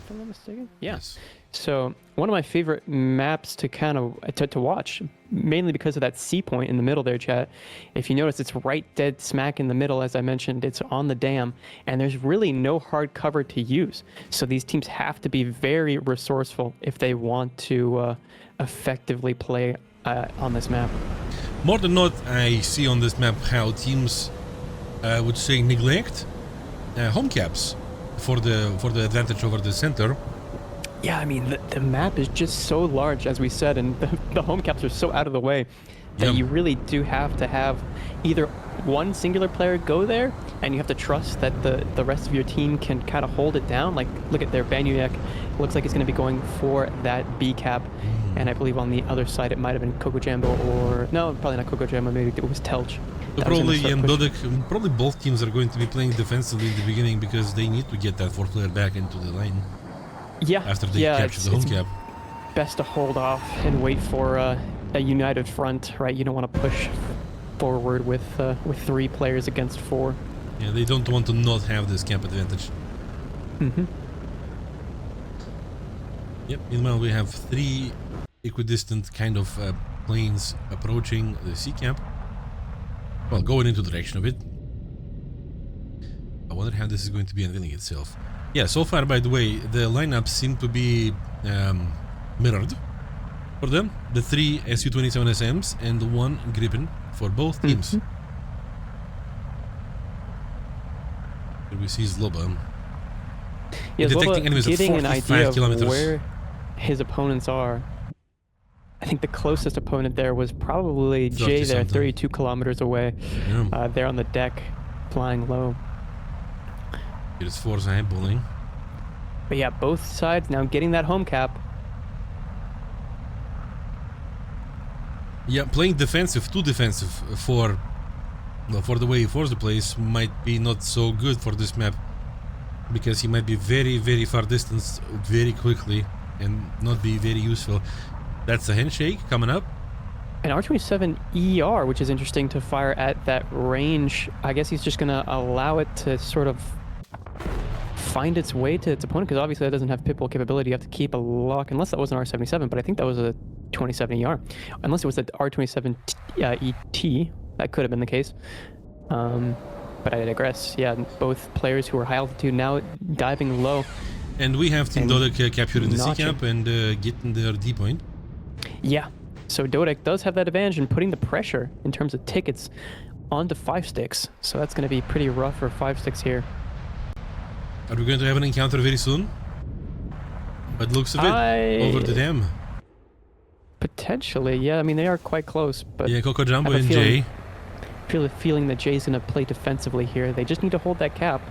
if I'm not mistaken. Yeah. Yes. So one of my favorite maps to kind of to watch, mainly because of that C point in the middle there, chat. If you notice, it's right dead smack in the middle, as I mentioned. It's on the dam, and there's really no hard cover to use. So these teams have to be very resourceful if they want to effectively play on this map. More than not, I see on this map how teams would say neglect home caps for the advantage over the center. Yeah, I mean, the map is just so large, as we said, and the home caps are so out of the way that you really do have to have either one singular player go there, and you have to trust that the rest of your team can kind of hold it down. Like, look at their Banyuyak. Looks like he's going to be going for that B cap. And I believe on the other side, it might have been Coco Jambo or... No, probably not Coco Jambo. Maybe it was Telch. So probably in DODEC, probably both teams are going to be playing defensively in the beginning because they need to get that fourth player back into the lane. Yeah. After they capture the home cap. Best to hold off and wait for a united front, right? You don't want to push forward with 3 players against 4. Yeah, they don't want to not have this cap advantage. Mm-hmm. Yep. Meanwhile, we have 3 equidistant kind of planes approaching the C cap. Well, going into the direction of it. I wonder how this is going to be unveiling itself. Yeah, so far, by the way, the lineups seem to be mirrored for them. The 3 Su-27SMs and the 1 Gripen for both teams. Here we see Zloba. Yeah, detecting enemies at getting an idea 45 kilometers. Of where his opponents are. I think the closest opponent there was probably Jay there, 32 kilometers away. Yeah. There on the deck, flying low. It is Forza eyeballing. But yeah, both sides now getting that home cap. Yeah, playing defensive, too defensive for the way Forza plays might be not so good for this map. Because he might be very, very far distance very quickly and not be very useful. That's a handshake coming up. An R27ER, which is interesting to fire at that range. I guess he's just going to allow it to sort of find its way to its opponent, because obviously that doesn't have pitbull capability. You have to keep a lock, unless that was an R77, but I think that was a 27ER. Unless it was the R27ET, that could have been the case. But I digress. Yeah, both players who are high altitude now diving low. And we have Team DODEC capturing the C cap and getting their D point. Yeah, so DODEC does have that advantage in putting the pressure in terms of tickets onto 5 sticks. So that's going to be pretty rough for 5 sticks here. Are we going to have an encounter very soon? By the looks of it, over the dam. Potentially, yeah. I mean, they are quite close. But yeah, Coco Jumbo and Jay. I feel the feeling that Jay's going to play defensively here. They just need to hold that cap.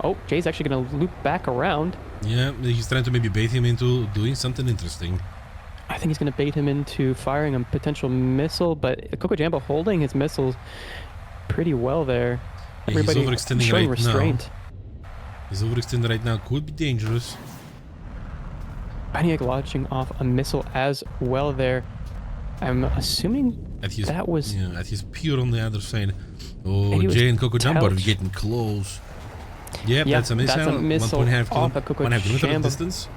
Oh, Jay's actually going to loop back around. Yeah, he's trying to maybe bait him into doing something interesting. I think he's going to bait him into firing a potential missile, but Coco Jambo holding his missiles pretty well there. Yeah, everybody he's overextending showing right restraint. now. He's overextended right now. Could be dangerous. Banyuyak launching off a missile as well there. I'm assuming that was... Yeah, at his pure on the other side. Oh, Jay and Coco Jumbo are getting close. Yep, that's a missile. That's a missile 1.5 off a Coco kilometer distance.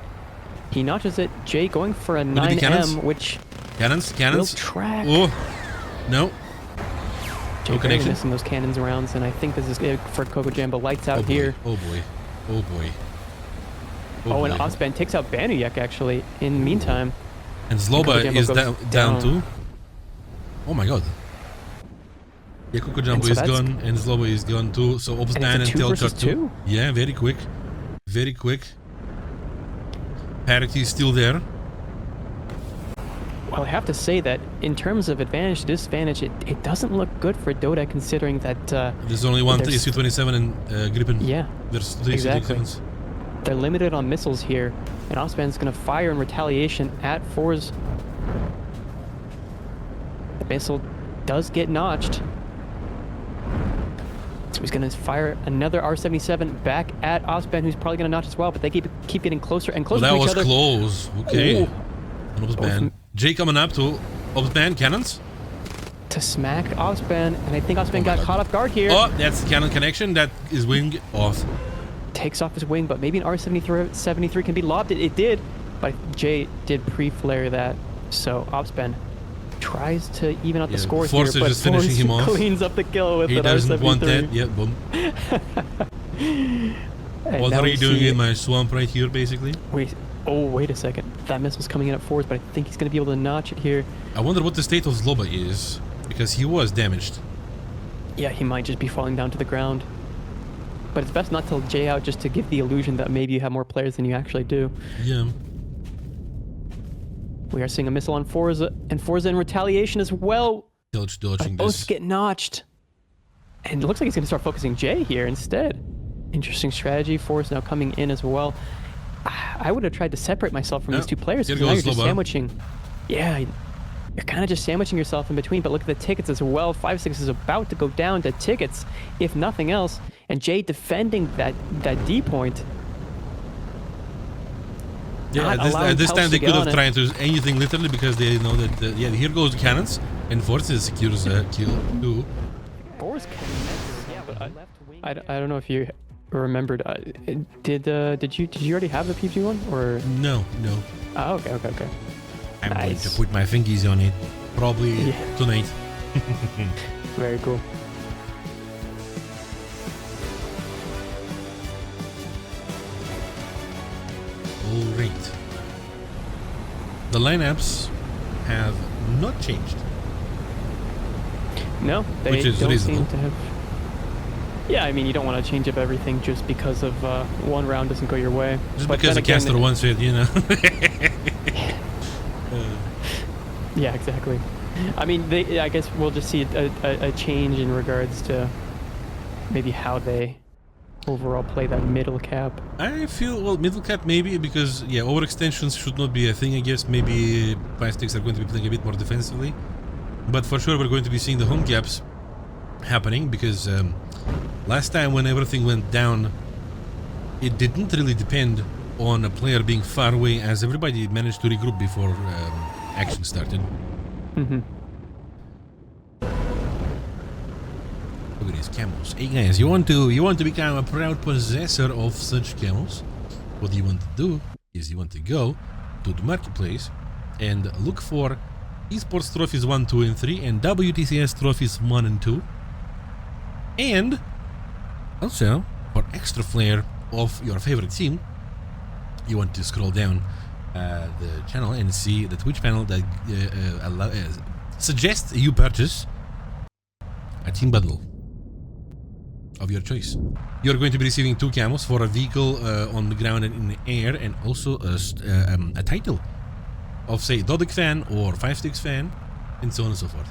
He notches it. Jay going for a 9M, which... Cannons. will track. Oh, no. Jay barely missing those cannons rounds, and I think this is good for Coco Jambo. Lights out here. Oh boy. Oh, and Osban takes out Banyuyak actually in the meantime. And Zloba is down too. Oh my god. Yeah, Coco Jumbo is gone and Zloba is gone too. So Obstan and Telchuk too. Yeah, very quick. Very quick. Parity is still there. Well, I have to say that in terms of advantage, disadvantage, it doesn't look good for DODEC considering that... there's only one Su-27 and Gripen. Yeah, there's 3 exactly. Su-27s. They're limited on missiles here, and Osman's going to fire in retaliation at Forz. The missile does get notched. So he's going to fire another R77 back at Osban, who's probably going to notch as well, but they keep getting closer and closer to each other. That was close. Okay. Osban. Jay coming up to Osban. Cannons. To smack Osban, and I think Osban got caught off guard here. Oh, that's the cannon connection. That is wing off. takes off his wing, but maybe an R73 can be lobbed. It did, but Jay did pre-flare that. So Opspen tries to even out the scores here, Force is but just finishing him off. cleans up the kill with He an doesn't R73. want that. Yeah, boom. What are you doing in my swamp right here, basically? Wait a second. That missile's coming in at 4s, but I think he's going to be able to notch it here. I wonder what the state of Zloba is, because he was damaged. Yeah, he might just be falling down to the ground. But it's best not to J out just to give the illusion that maybe you have more players than you actually do. Yeah. We are seeing a missile on Forza, and Forza in retaliation as well. Dodging Both this. get notched. And it looks like he's going to start focusing Jay here instead. Interesting strategy. Forza now coming in as well. I would have tried to separate myself from these two players, Here because now you're goes just Zloba. sandwiching. Yeah, you're kind of just sandwiching yourself in between, but look at the tickets as well. 5-6 is about to go down to tickets, if nothing else. And Jay defending that D point. Yeah, at this time they could have tried to anything literally, because they know that, yeah, here goes the cannons, and Forza secures a kill too. Forza yeah, but I don't know if you remembered. Did you already have the PG one, or? No. Oh, okay. I'm going Nice. to put my fingies on it, probably tonight. Very cool. Alright. The lineups have not changed. No, they Which is don't reasonable. seem to have. Yeah, I mean, you don't want to change up everything just because of one round doesn't go your way. Just But because then the caster again, once said, you know. Yeah, exactly. I mean, I guess we'll just see a change in regards to maybe how they overall play that middle cap. I feel, well, middle cap maybe, because, yeah, overextensions should not be a thing, I guess. Maybe 5-6 are going to be playing a bit more defensively. But for sure we're going to be seeing the home caps happening, because last time when everything went down, it didn't really depend on a player being far away, as everybody managed to regroup before action started. Mm-hmm. Look at these camels. Hey guys, you want to become a proud possessor of such camels? What you want to do is you want to go to the marketplace and look for Esports trophies 1, 2, and 3, and WTCS trophies 1 and 2. And also, for extra flair of your favorite team, you want to scroll down the channel and see the Twitch panel that suggests you purchase a team bundle of your choice. You're going to be receiving 2 camos for a vehicle on the ground and in the air, and also a title of, say, DODEC fan or 5-6 fan, and so on and so forth.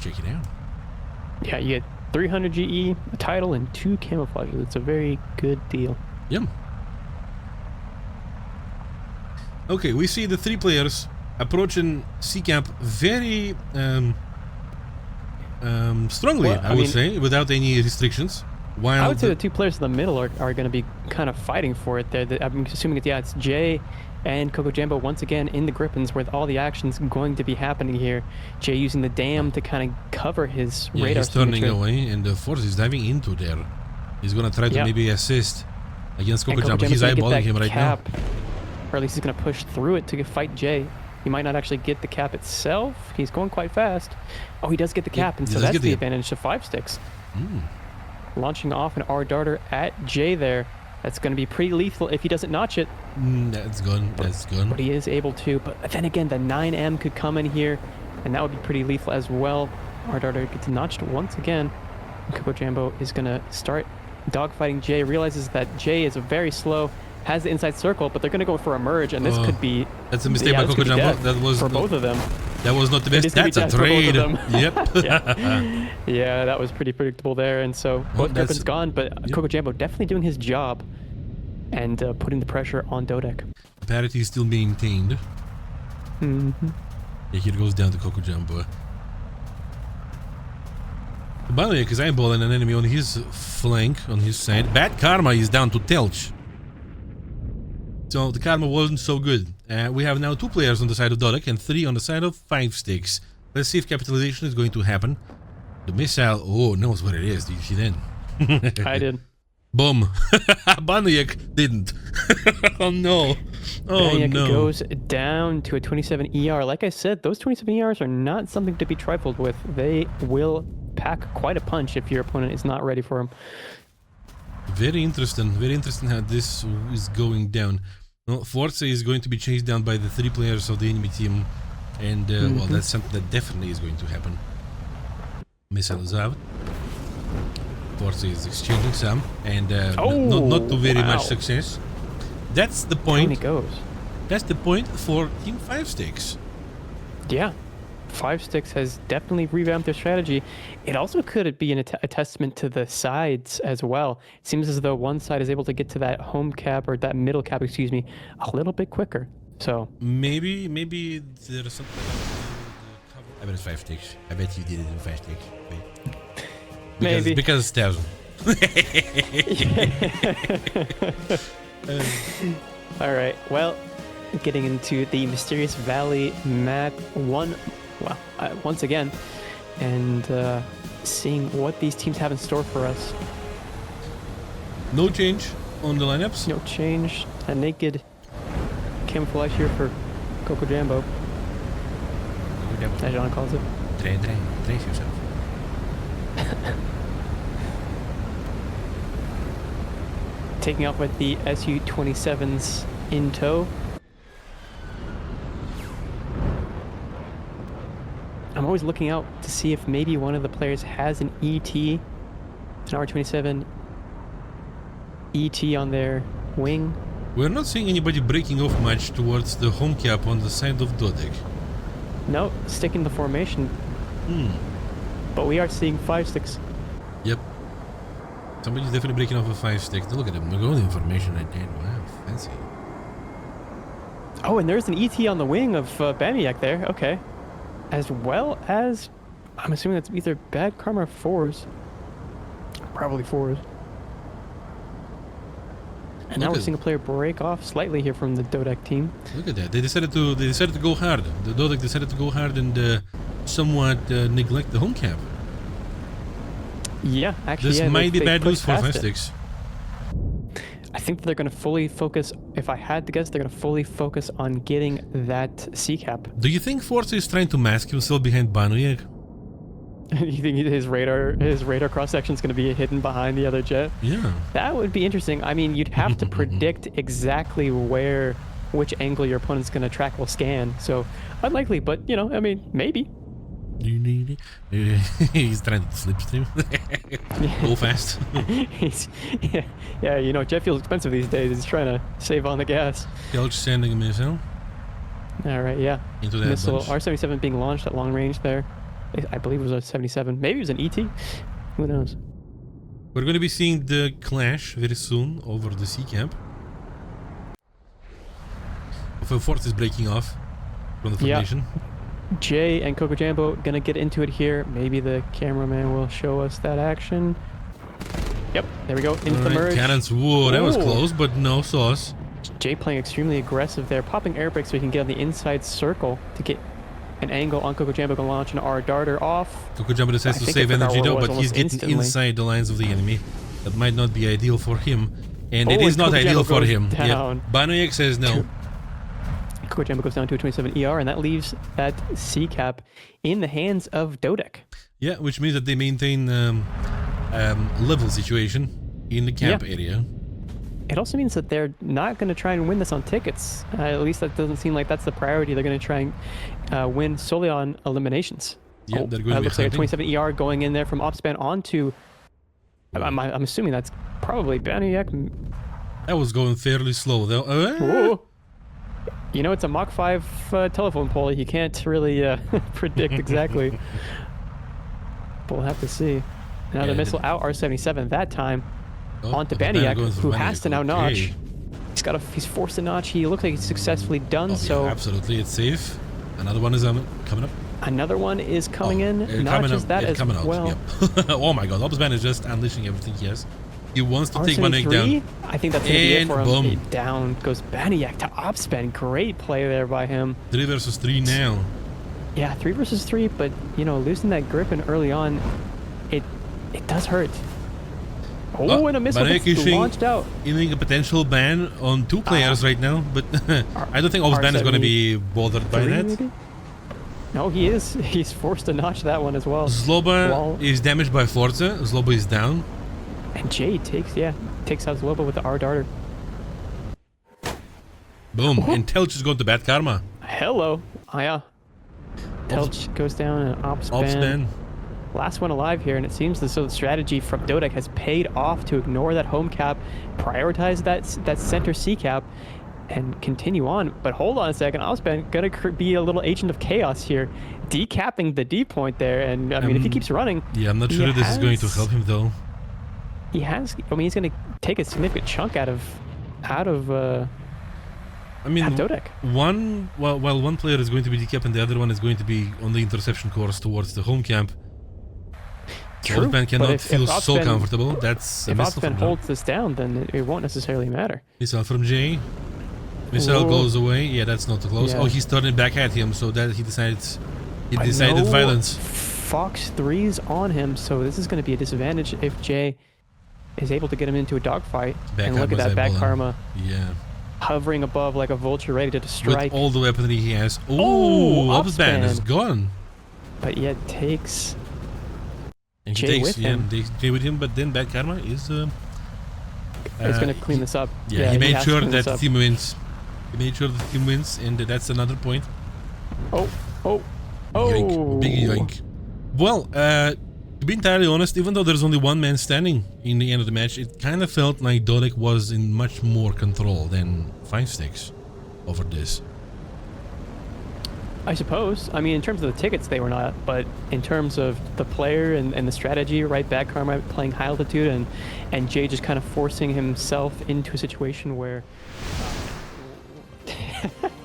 Check it out. Yeah, you get 300 GE, a title, and 2 camouflages. It's a very good deal. Yep. Okay, we see the 3 players approaching C-Cap very strongly, Well, I would say, without any restrictions. While I would say the 2 players in the middle are going to be kind of fighting for it there. I'm assuming it's Jay and Coco Jambo once again in the Grippins, where all the action's going to be happening here. Jay using the dam to kind of cover his radar he's turning signature. away, and the Force is diving into there. He's gonna try to maybe assist against Coco And Jambo. He's Jambo's gonna get eyeballing that him right cap, or at least he's going to push through it to fight Jay. He might not actually get the cap itself. He's going quite fast. Oh, he does get the cap, and he so does that's get the the- advantage to 5-6. now. Launching off an R darter at Jay there. That's going to be pretty lethal if he doesn't notch it. That's gone. That's gone. But he is able to. But then again, the 9M could come in here, and that would be pretty lethal as well. R darter gets notched once again. Coco Jambo is going to start dogfighting Jay. Realizes that Jay is very slow, has the inside circle, but they're going to go for a merge, and this could be... That's a mistake yeah, by this Coco could be Jambo. death That was for both of them. That was not the It best. is gonna be That's a death for both of trade. them. Yep. Yeah, that was pretty predictable there. And so both that's- Grippins gone, but Coco Jambo definitely doing his job and putting the pressure on DODEC. Parity is still maintained. Mm-hmm. Yeah, here goes down to Coco Jambo. By the way, because I'm balling an enemy on his flank, on his side. Bad Karma is down to Telch. So the Karma wasn't so good. We have now 2 players on the side of DODEC and 3 on the side of 5-6. Let's see if capitalization is going to happen. The missile, oh, knows what it is. Did you see that? I did. Boom. Banoyek didn't. Oh no. Oh Baniak no. goes down to a 27 ER. Like I said, those 27 ERs are not something to be trifled with. They will pack quite a punch if your opponent is not ready for them. Very interesting how this is going down. Well, Forza is going to be chased down by the 3 players of the enemy team, and well, that's something that definitely is going to happen. Missile is out. Forza is exchanging some, and not to very much success. That's the point. Down he goes. That's the point for Team 5 Sticks. Yeah. 5 Sticks has definitely revamped their strategy. It also could be a testament to the sides as well. It seems as though one side is able to get to that home cap, or that middle cap, excuse me, a little bit quicker. So maybe there's something. I bet it's 5 Sticks. I bet you did it in 5 Sticks. Wait. Maybe because it's 1,000. All right. Well, getting into the Mysterious Valley map once again, and seeing what these teams have in store for us. No change on the lineups. No change. A naked camouflage here for Coco Jambo, as John calls it. Trace yourself. Taking off with the SU-27s in tow. I'm always looking out to see if maybe one of the players has an ET, an R27 ET on their wing. We're not seeing anybody breaking off much towards the home cap on the side of DODEC. No, sticking the formation. But we are seeing 5 Sticks. Yep. Somebody's definitely breaking off a 5 Stick. Look at them. They're going information right there. Wow, fancy. Oh, and there's an ET on the wing of Bamiak there. Okay. As well as, I'm assuming that's either Bad Karma or 4s. Probably 4s. And now we're seeing a player break off slightly here from the DODEC team. Look at that. They decided to go hard. The DODEC decided to go hard and somewhat neglect the home cap. Yeah, actually, this might be bad news for 5 it. Sticks. I think that they're going to fully focus, if I had to guess, they're going to fully focus on getting that C cap. Do you think Forza is trying to mask himself behind Banoyek? You think his radar cross section is going to be hidden behind the other jet? Yeah. That would be interesting. I mean, you'd have to predict exactly which angle your opponent's going to track will scan. So unlikely, but you know, I mean, maybe. He's trying to slipstream. Go fast. yeah, you know, jet fuel's expensive these days. He's trying to save on the gas. Kelch sending a missile. All right, yeah. Into that missile bunch. R-77 being launched at long range there. I believe it was a 77. Maybe it was an ET. Who knows? We're going to be seeing the clash very soon over the C camp. Force is breaking off from the formation. Yeah. Jay and Coco Jambo gonna get into it here. Maybe the cameraman will show us that action. Yep, there we go. Into the merge. Cannons. Whoa, that was close, but no sauce. Jay playing extremely aggressive there, popping air brakes so he can get on the inside circle to get an angle on Coco Jambo. Gonna launch an R darter off. Coco Jambo decides to save energy though, but he's getting inside the lines of the enemy. That might not be ideal for him, and it is not ideal for him. Yep. Banoyek says no. Coco Jambo goes down to a 27 ER, and that leaves that C cap in the hands of DODEC. Yeah, which means that they maintain level situation in the camp area. It also means that they're not going to try and win this on tickets. At least that doesn't seem like that's the priority. They're going to try and win solely on eliminations. Yeah, they're going to be looks like a 27 ER going in there from Opspan onto... I'm assuming that's probably Baniak. That was going fairly slow though. Whoa. You know, it's a Mach 5 telephone pole. You can't really predict exactly. But we'll have to see. Now the missile out R-77 that time onto Baniak, who has to now notch. He's forced to notch. He looks like he's successfully done so. Yeah, absolutely, it's safe. Another one is coming up. Another one is coming in. Notches that as well. Yep. Oh my god, Opsban is just unleashing everything he has. He wants to take Baniak down. I think that's going to be it for him. Boom. Down goes Baniak to Opspan. Great play there by him. 3 versus 3 now. Yeah, 3 versus 3, but you know, losing that grip and early on, it does hurt. Oh, and a missile Banyak gets is launched out. aiming a potential ban on 2 players right now, but I don't think Obbsban is going to be bothered by that. Maybe? No, he is. He's forced to notch that one as well. Zloba is damaged by Forza. Zloba is down. And Jay takes out Zloba with the R darter. Boom. And Telch is going to Bad Karma. Hello. Oh, yeah. Telch goes down and Obbsban. Last one alive here, and it seems as though the strategy from DODEC has paid off to ignore that home cap, prioritize that center C cap, and continue on. But hold on a second, Obbsban gonna be a little agent of chaos here, decapping the D point there. And I mean, if he keeps running, yeah, I'm not sure this is going to help him though. He has. I mean, he's gonna take a significant chunk out of DODEC. While one player is going to be decapped and the other one is going to be on the interception course towards the home camp. True, Obbsban cannot feel so comfortable. That's a missile. If Obbsban holds this down, then it won't necessarily matter. Missile from Jay. Missile goes away. Yeah, that's not too close. Yeah. Oh, he's turning back at him, so that he decided violence. Fox 3's on him, so this is going to be a disadvantage if Jay is able to get him into a dogfight. And look at that Bad Karma. Yeah. Hovering above like a vulture ready to strike. With all the weaponry he has. Oh, Obbsban is gone. But yet takes Jay with him. Jay with him, but then Bad Karma is... he's going to clean this up. Yeah, he made sure that the team wins. He made sure the team wins, and that's another point. Yoink. Big yoink. Well, to be entirely honest, even though there's only one man standing in the end of the match, it kind of felt like DODEC was in much more control than 5-6 over this. I suppose. I mean, in terms of the tickets, they were not, but in terms of the player and the strategy, right? Bad Karma playing high altitude and Jay just kind of forcing himself into a situation where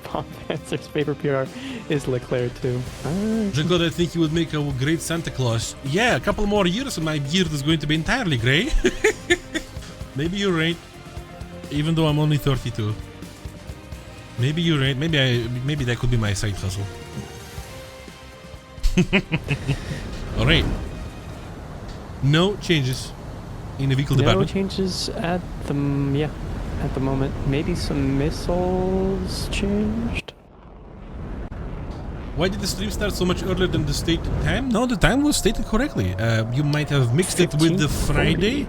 Bomb Panzer's favorite PR is Leclerc too. Jean-Claude, I think you would make a great Santa Claus. Yeah, a couple more years and my beard is going to be entirely grey. Maybe you're right. Even though I'm only 32. Maybe you're right. Maybe that could be my side hustle. All right. No changes in the vehicle department. No changes at the moment. Maybe some missiles changed. Why did the stream start so much earlier than the stated time? No, the time was stated correctly. You might have mixed it with the Friday.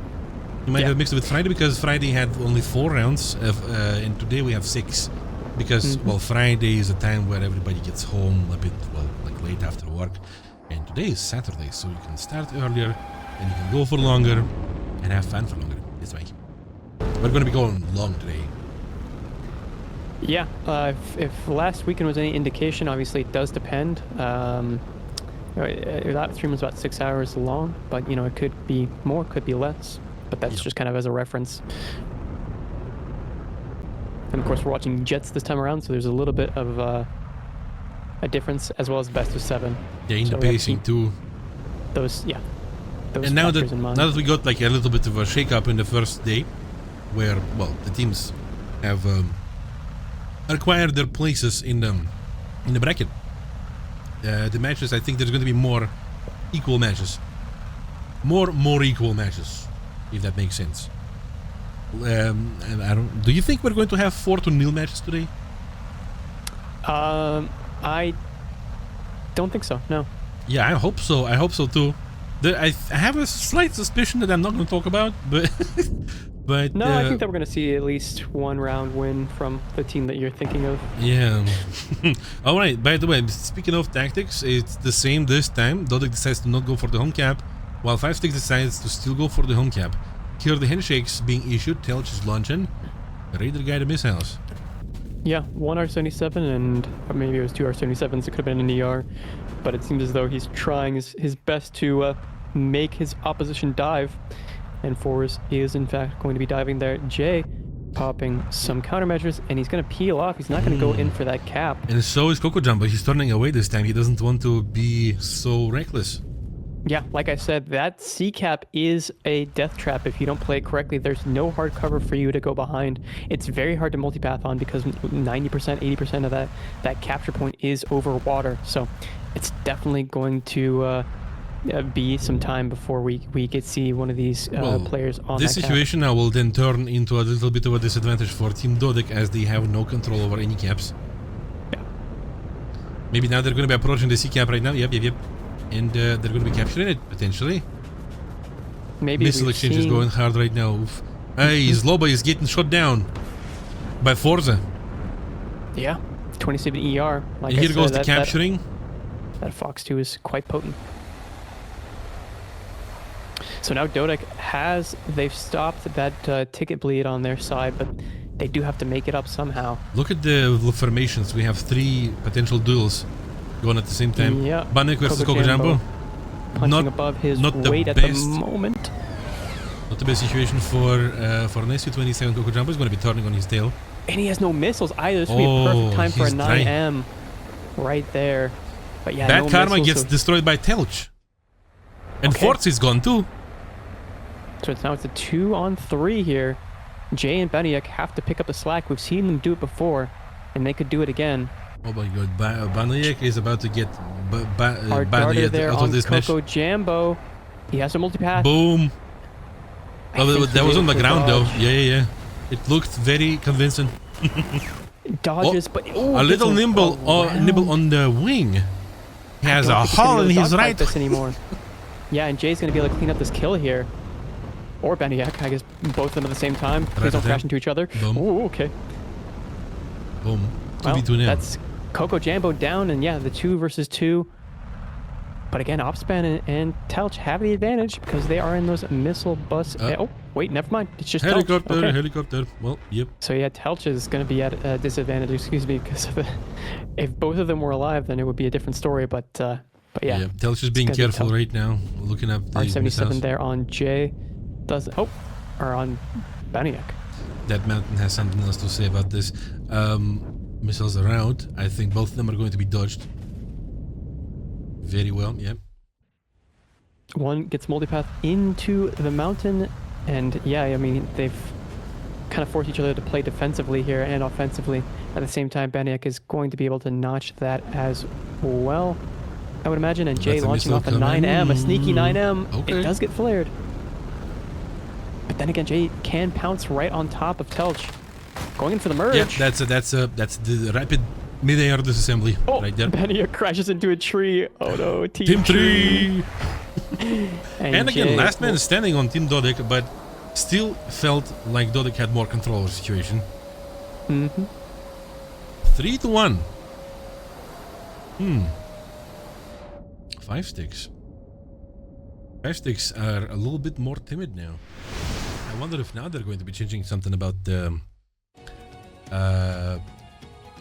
You might have mixed it with Friday because Friday had only 4 rounds, and today we have 6. Because, well, Friday is a time where everybody gets home a bit, well, like late after work. And today is Saturday, so you can start earlier and you can go for longer and have fun for longer. This way. We're going to be going long today. Yeah, if last weekend was any indication, obviously it does depend. That stream was about 6 hours long, but, you know, it could be more, could be less. But that's just kind of as a reference. And of course, we're watching Jets this time around, so there's a little bit of a difference, as well as best of 7. Yeah, in the pacing too. Those and now that we got like a little bit of a shake-up in the first day, where well the teams have acquired their places in the bracket, the matches, I think there's going to be more equal matches, more equal matches, if that makes sense. And I don't. Do you think we're going to have 4-0 matches today? I don't think so. No. Yeah, I hope so. I hope so too. I have a slight suspicion that I'm not going to talk about, but but no, I think that we're going to see at least 1 round win from the team that you're thinking of. Yeah. All right. By the way, speaking of tactics, it's the same this time. DODEC decides to not go for the home cap, while 5-6 decides to still go for the home cap. Here are the handshakes being issued. Telch is launching. Raider guided missiles. Yeah, 1 R77 and maybe it was 2 R77s. It could have been an ER, but it seems as though he's trying his best to make his opposition dive. And Forrest is in fact going to be diving there. Jay popping some countermeasures, and he's going to peel off. He's not going to go in for that cap. And so is Coco Jumbo. He's turning away this time. He doesn't want to be so reckless. Yeah, like I said, that C-cap is a death trap if you don't play it correctly. There's no hard cover for you to go behind. It's very hard to multipath on because 90%, 80% of that capture point is over water. So it's definitely going to be some time before we get see one of these players on this that situation now will then turn into a little bit of a disadvantage for Team DODEC as they have no control over any caps. Yeah. Maybe now they're going to be approaching the C cap right now. Yep. And they're going to be capturing it potentially. Maybe missile exchange is going hard right now. Oof. Hey, Zloba is getting shot down by Forza. Yeah, 27 ER. Like And here I goes said, the capturing. That Fox 2 is quite potent. So now DODEC they've stopped that ticket bleed on their side, but they do have to make it up somehow. Look at the formations. We have 3 potential duels going at the same time. Yeah. Banek versus Coco Jumbo. Punching above his weight at the moment. Not the best situation for an SU-27. Coco Jumbo is going to be turning on his tail. And he has no missiles either. This would be a perfect time for a 9M right there. But yeah, that no Karma missiles, gets destroyed by Telch. And Forza is gone too. So it's a 2-on-3 here. Jay and Beniak have to pick up the slack. We've seen them do it before, and they could do it again. Oh my god, Beniak is about to get badly there out on of this Coco match. Jambo. He has a multipath. Boom. Oh, that was on the ground though. Yeah. It looked very convincing. Dodges, but a little nibble on the wing. He has a hole in his right. This anymore. Yeah, and Jay's gonna be able to clean up this kill here. Or Beniak, I guess both of them at the same time. Please don't crash into each other. Boom. Ooh, okay. Boom. Well, 2v2 now. that's Coco Jambo down, and yeah, the 2 versus 2. But again, Opspan and Telch have the advantage because they are in those missile bus. Oh, wait, never mind. It's just helicopter. Telch. Okay. Helicopter. Well, yep. So yeah, Telch is going to be at a disadvantage. Excuse me, because if both of them were alive, then it would be a different story. But yeah. Telch is being careful right now, looking up the R77 missiles. there on Jay. Or on Beniak. That Mountain has something else to say about this. Missiles are out. I think both of them are going to be dodged. Very well, yep. One gets multipath into the mountain, and yeah, I mean, they've kind of forced each other to play defensively here and offensively. At the same time, Beniak is going to be able to notch that as well, I would imagine. And Jay launching off a 9M, a sneaky 9M. Okay. It does get flared. But then again, Jay can pounce right on top of Telch. Going in for the merge. Yeah, that's the rapid mid-air disassembly right there. Beniak crashes into a tree. Oh no, Team 3! And again, Jay, last man standing on Team DODEC, but still felt like DODEC had more control over the situation. 3-1. 5 sticks. 5 sticks are a little bit more timid now. I wonder if now they're going to be changing something about the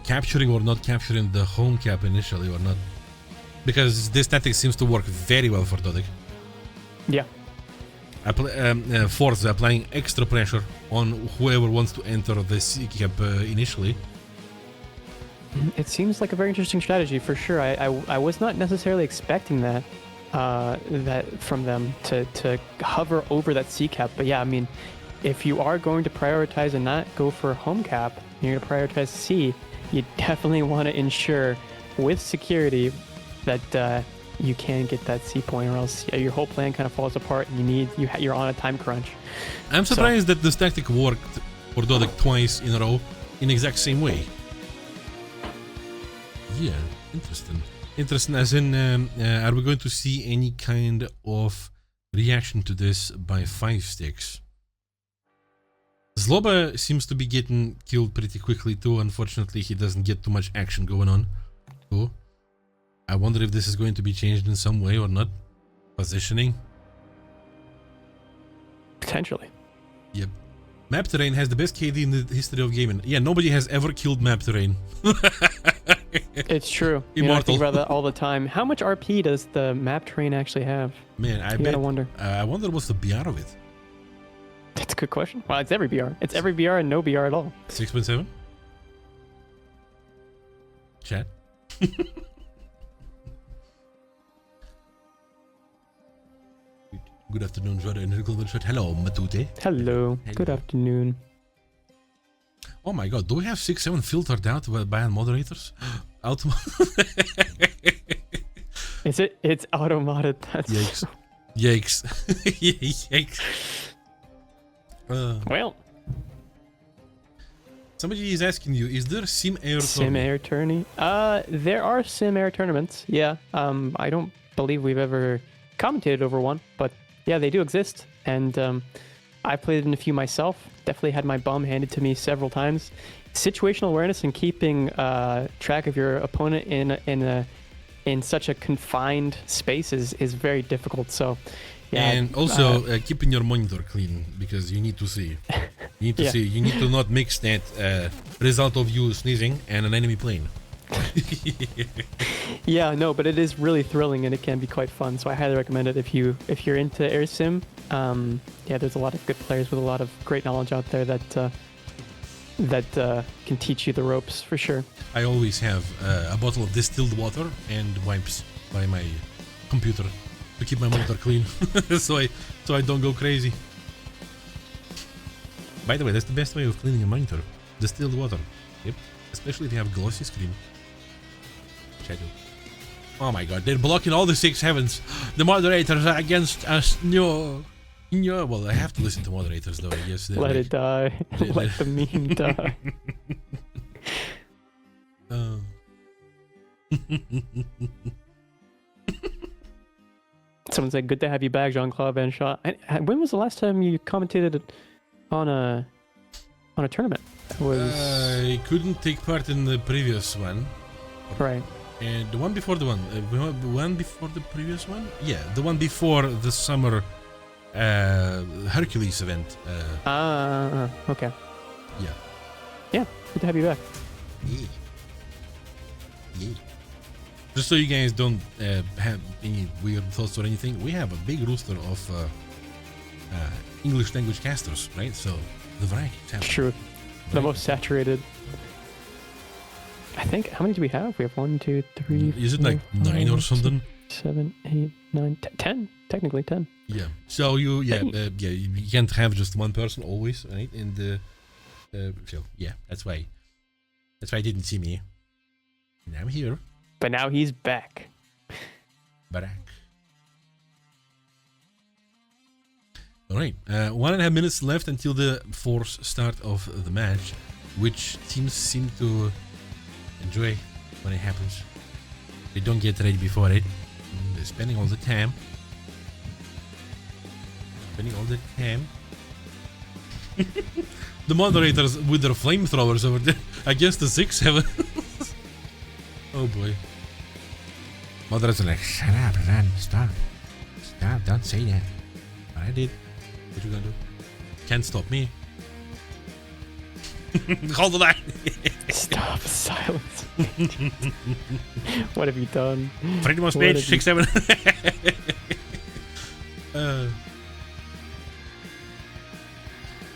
capturing or not capturing the home cap initially or not, because this tactic seems to work very well for DODEC. Yeah. Forza applying extra pressure on whoever wants to enter the C cap initially. It seems like a very interesting strategy for sure. I was not necessarily expecting that from them to hover over that C cap, but yeah, I mean, if you are going to prioritize and not go for home cap, you're going to prioritize C, you definitely want to ensure with security that you can get that C point, or else your whole plan kind of falls apart and you're on a time crunch. I'm surprised that this tactic worked for DODEC twice in a row in the exact same way. Yeah, interesting. Interesting as in, are we going to see any kind of reaction to this by 5 sticks? Zloba seems to be getting killed pretty quickly too. Unfortunately, he doesn't get too much action going on. So, I wonder if this is going to be changed in some way or not. Positioning. Potentially. Yep. Map Terrain has the best KD in the history of gaming. Yeah, nobody has ever killed Map Terrain. It's true. Immortal. You know, I think about that all the time. How much RP does the Map Terrain actually have? Man, I wonder. I wonder what's the BR of it. That's a good question. Well, it's every BR. It's every BR and no BR at all. 6.7? Chat? Good afternoon, Jordan and hello, Matute. Hello. Good afternoon. Oh my god, do we have 6.7 filtered out by moderators? Is it? It's auto-modded. That's Yikes. Yikes. Yikes. Well, Somebody is asking you, is there Sim Air Sim Air tourney? There are Sim Air tournaments. Yeah. I don't believe we've ever commentated over one, but yeah, they do exist. And I played in a few myself. Definitely had my bum handed to me several times. Situational awareness and keeping track of your opponent in such a confined space is very difficult. So, yeah. And also keeping your monitor clean, because you need to see. You need to see. You need to not mix that result of you sneezing and an enemy plane. Yeah, no, but it is really thrilling and it can be quite fun. So I highly recommend it if you're into air sim. Yeah, there's a lot of good players with a lot of great knowledge out there that can teach you the ropes for sure. I always have a bottle of distilled water and wipes by my computer to keep my monitor clean, so I don't go crazy. By the way, that's the best way of cleaning a monitor: distilled water. Yep, especially if you have glossy screen. Shadow. Oh my God, they're blocking all the 6 heavens. The moderators are against us. No. No. Well, I have to listen to moderators though. I guess. Let it die. Let the meme die. Someone said, "Good to have you back, Jean-Claude Van Shaw." When was the last time you commentated on a tournament? I couldn't take part in the previous one. Right. And the one before the one before the previous one? Yeah, the one before the summer Hercules event. Okay. Yeah. Yeah, good to have you back. Yeah. Yeah. Just so you guys don't have any weird thoughts or anything, we have a big roster of English language casters, right? So the variety is happening. True. The most saturated. I think, how many do we have? We have 1, 2, 3. Is it like 9 or something? 7, 8, 9, 10. Technically 10. Yeah. So you can't have just one person always, right? And so yeah, that's why you didn't see me. And I'm here. But now he's back. Barak. All right. 1.5 minutes left until the forced start of the match, which teams seem to enjoy when it happens. They don't get ready before it. They're spending all the time. The moderators with their flamethrowers over there against the 6 heaven. Oh boy. Moderators are like, shut up, man. Stop, don't say that. I did. What you gonna do? Can't stop me. Hold the line. Stop, silence. What have you done? Freedom of speech, 6, 7.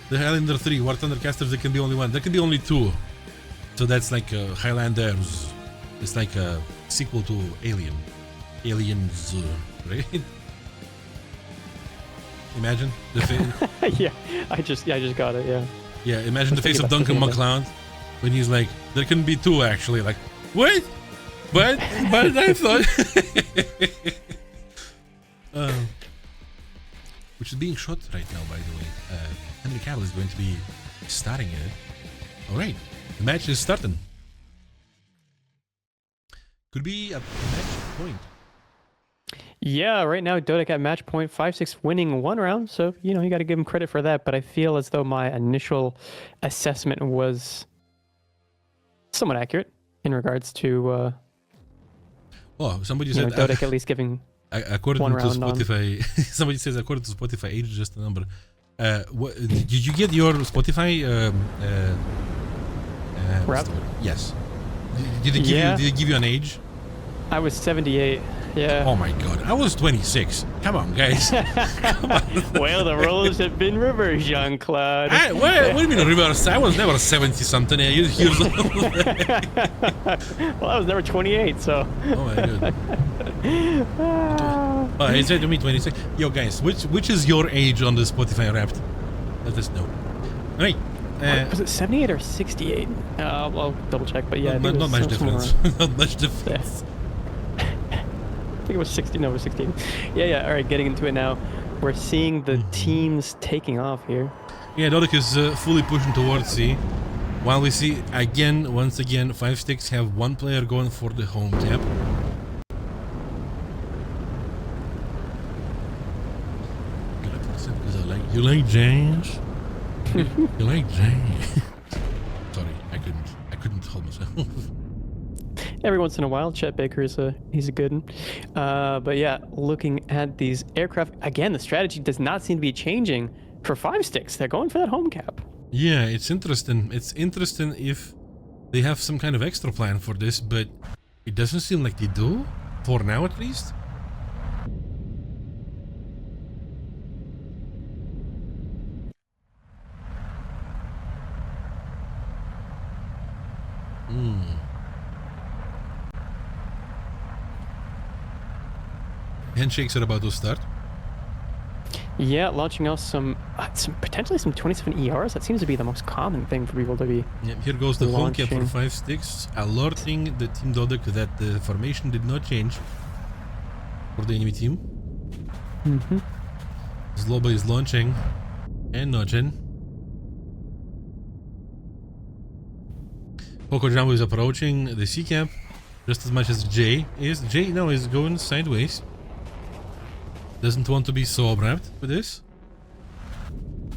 The Highlander 3, War Thundercasters, there can be only one. There can be only 2. So that's like Highlanders. It's like a sequel to Aliens, right? Imagine the face. Yeah, I just got it. Yeah. Yeah, imagine the face of Duncan MacLeod when he's like, there can be 2 actually. Like, what? But I thought. Which is being shot right now, by the way. Henry Cavill is going to be starting it. All right, the match is starting. Could be a match point. Yeah, right now DODEC at match point, 5-6 winning 1 round. So, you got to give him credit for that. But I feel as though my initial assessment was somewhat accurate in regards to oh, somebody said DODEC at least giving according to Spotify. Somebody says according to Spotify, age is just a number. What, did you get your Spotify? Wrap? Yes. Did they give you an age? I was 78. Yeah. Oh my God, I was 26. Come on, guys. Come on. Well, the roles have been reversed, Jean-Claude. What do you mean reversed? I was never 70-something years old. Well, I was never 28, so. Oh my God. Oh, he said to me 26. Yo, guys, which is your age on the Spotify Wrapped? Let us know. All right. Was it 78 or 68? Well, double check, but yeah. Not much difference. Not much difference. think it was 16. No, it was 16. Yeah. All right, getting into it now. We're seeing the teams taking off here. Yeah, DODEC is fully pushing towards C. While we see, once again, 5 sticks have one player going for the home cap. Because you like jazz? You like jazz? Sorry, I couldn't hold myself. Every once in a while, Chet Baker he's a good one. But yeah, looking at these aircraft again, the strategy does not seem to be changing for 5 sticks. They're going for that home cap. Yeah, it's interesting. It's interesting if they have some kind of extra plan for this, but it doesn't seem like they do, for now at least. Handshakes are about to start. Yeah, launching out some potentially some 27 ERs. That seems to be the most common thing for people to be. Yeah, here goes the home cap for launching. 5 sticks, alerting the team DODEC that the formation did not change for the enemy team. Zloba is launching and notching. Coco Jumbo is approaching the C cap just as much as Jay is. Jay now is going sideways. Doesn't want to be so abrupt with this.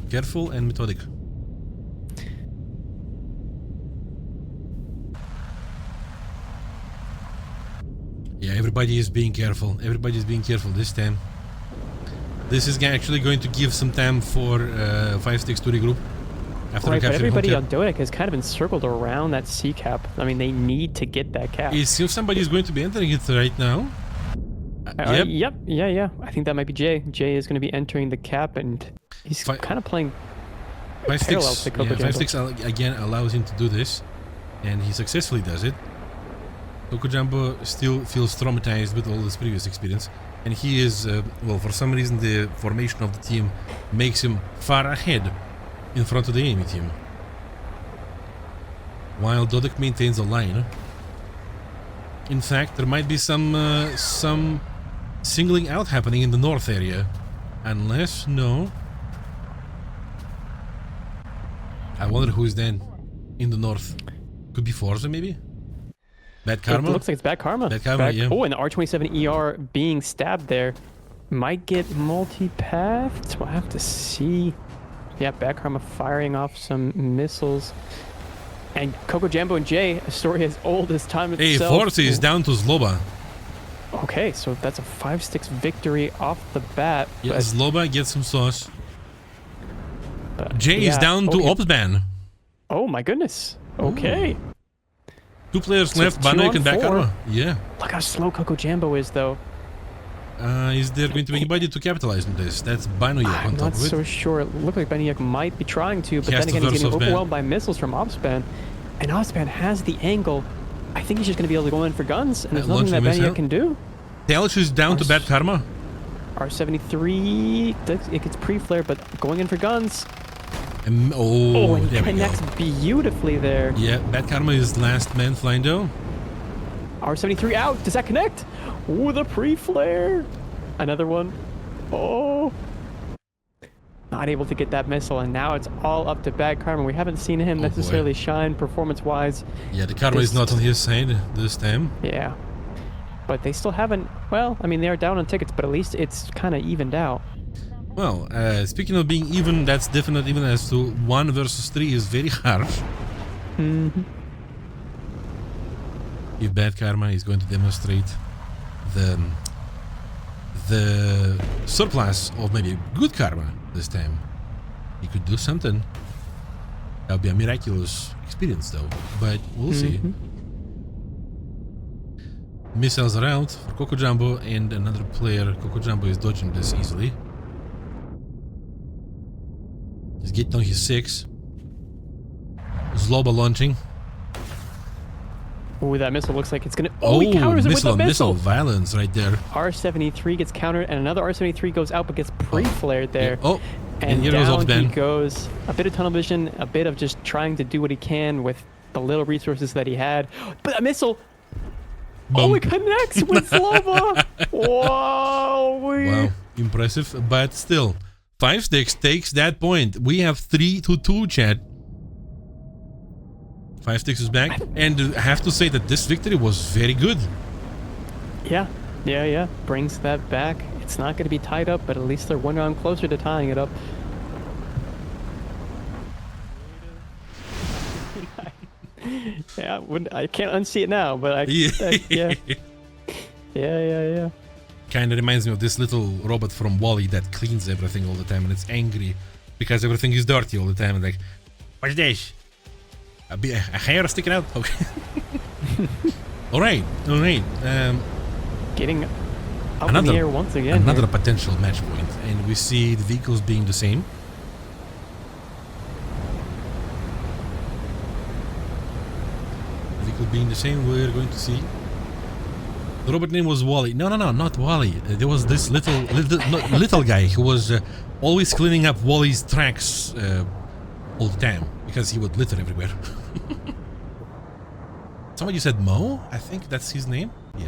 Careful and methodic. Yeah, everybody is being careful. Everybody is being careful this time. This is actually going to give some time for 5 sticks to regroup. After Right, but everybody on cap. DODEC has kind of encircled around that C cap. I mean, they need to get that cap. It seems somebody is going to be entering it right now. Yep. Yeah. I think that might be Jay. Jay is going to be entering the cap, and he's kind of playing 5 parallel sticks. to Coco Yeah, 5 Jumbo. sticks again allows him to do this, and he successfully does it. Coco Jumbo still feels traumatized with all this previous experience, and he is, well, for some reason the formation of the team makes him far ahead in front of the enemy team. While DODEC maintains a line. In fact, there might be some singling out happening in the north area. Unless, no. I wonder who's then in the north. Could be Forza, maybe? Bad Karma? It looks like it's Bad Karma. Bad Karma, yeah. Oh, and the R27ER being stabbed there might get multi-pathed. We'll have to see. Yeah, Bad Karma firing off some missiles. And Coco Jumbo and Jay, a story as old as time Hey, itself. Forza is down to Zloba. Okay, so that's a 5 sticks victory off the bat. Yeah, but- Zloba gets some sauce. but Jay is yeah, down to okay. Opsban. Oh my goodness. Okay. 2 players So left, 2 Bannock on and Bad 4. Karma. Yeah. Look how slow Coco Jumbo is, though. Is there going to be anybody to capitalize on this? That's Bannock on I'm top not of it. so sure. It looked like Beniak might be trying to, but He has then to again, he's verse getting Opsban. overwhelmed by missiles from Opspan. And Opspan has the angle. I think he's just going to be able to go in for guns, and there's nothing that launching Beniak missile. can do. Telch is down to Bad Karma. R73, it gets pre-flare, but going in for guns. And, Oh, and he there we go. connects beautifully there. Yeah, Bad Karma is last man flying though. R73 out. Does that connect? Ooh, the pre-flare. Another one. Oh. Not able to get that missile, and now it's all up to Bad Karma. We haven't seen him Oh, boy. necessarily shine performance-wise. Yeah, the Karma is not on his side this time. Yeah. But they still haven't... Well, I mean, they are down on tickets, but at least it's kind of evened out. Well, speaking of being even, that's definite even as to 1 versus 3 is very harsh. If Bad Karma is going to demonstrate the surplus of maybe good karma this time, he could do something. That would be a miraculous experience though, but we'll see. Missiles are out for Coco Jumbo and another player. Coco Jumbo is dodging this easily. He's getting on his 6. Zloba launching. Ooh, that missile looks like it's going to... Oh, he counters it with a missile missile! violence right there. R73 gets countered, and another R73 goes out, but gets pre-flared there. Oh, And here goes down he Opsban. goes. A bit of tunnel vision, a bit of just trying to do what he can with the little resources that he had. But a missile! Oh, it connects with Sloba. Whoa. Wow, impressive. But still, 5sticks takes that point. We have 3-2, chat. 5sticks is back, and I have to say that this victory was very good. Yeah. Brings that back. It's not going to be tied up, but at least they're 1 round closer to tying it up. Yeah, I can't unsee it now, but yeah. Yeah. Kind of reminds me of this little robot from Wall-E that cleans everything all the time, and it's angry because everything is dirty all the time. And like, what's this? A hair sticking out? Okay. all right. Getting up in the air once again. Another potential match point, and we see the vehicles being the same. Being the same, we're going to see. The robot name was Wall-E. No, not Wall-E. There was this little guy who was always cleaning up Wall-E's tracks all the time because he would litter everywhere. Somebody said Mo? I think that's his name. Yeah.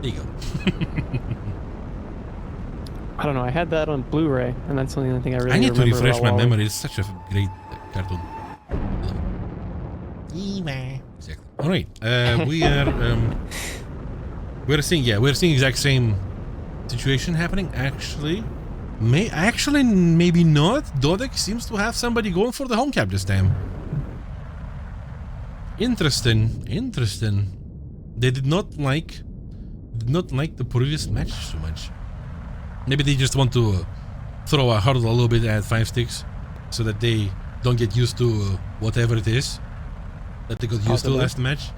There you go. I don't know. I had that on Blu-ray, and that's the only thing I really remember. I need to refresh my Wall-E. memory. It's such a great cartoon. Exactly. All right, we're seeing exact same situation happening. Actually, maybe not. DODEC seems to have somebody going for the home cap this time. Interesting. They did not like the previous match so much. Maybe they just want to throw a hurdle a little bit at 5sticks so that they don't get used to whatever it is that they got used to last match.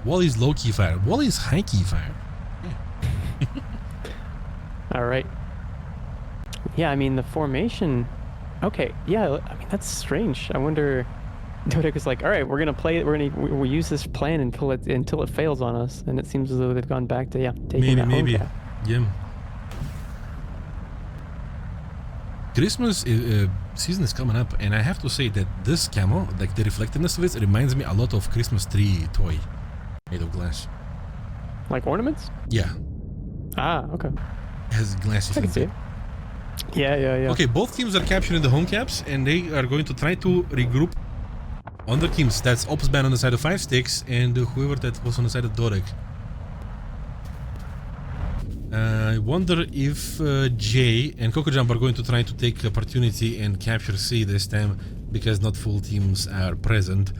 Wall-E's low-key fire. Wall-E's high-key fire. Yeah. All right. Yeah, I mean, the formation... Okay, yeah, I mean, that's strange. I wonder... DODEC was like, all right, we're going to play it. We'll use this plan until it fails on us. And it seems as though they've gone back to, taking that home cap. Yeah. Christmas season is coming up, and I have to say that this camo, like the reflectiveness of it, reminds me a lot of Christmas tree toy made of glass. Like ornaments? Yeah. Ah, okay. It has glassy. I can see it. Yeah. Okay, both teams are capturing the home caps, and they are going to try to regroup on their teams. That's Opsban on the side of 5sticks, and whoever that was on the side of DODEC. I wonder if Jay and Coco Jump are going to try to take opportunity and capture C this time, because not full teams are present.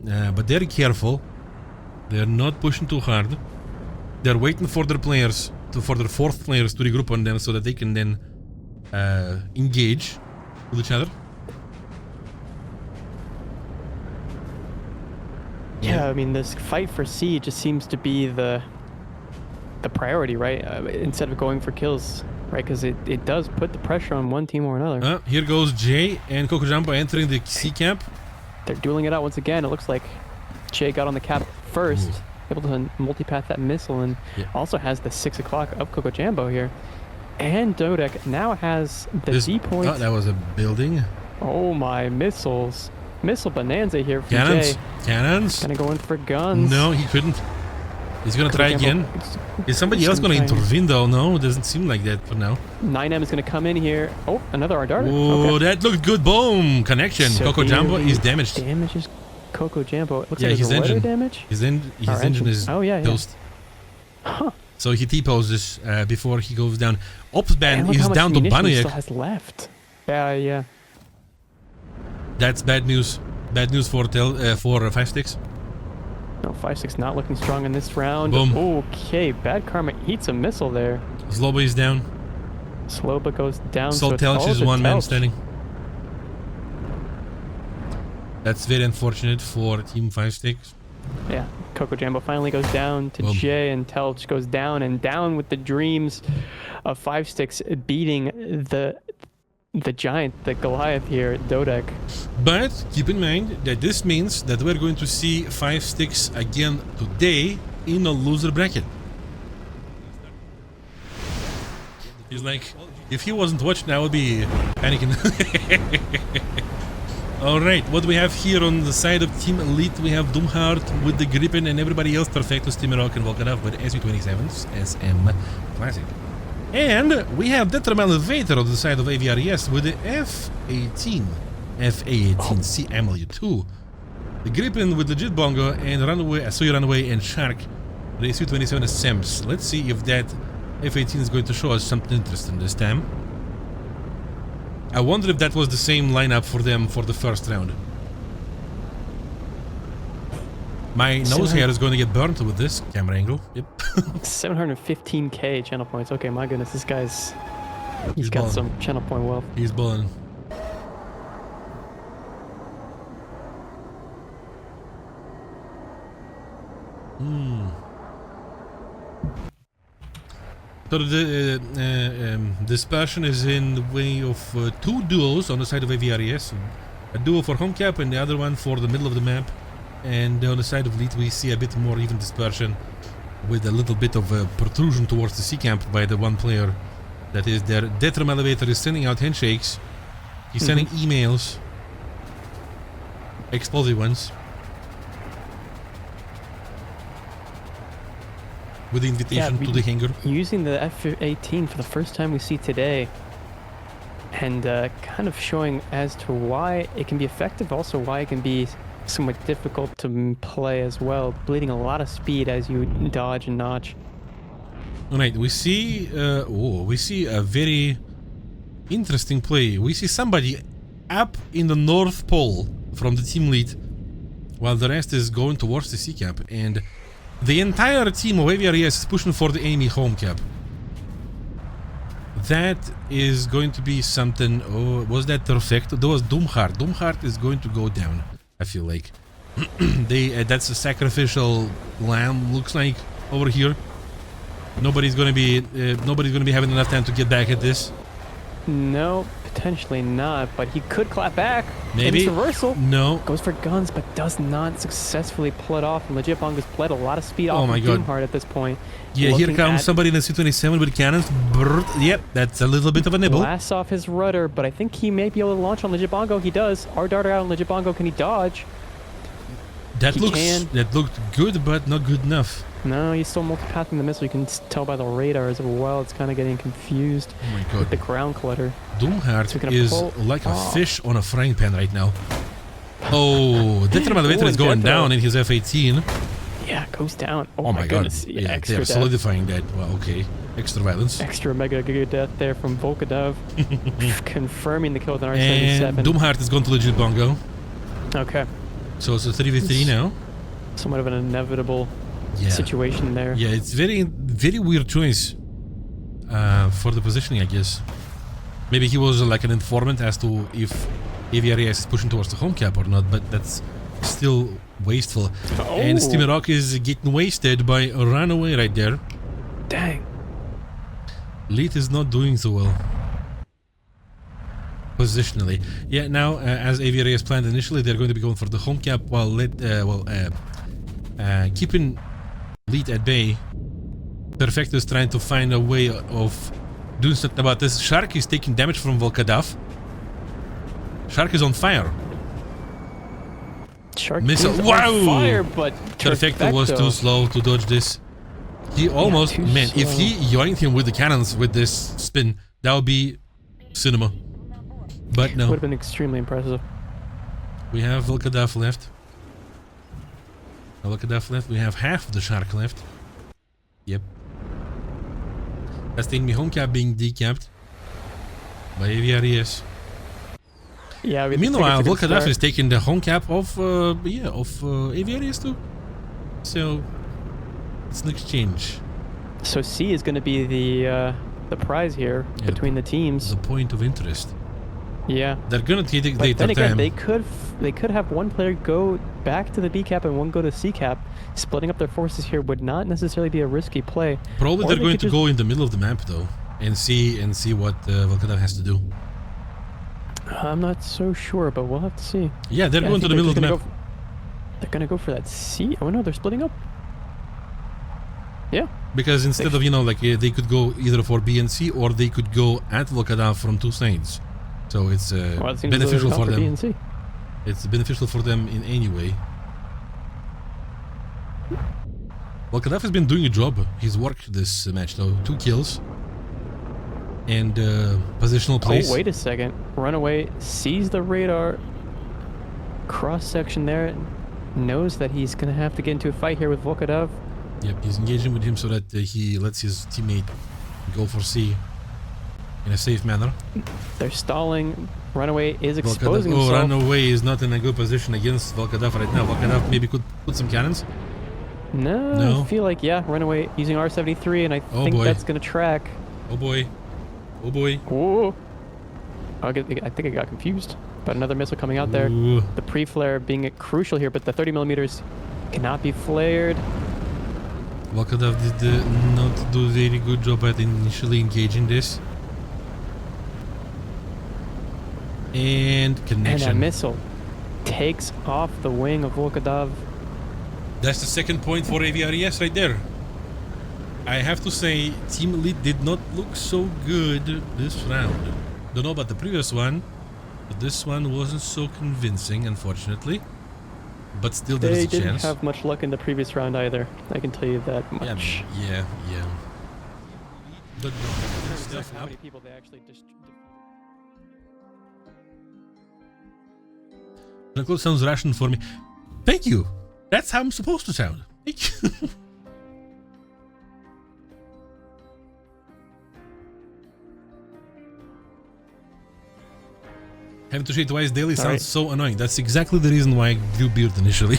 But they're careful. They're not pushing too hard. They're waiting for their players, for their fourth players to regroup on them so that they can then engage with each other. Yeah, I mean, this fight for C just seems to be the priority, right? Instead of going for kills, right? Because it does put the pressure on one team or another. Here goes Jay and Coco Jumbo entering the C cap. They're dueling it out once again. It looks like Jay got on the cap first, able to multipath that missile, and also has the 6 o'clock of Coco Jambo here. And DODEC now has the D point. Oh, that was a building. Oh my, missiles. Missile bonanza here from Cannons. Jay. Cannons. Kind of going for guns. No, he couldn't. He's gonna try again. Is somebody else gonna intervene though? No, it doesn't seem like that for now. 9M is gonna come in here. Oh, another Ardar. Oh, okay. That looked good. Boom! Connection. Coco Jambo is damaged. Damages Coco Jambo. It looks like his engine damage. His engine is toast. Huh. So he T-poses before he goes down. Opsban is down to Banuyek. Still has left. Yeah. That's bad news. Bad news for 5sticks. No, 5-6 not looking strong in this round. Boom. Okay, Bad Karma eats a missile there. Sloba is down. Sloba goes down. So Telch is one man standing. That's very unfortunate for Team 5sticks. Yeah, Coco Jambo finally goes down to Jay, and Telch goes down and down with the dreams of 5sticks beating the giant, the Goliath here at DODEC. But keep in mind that this means that we're going to see 5sticks again today in a loser bracket. He's like, if he wasn't watching, I would be panicking. Alright, what we have here on the side of Team Elite, we have Doomheart with the Gripen and everybody else, Perfectus, Timirok and Volkanov with SU-27s, SM Classic. And we have Detrimental Elevator on the side of AVRES with the F-18, FA-18C MLU-2. The Gripen with Legit Bongo and Runaway, Asoy Runaway and Shark, the SU-27 SEMS. Let's see if that F-18 is going to show us something interesting this time. I wonder if that was the same lineup for them for the first round. My nose hair is going to get burnt with this camera angle. Yep. 715k channel points. Okay, my goodness, this guy's... He's got balling. some channel point wealth. He's balling. So the dispersion is in the way of two duos on the side of AVRES. A duo for home cap and the other one for the middle of the map. And on the side of Elite we see a bit more even dispersion with a little bit of a protrusion towards the C camp by the one player. That is their Detram Elevator is sending out handshakes. He's sending emails. Explosive ones. With the invitation to the hangar. Using the F-18 for the first time we see today. And kind of showing as to why it can be effective, also why it can be somewhat difficult to play as well. Bleeding a lot of speed as you dodge and notch. Alright, we see a very interesting play. We see somebody up in the North Pole from the team lead, while the rest is going towards the C cap, and the entire team of AVRES is pushing for the enemy home cap. That is going to be something. Oh, was that perfect? That was Doomheart. Doomheart is going to go down, I feel like. That's a sacrificial lamb, looks like, over here. Nobody's gonna be having enough time to get back at this. No, potentially not, but he could clap back. Maybe. It's reversal. No. Goes for guns, but does not successfully pull it off. And Legit Bongo's bled a lot of speed off of Doomheart at this point. Yeah, here comes somebody in the C-27 with cannons. Brrr. Yep, that's a little bit of a nibble. Blasts off his rudder, but I think he may be able to launch on Legit Bongo. He does. R-darter out on Legit Bongo. Can he dodge? That looked good, but not good enough. No, he's still multipathing the missile. You can tell by the radar as well. It's kind of getting confused. Oh my god. With the ground clutter. Doomheart is like a fish on a frying pan right now. Oh, Detram Elevator is going down in his F-18. Yeah, goes down. Oh my goodness. god. Yeah, they're solidifying that. Well, okay. Extra violence. Extra mega giga death there from Volkanov. Confirming the kill with an R77. And Doomheart is going to Legit Bongo. Okay. So it's a 3v3 now. Somewhat of an inevitable situation there. Yeah, it's very weird choice for the positioning, I guess. Maybe he was like an informant as to if AVRES is pushing towards the home cap or not, but that's still wasteful. Oh. And Stimirok is getting wasted by a runaway right there. Dang. Elite is not doing so well. Positionally. Yeah, now, as AVRES planned initially, they're going to be going for the home cap while keeping Elite at bay. Perfecto is trying to find a way of doing something about this. Shark is taking damage from Volkadav. Shark is on fire. Shark missile. is wow! On fire, but Perfecto was too slow to dodge this. He almost, man, if he yoinked him with the cannons with this spin, that would be cinema. But no. Would have been extremely impressive. We have Volkadav left. Volkadav left. We have half of the Shark left. Yep. That's the enemy home cap being decapped by AVRES. Yeah. Meanwhile, Volkadav is taking the home cap of AVRES too. So it's an exchange. So C is going to be the prize here between the teams. The point of interest. Yeah, they're gonna take their then again, time. They could have one player go back to the B cap and one go to C cap. Splitting up their forces here would not necessarily be a risky play. Probably they're going to go in the middle of the map though, and see what Volkadav has to do. I'm not so sure, but we'll have to see. Yeah, they're going to the middle of the map. They're gonna go for that C. Oh no, they're splitting up. Yeah. Because instead of like they could go either for B and C, or they could go at Volkadav from two sides. So it's beneficial for them. It's beneficial for them in any way. Well, Kadaf has been doing a job. He's worked this match though. 2 kills. And positional place. Oh, wait a second. Runaway sees the radar cross section there. Knows that he's going to have to get into a fight here with Volkadov. Yep, he's engaging with him so that he lets his teammate go for C in a safe manner. They're stalling. Runaway is exposing himself. himself. Runaway is not in a good position against Volkadov right now. Volkadov maybe could put some cannons. No, I feel like, yeah, Runaway using R73, and I think that's going to track. Oh boy. Oh boy. Whoa. I think I got confused. But another missile coming out there. Ooh. The pre-flare being crucial here, but the 30mm cannot be flared. Volkadov did not do a very good job at initially engaging this. And connection. And that missile takes off the wing of Volkadov. That's the second point for AVRES right there. I have to say, Team Elite did not look so good this round. Don't know about the previous one, but this one wasn't so convincing, unfortunately. But still, there's a chance. They didn't have much luck in the previous round either. I can tell you that much. Yeah. But stuff how up. many people they actually Jean-Claude sounds Russian for me. Thank you. That's how I'm supposed to sound. Thank you. Having to shave twice daily sounds so annoying. That's exactly the reason why I grew beard initially.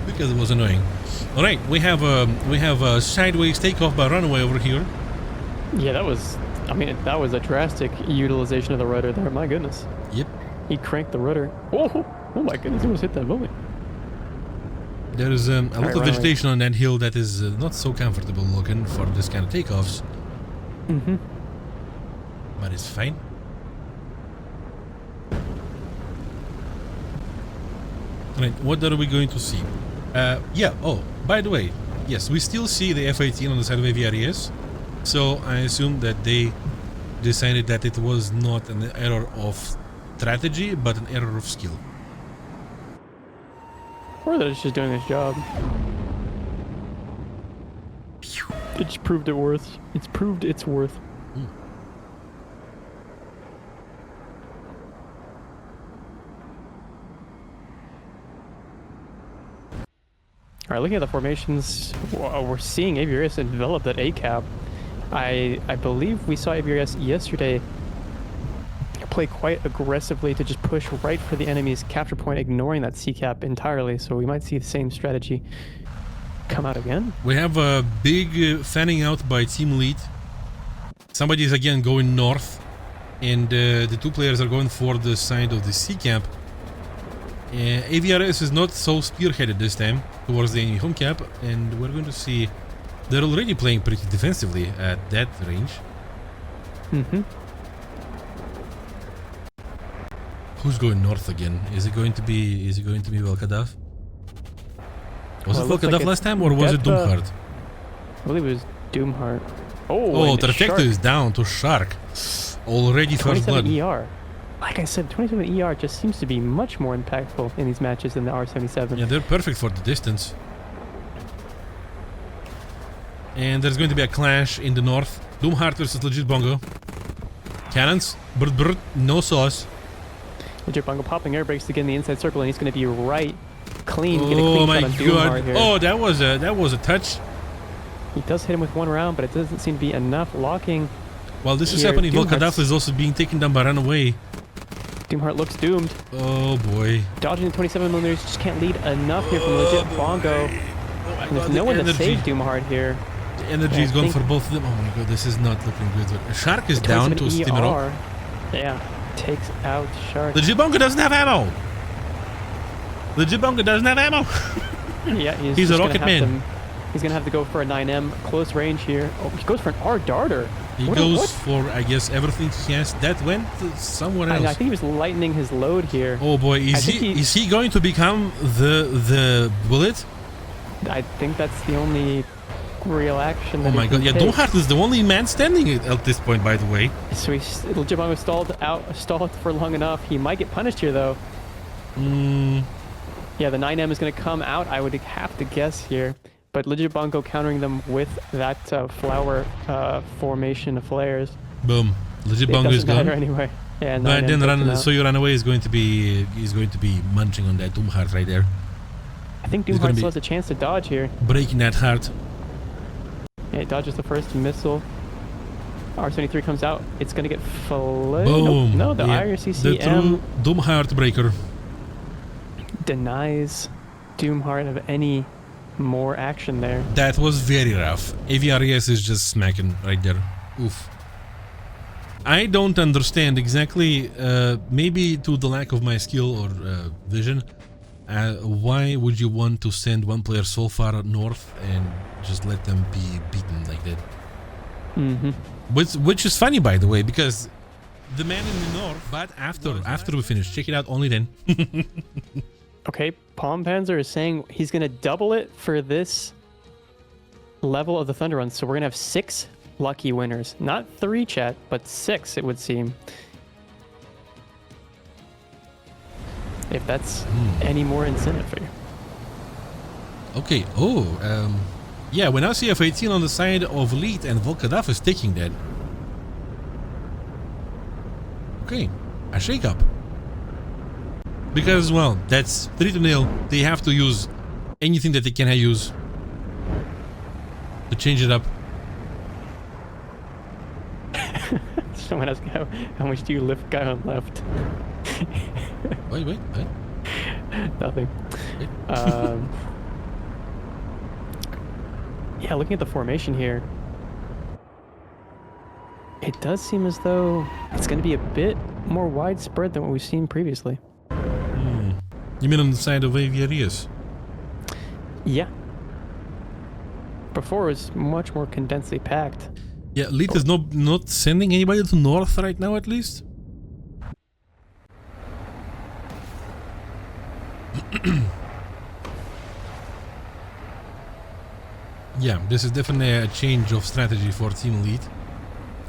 Because it was annoying. All right, we have a sideways takeoff by Runaway over here. Yeah, that was a drastic utilization of the rudder there. My goodness. Yep. He cranked the rudder. Oh my goodness, he almost hit that building. There is a lot of vegetation on that hill that is not so comfortable looking for this kind of takeoffs. Mm-hmm. But it's fine. Right, what are we going to see? By the way, yes, we still see the F-18 on the side of AVRES. So I assume that they decided that it was not an error of strategy, but an error of skill. Or that it's just doing its job. It just proved it worth. It's proved its worth. All right, looking at the formations, we're seeing AVRS envelop that A cap. I believe we saw AVRS yesterday play quite aggressively to just push right for the enemy's capture point, ignoring that C cap entirely. So we might see the same strategy come out again. We have a big fanning out by Team Elite. Somebody is again going north, and the 2 players are going for the side of the C cap. AVRS is not so spearheaded this time towards the enemy home cap, and we're going to see they're already playing pretty defensively at that range. Mm-hmm. Who's going north again? Is it going to be Volkadov? Was it Volkadov last time, or was it Doomheart? I believe it was Doomheart. Oh, Trifecta is down to Shark. Already first blood. 27 ER. Like I said, 27 ER just seems to be much more impactful in these matches than the R77. Yeah, they're perfect for the distance. And there's going to be a clash in the north. Doomheart versus Legit Bongo. Cannons. Brr brr. No sauce. Legit Bongo popping air brakes to get in the inside circle, and he's going to be right clean. Get a Oh clean my shot on Doomheart god. here. Oh, that was a touch. He does hit him with 1 round, but it doesn't seem to be enough locking. While this is happening, Volkadov is also being taken down by Runaway. Doomheart looks doomed. Oh boy. Dodging the 27mm just can't lead enough here from Legit Bongo. And there's no one to save Doomheart here. The energy is gone for both of them. Oh my god, this is not looking good. Shark is down to Stimero. Yeah, takes out Shark. Legit Bongo doesn't have ammo. Legit Bongo doesn't have ammo. Yeah, he's a rocket man. He's gonna have to go for a 9M close range here. Oh, he goes for an R darter. He goes for, I guess, everything he has. That went to someone else. I think he was lightening his load here. Oh boy, is he going to become the bullet? I think that's the only real action. Oh that my he god, can yeah, take. Domhart is the only man standing at this point, by the way. So Jabongo stalled for long enough. He might get punished here, though. Yeah, the 9M is going to come out, I would have to guess here. But Ligibongo countering them with that flower formation of flares. Boom. Ligibongo is It doesn't matter gone. anyway. Yeah, But 9M then takes him out. So your runaway is going to be munching on that Doomheart right there. I think he's gonna Doomheart be- still has a chance to dodge here. Breaking that heart. Yeah, he dodges the first missile. R-73 comes out. It's going to get filleted. Boom. No, the Yeah. IRCCM The true Doomheart breaker. denies Doomheart of any more action there. That was very rough. AVRES is just smacking right there. Oof. I don't understand exactly, maybe to the lack of my skill or vision, why would you want to send one player so far north and just let them be beaten like that? Mm-hmm. Which is funny, by the way, because the man in the north, but after we finish, check it out only then. Okay, Palm Panzer is saying he's going to double it for this level of the Thunder Run. So we're going to have 6 lucky winners. Not 3, chat, but 6, it would seem. If that's any more incentive for you. Okay, yeah, we now see F-18 on the side of Lead, and Volkadaf is taking that. Okay, a shake-up. Because, well, that's 3-0. They have to use anything that they can use to change it up. Someone asked how much do you lift guy on left? Wait. Nothing. Wait. Yeah, looking at the formation here, it does seem as though it's going to be a bit more widespread than what we've seen previously. You mean on the side of AVRES? Yeah. Before it was much more condensely packed. Yeah, Lead is not sending anybody to north right now, at least. Yeah, this is definitely a change of strategy for Team Lead.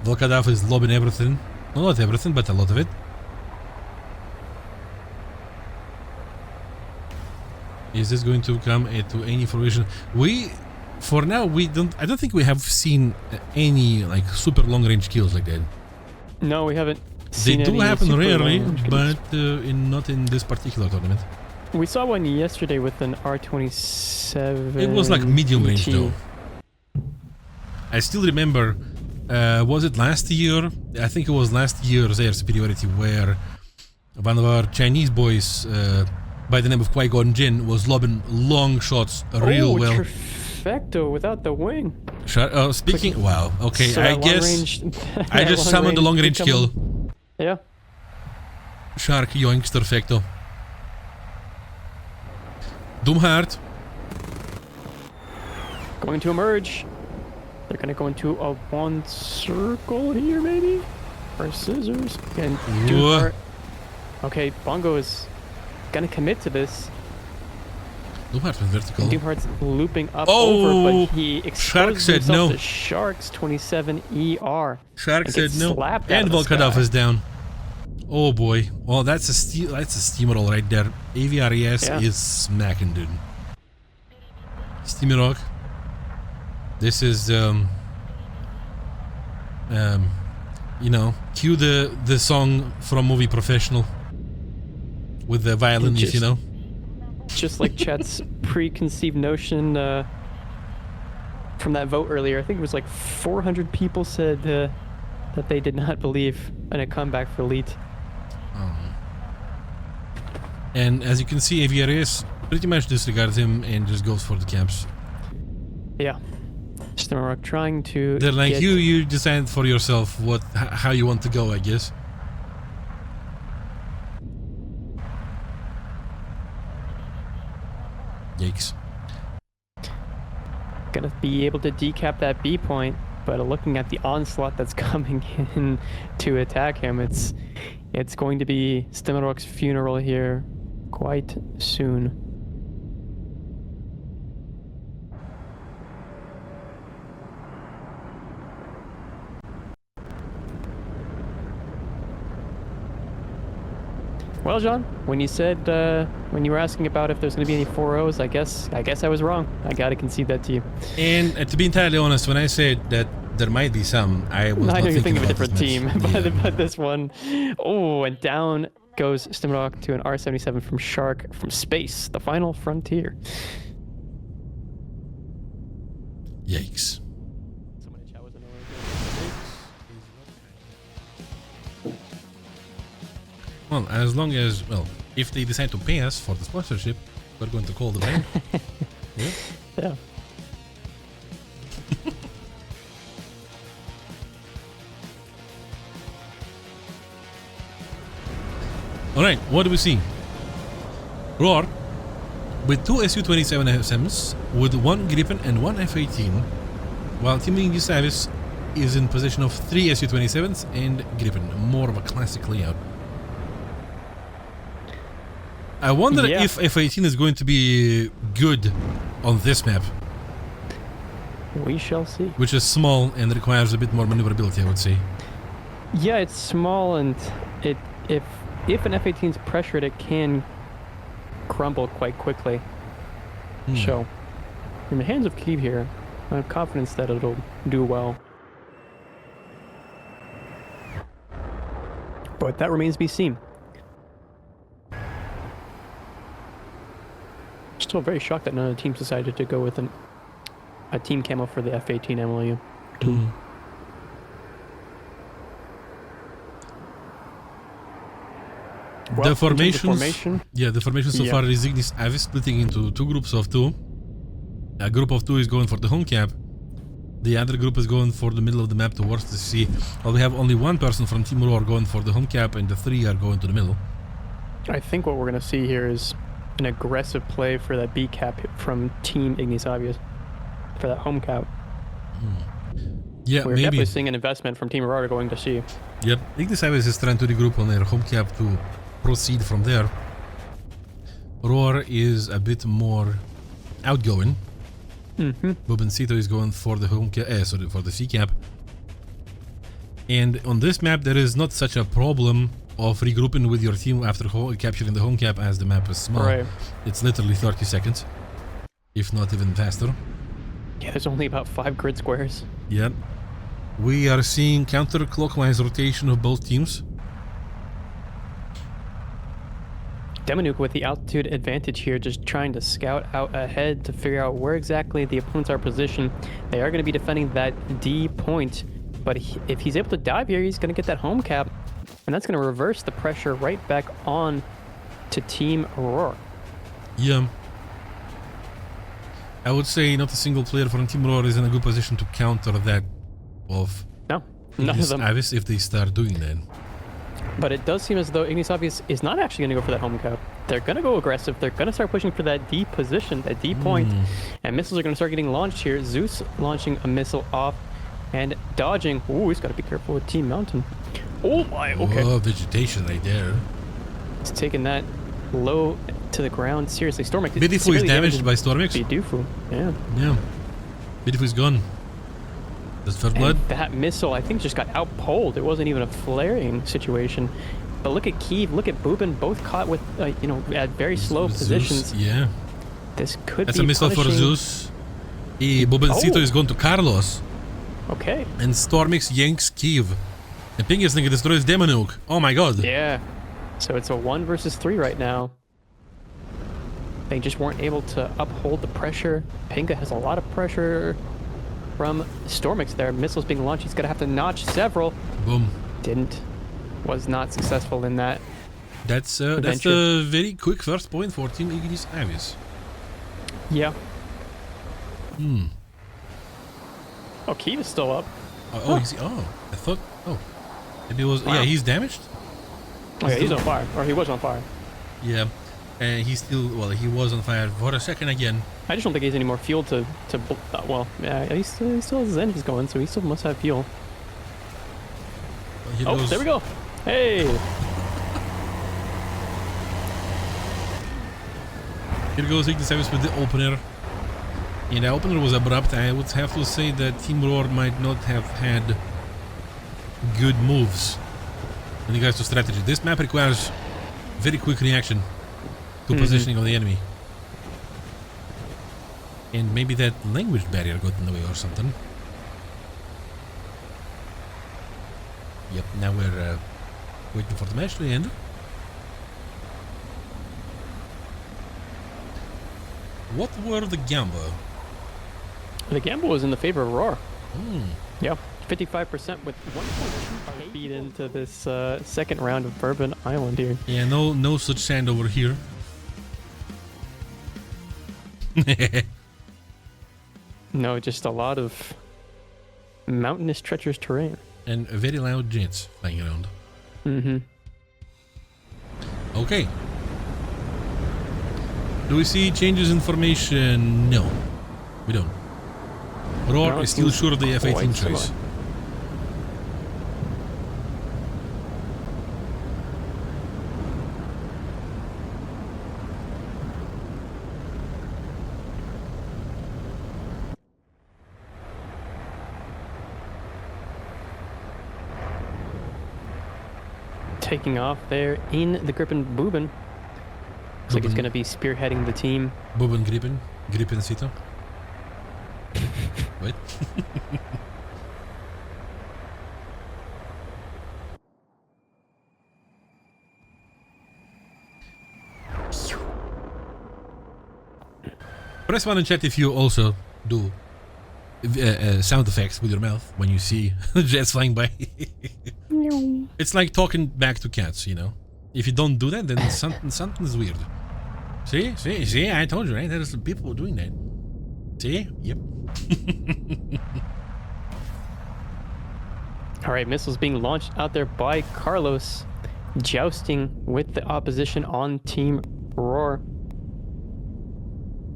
Volkadaf is lobbing everything. No, not everything, but a lot of it. Is this going to come to any fruition? For now, I don't think we have seen any like super long range kills like that. No, we haven't They seen do any happen super rarely, long-range kills. but not in this particular tournament. We saw one yesterday with an R-27. It was like medium range ET. though. I still remember, was it last year? I think it was last year's Air Superiority where one of our Chinese boys by the name of Qui-Gon Jinn was lobbing long shots real well. Trifecto without the wing. Speaking, wow, okay, So I that guess long-range- I that just summoned the long range did kill. come- Yeah. Shark yoinks perfecto. Doomheart. Going to emerge. They're going to go into a 1 circle here, maybe? Or scissors. And Doomheart. Okay, Bongo is going to commit to this. Doomheart was vertical. Doomheart's looping up Oh, over, but he Shark exposes said himself no. to Shark's 27ER. Shark and said gets no. slapped out And of the Volkadaf sky. is down. Oh boy. Well, that's a steamroll right there. AVRES Yeah. is smacking, dude. Steamy Rock. This is you know, cue the song from movie Professional with the violins, you know. Just like Chet's preconceived notion from that vote earlier. I think it was like 400 people said that they did not believe in a comeback for Elite. And as you can see, AVRES pretty much disregards him and just goes for the camps. Yeah. Stimrock trying to They're like, get- you decide for yourself how you want to go, I guess. Yikes. Gonna be able to decap that B point, but looking at the onslaught that's coming in to attack him, it's going to be Stimrock's funeral here quite soon. Well, John, when you said when you were asking about if there's going to be any 4-0s, I guess I was wrong. I got to concede that to you. And to be entirely honest, when I said that there might be some, I was not thinking of a about different this team, match. but this one, oh, and down goes Stimrock to an R77 from Shark from space, the final frontier. Yikes. Well, as long as, well, if they decide to pay us for the sponsorship, we're going to call the bank. Yeah. Yeah. Alright, what do we see? Roar with 2 Su-27 SMs, with 1 Gripen and 1 F-18, while Team IGNISAVIS is in possession of 3 Su-27s and Gripen, more of a classic layout. I wonder if F-18 is going to be good on this map. We shall see. Which is small and requires a bit more maneuverability, I would say. Yeah, it's small, and if an F-18 is pressured, it can crumble quite quickly. So, in the hands of Kiev here, I have confidence that it'll do well. But that remains to be seen. Still very shocked that none of the teams decided to go with a team camo for the F-18 MLU. Well, the formations, the formation so far is IGNISAVIS splitting into 2 groups of 2. A group of 2 is going for the home cap. The other group is going for the middle of the map towards the sea. Well, we have only 1 person from Team Roar going for the home cap, and the 3 are going to the middle. I think what we're going to see here is an aggressive play for that B cap from Team IGNISAVIS for that home cap. Yeah, we're definitely seeing an investment from Team Roar going to C. Yep, IGNISAVIS is trying to regroup on their home cap to proceed from there. Roar is a bit more outgoing. Bobencito is going for the home cap, for the C cap. And on this map, there is not such a problem of regrouping with your team after capturing the home cap, as the map is small. Right. It's literally 30 seconds, if not even faster. Yeah, there's only about 5 grid squares. Yep. We are seeing counterclockwise rotation of both teams. Demanuk with the altitude advantage here, just trying to scout out ahead to figure out where exactly the opponents are positioned. They are going to be defending that D point, but if he's able to dive here, he's going to get that home cap, and that's going to reverse the pressure right back on to Team Roar. Yeah. I would say not a single player from Team Roar is in a good position to counter that of IGNISAVIS if they start doing that. But it does seem as though IGNISAVIS is not actually going to go for that home cap. They're going to go aggressive. They're going to start pushing for that D position, that D point. And missiles are going to start getting launched here. Zeus launching a missile off and dodging. Ooh, he's got to be careful with Team Mountain. Oh my, okay. Oh, vegetation right there. He's taking that low to the ground. Seriously, Stormix. Bidifu is damaged by Stormix. Bidifu, yeah. Yeah. Bidifu is gone. That's first blood. And that missile, I think, just got outpoled. It wasn't even a flaring situation. But look at Kiev, look at Bubin, both caught with, at very slow positions. Zeus, yeah. This could That's be a missile for Zeus. Bobencito is going to Carlos. Okay. And Stormix yanks Kiev. And Pingus nigga destroys Demonuk. Oh my god. Yeah. So it's a 1 versus 3 right now. They just weren't able to uphold the pressure. Pinga has a lot of pressure from Stormix there. Missiles being launched. He's going to have to notch several. Boom. Was not successful in that. That's a very quick first point for Team IGNISAVIS. Yeah. Oh, Kiev is still up. I thought. Oh, maybe it was. Wow. Yeah, he's damaged. Oh, yeah, he's on fire, or he was on fire. Yeah, and he's still. Well, he was on fire for a second again. I just don't think he has any more fuel to well, yeah, he still has his engines going, so he still must have fuel. Well, there we go. Hey. Here goes IGNISAVIS with the opener. And the opener was abrupt. I would have to say that Team Roar might not have had good moves when it comes to strategy. This map requires very quick reaction to positioning of the enemy. And maybe that language barrier got in the way or something. Yep, now we're waiting for the match to end. What were the gamble? The gamble was in the favor of Roar. Hmm. Yeah, 55% with 1.2 feet into this second round of Bourbon Island here. Yeah, no such sand over here. No, just a lot of mountainous, treacherous terrain. And very loud jets flying around. Mm-hmm. Okay. Do we see changes in formation? No, we don't. Roar No, is still sure of the F-18 quite choice. similar. Taking off there in the Gripen Boobin. Looks like he's Boobin. going to be spearheading the team. Boben Gripen. Gripencito. What? Press 1 in chat if you also do sound effects with your mouth when you see jets flying by. It's like talking back to cats, you know. If you don't do that, then something's weird. See, I told you, right? There's people doing that. See? Yep. All right, missiles being launched out there by Carlos, jousting with the opposition on Team Roar.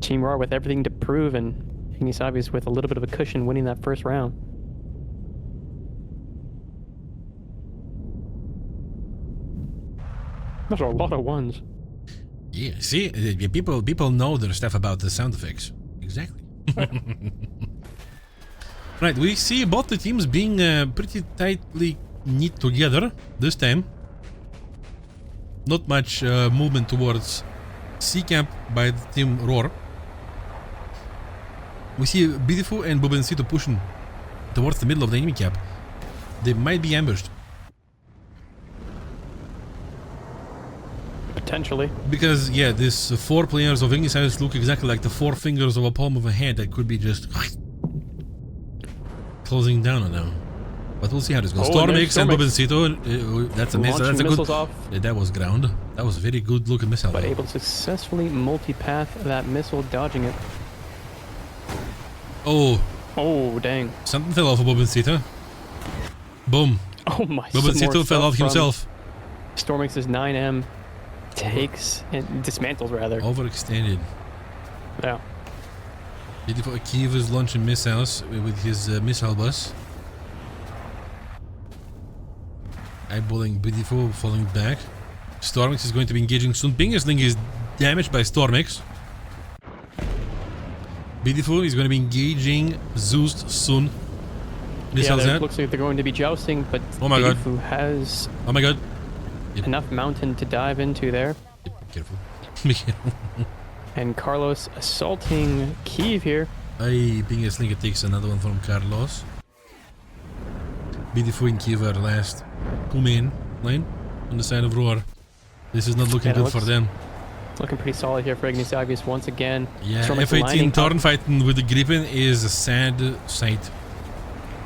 Team Roar with everything to prove, and IGNISAVIS with a little bit of a cushion winning that first round. Those are a lot of ones. Yeah, see? People know their stuff about the sound effects. Exactly. Right, we see both the teams being pretty tightly knit together this time. Not much movement towards C camp by the team Roar. We see Beautiful and Bobencito pushing towards the middle of the enemy camp. They might be ambushed. Potentially. Because, yeah, these 4 players of IGNISAVIS look exactly like the 4 fingers of a palm of a hand that could be just closing down on them. But we'll see how this goes. Stormix and Bobencito, that's a missile. That's a good. Off, Yeah, that was ground. That was a very good looking missile. but though. able to successfully multi-path that missile, dodging it. Oh, Oh, dang. something fell off of Bobencito. Boom. Oh my. Bobencito fell off himself. Stormix's 9M takes and dismantles rather. Overextended. Yeah. Beautiful. Kyiv is launching missiles with his missile bus. Eyeballing Beautiful, falling back. Stormix is going to be engaging soon. Bingersling is damaged by Stormix. Beautiful is going to be engaging Zeus soon. Missiles Yeah, out. it looks like they're going to be jousting, but Oh my God. Bifu has Oh my god. enough mountain to dive into there. Yep, careful. Be careful. And Carlos assaulting Kyiv here. Ay, Bingersling takes another one from Carlos. Beautiful and Kyiv are last 2 main line on the side of Roar. This is not looking Yeah, it good for looks them. Looking pretty solid here for Ignisavius once again. Yeah, Stormix F-18 lining Torn up. fighting with the Gripen is a sad sight.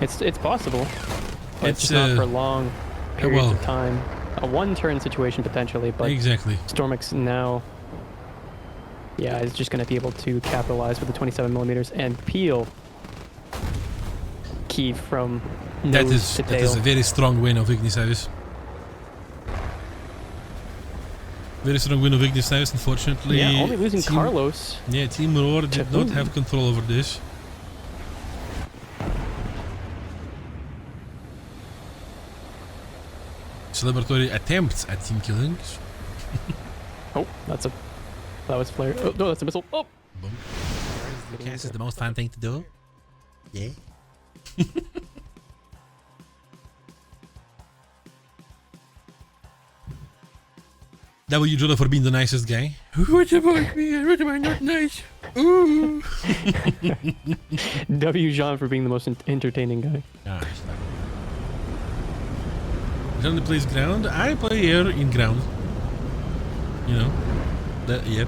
It's possible. But It's, it's just not for long periods well. of time. A one-turn situation potentially, but Exactly. Stormix now, yeah, is just going to be able to capitalize with the 27 millimeters and peel Kyiv from That nose to is tail. a very strong win of IGNISAVIS. Very strong win of IGNISAVIS, unfortunately. Yeah, only losing Team- Carlos. Yeah, Team Roar did To not whom? have control over this. Celebratory attempts at team killings. Oh, that was flare. Oh, no, that's a missile. Oh, Boom. This is the most fun thing to do. Yeah. W Judah for being the nicest guy. What about me? What am I not nice? Ooh. W. Jean for being the most entertaining guy. Gosh. John plays ground. I play air in ground. You know. That, yep.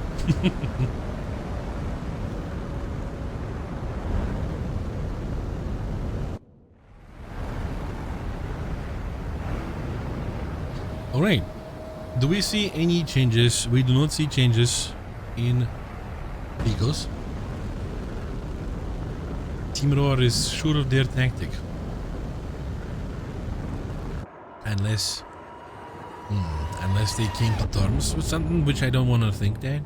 Alright. Do we see any changes? We do not see changes in vehicles. Team Roar is sure of their tactic. Unless they came to terms with something, which I don't want to think that.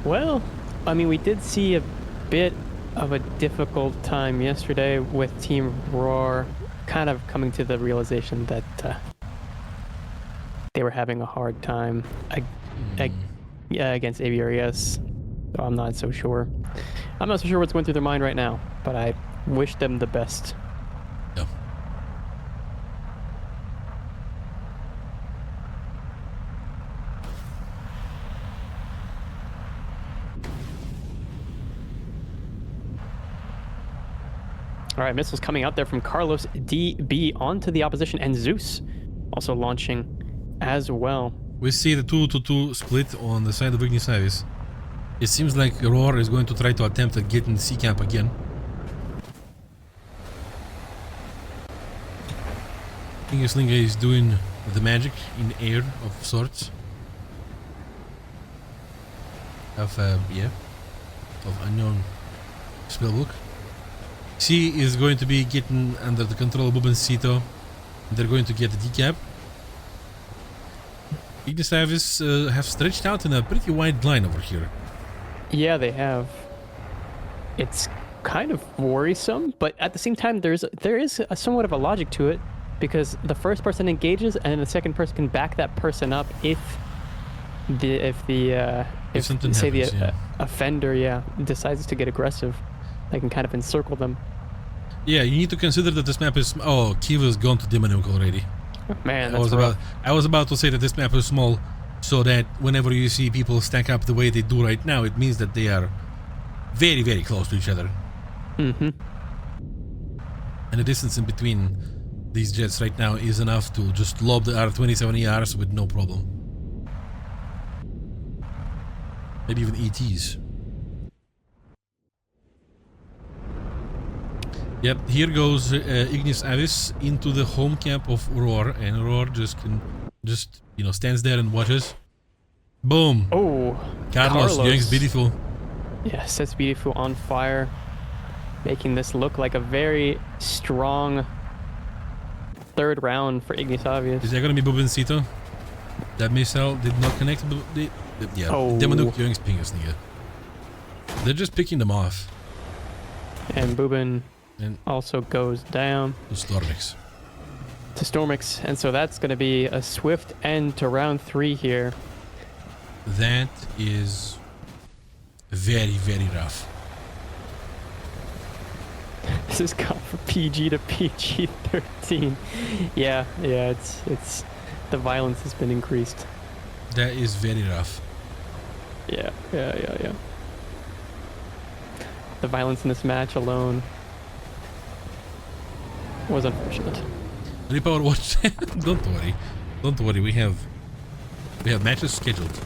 Well, I mean, we did see a bit of a difficult time yesterday with Team Roar kind of coming to the realization that they were having a hard time against ABRES. So I'm not so sure. I'm not so sure what's going through their mind right now, but I wish them the best. No. All right, missiles coming out there from Carlos DB onto the opposition, and Zeus also launching as well. We see the 2-2 split on the side of IGNISAVIS. It seems like Roar is going to try to attempt at getting the C camp again. Slinga is doing the magic in air of sorts. Of unknown spellbook. C is going to be getting under the control of Bubencito. They're going to get the decap. IGNISAVIS have stretched out in a pretty wide line over here. Yeah, they have. It's kind of worrisome, but at the same time, there is a somewhat of a logic to it, because the first person engages, and the second person can back that person up if something say happens, the offender decides to get aggressive. They can kind of encircle them. Yeah, you need to consider that this map is... Oh, Kiva's gone to Demonuke already. Man, that's rough. I was about to say that this map is small, so that whenever you see people stack up the way they do right now, it means that they are very, very close to each other. Mm-hmm. And the distance in between these jets right now is enough to just lob the R-27ERs with no problem. Maybe even ETs. Yep, here goes IGNISAVIS into the home camp of Roar, and Roar just stands there and watches. Boom! Oh, Carlos, Young's beautiful. Yes, that's beautiful on fire, making this look like a very strong third round for IGNISAVIS. Is that gonna be Bubencito? That missile did not connect. Yeah, oh. Demonuke Young's ping us, nigga. They're just picking them off. And Buben and also goes down to Stormix. And so that's going to be a swift end to round 3 here. That is very, very rough. This has gone from PG to PG-13. Yeah, it's the violence has been increased. That is very rough. Yeah. The violence in this match alone was unfortunate. Repower watch. Don't worry. We have matches scheduled.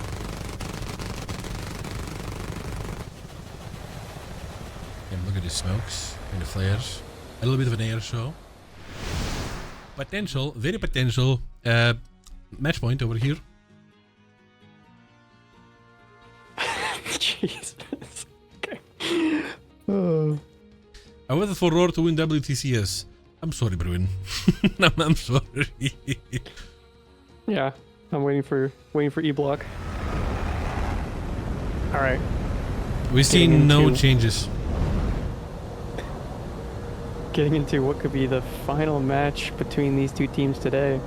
And look at the smokes and the flares. A little bit of an air show. Potential, very potential match point over here. Jesus. Okay. I waited for Roar to win WTCS. I'm sorry, Bruin. I'm sorry. Yeah, I'm waiting for E-Block. All right. We see no changes. Getting into what could be the final match between these two teams today.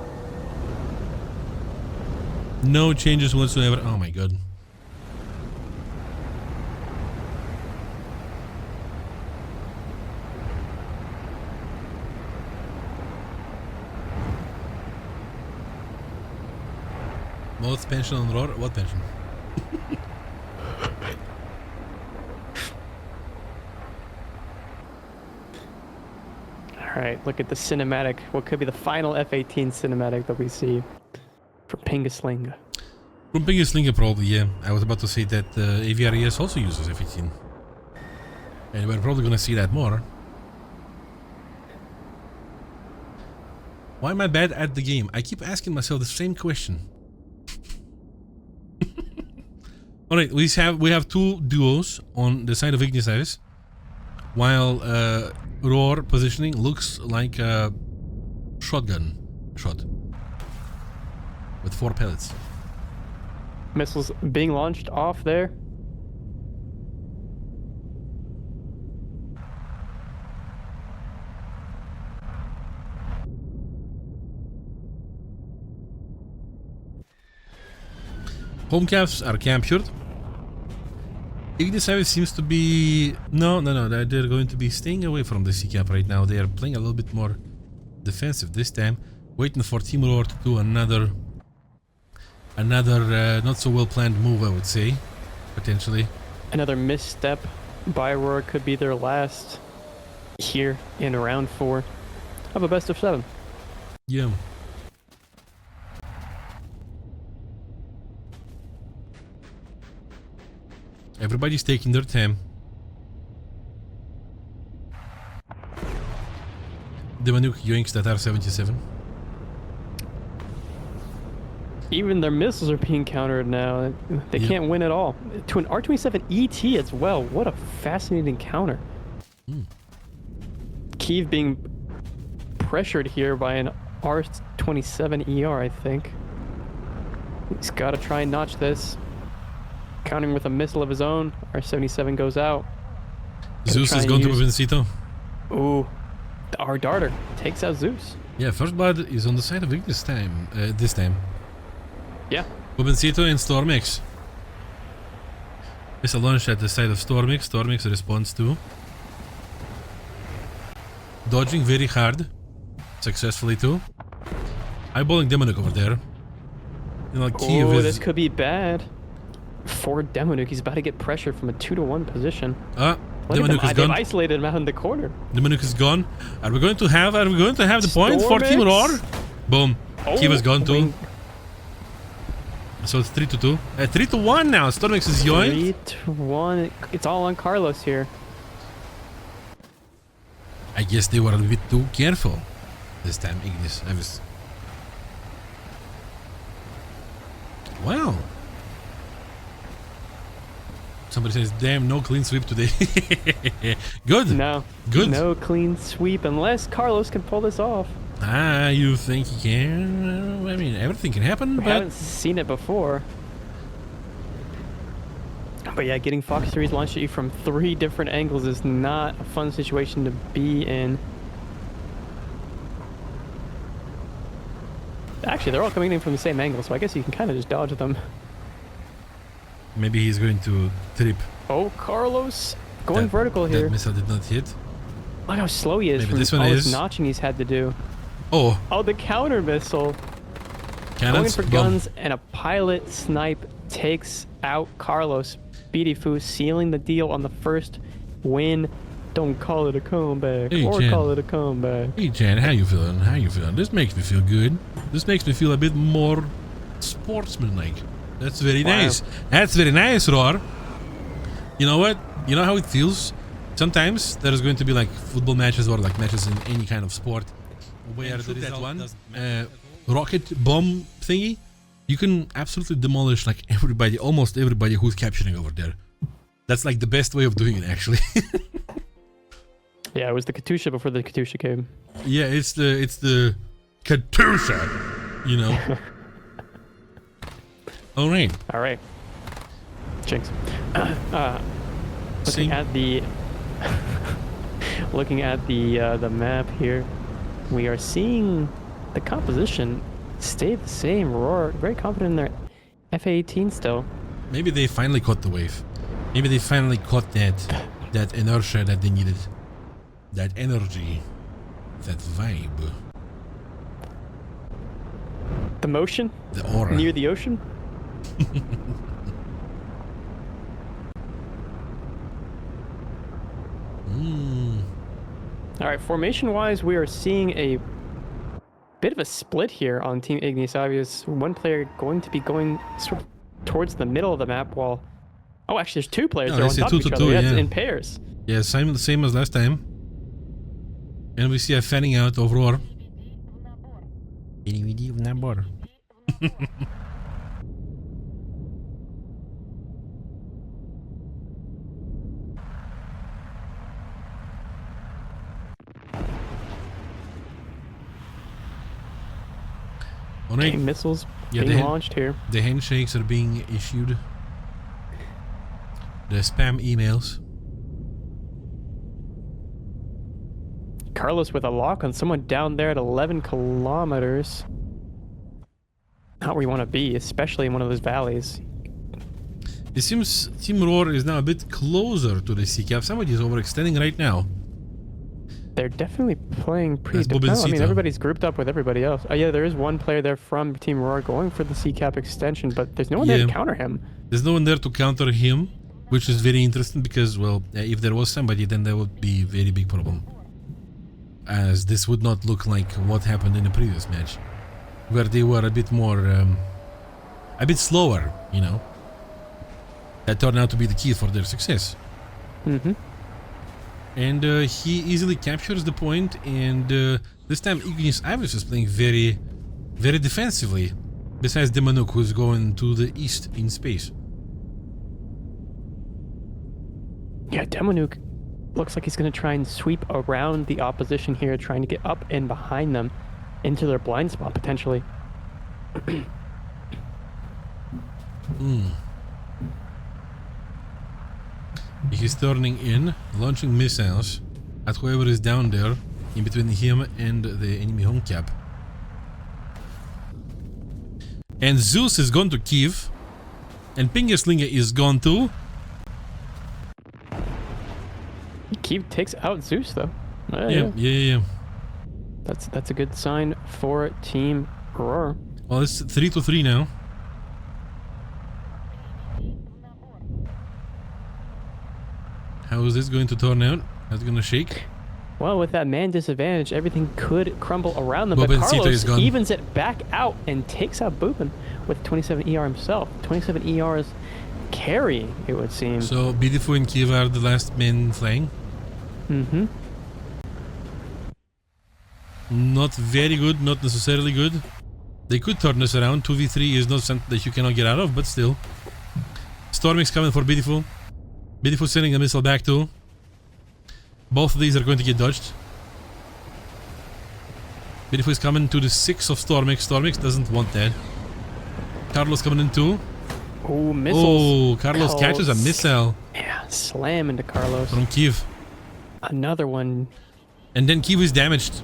No changes whatsoever. Oh my god. Most pension on Roar? What pension? All right, look at the cinematic. What could be the final F-18 cinematic that we see for Pingaslinga. From Pingaslinga, probably, yeah. I was about to say that AVRES also uses F-18. And we're probably gonna see that more. Why am I bad at the game? I keep asking myself the same question. Alright, we have two duos on the side of IGNISAVIS, while Roar positioning looks like a shotgun shot with 4 pellets. Missiles being launched off there. Home caps are captured. IGNISAVIS seems to be... No, they're going to be staying away from the C-cap right now. They are playing a little bit more defensive this time. Waiting for Team Roar to do another not so well planned move, I would say, potentially. Another misstep by Roar could be their last here in round 4 of a best of 7. Yeah. Everybody's taking their time. The Manuk yoinks that R77. Even their missiles are being countered now. They can't win at all. To an R-27 ET as well. What a fascinating counter. Kyiv being pressured here by an R-27 ER, I think. He's got to try and notch this. Countering with a missile of his own. R-77 goes out. Zeus is going to Bobencito. Ooh. Our darter takes out Zeus. Yeah, first blood is on the side of Ignis this time. Yeah. Bobencito and Stormix. It's a launch at the side of Stormix. Stormix responds to. Dodging very hard. Successfully too. Eyeballing Demonuk over there. You know, Kyiv is... this could be bad. For Demonuk, he's about to get pressured from a 2-to-1 position. Demonuk is gone. They've isolated him out in the corner. Demonuk is gone. Are we going to have the point for Team Roar? Boom. Kyiv is gone too. So it's 3-2. 3-1 now. Stormix is yoinked. 3-1. It's all on Carlos here. I guess they were a bit too careful this time, Ignis. Wow. Somebody says, damn, no clean sweep today. Good. No. Good. No clean sweep unless Carlos can pull this off. You think he can? I mean, everything can happen, We haven't seen it before. But yeah, getting Fox 3s launched at you from 3 different angles is not a fun situation to be in. Actually, they're all coming in from the same angle, so I guess you can kind of just dodge them. Maybe he's going to trip. Oh, Carlos going vertical here. That missile did not hit. Look how slow he is. Maybe from this one all is. this notching he's had to do. Oh, the counter missile. cannons. Going for guns, and a pilot snipe takes out Carlos. Beautiful sealing the deal on the first win. Don't call it a comeback, Hey, or Jan. call it a comeback. Hey, Jan, how you feeling? This makes me feel good. This makes me feel a bit more sportsmanlike. That's very nice. That's very nice, Roar. You know what? You know how it feels? Sometimes there's going to be like football matches or like matches in any kind of sport where there is that one rocket bomb thingy. You can absolutely demolish like everybody, almost everybody who's capturing over there. That's like the best way of doing it, actually. Yeah, it was the Katusha before the Katusha came. Yeah, it's the Katusha, you know. All right. Jinx. Looking at the the map here, we are seeing the composition stay the same. Roar very confident in their F-18 still. Maybe they finally caught the wave. Maybe they finally caught that inertia that they needed. That energy. That vibe. The motion? The aura. Near the ocean? All right, formation-wise, we are seeing a bit of a split here on Team IGNISAVIS. One player going to be going sort of towards the middle of the map, while actually, there's two players there on top of each other. Yeah, in pairs. Yeah, same as last time. And we see a fanning out of Roar. Okay, missiles being launched here. The handshakes are being issued. The spam emails. Carlos with a lock on someone down there at 11 kilometers. Not where you want to be, especially in one of those valleys. It seems Team Roar is now a bit closer to the sea cap. Somebody is overextending right now. They're definitely playing pretty defensive. I mean, everybody's grouped up with everybody else. Oh yeah, there is one player there from Team Roar going for the sea cap extension, but there's no one there to counter him. There's no one there to counter him, which is very interesting because, well, if there was somebody, then there would be a very big problem. As this would not look like what happened in the previous match, where they were a bit more, a bit slower, you know. That turned out to be the key for their success. Mm-hmm. And he easily captures the point, and this time IGNISAVIS is playing very, very defensively, besides Demanuk, who's going to the east in space. Yeah, Demanuk looks like he's going to try and sweep around the opposition here, trying to get up and behind them into their blind spot, potentially. He's turning in, launching missiles at whoever is down there, in between him and the enemy home cap. And Zeus is gone to Kiev, and Pingerslinger is gone too. Kiev takes out Zeus, though. Yeah. That's a good sign for Team Roar. Well, it's 3-3 now. How is this going to turn out? How's it going to shake? Well, with that man disadvantage, everything could crumble around them. Boban but Carlos evens it back out and takes out Boban with 27 ER himself. 27 ER is carrying, it would seem. So, Beautiful and Kiev are the last men flying. Mm-hmm. Not very good, not necessarily good. They could turn this around. 2v3 is not something that you cannot get out of, but still. Storming's coming for Beautiful. Beautiful sending a missile back too. Both of these are going to get dodged. Beautiful is coming to the 6 of Stormix. Stormix doesn't want that. Carlos coming in too. Oh, missiles. Oh, Carlos catches a missile. Yeah, slam into Carlos. From Kiev. Another one. And then Kiev is damaged.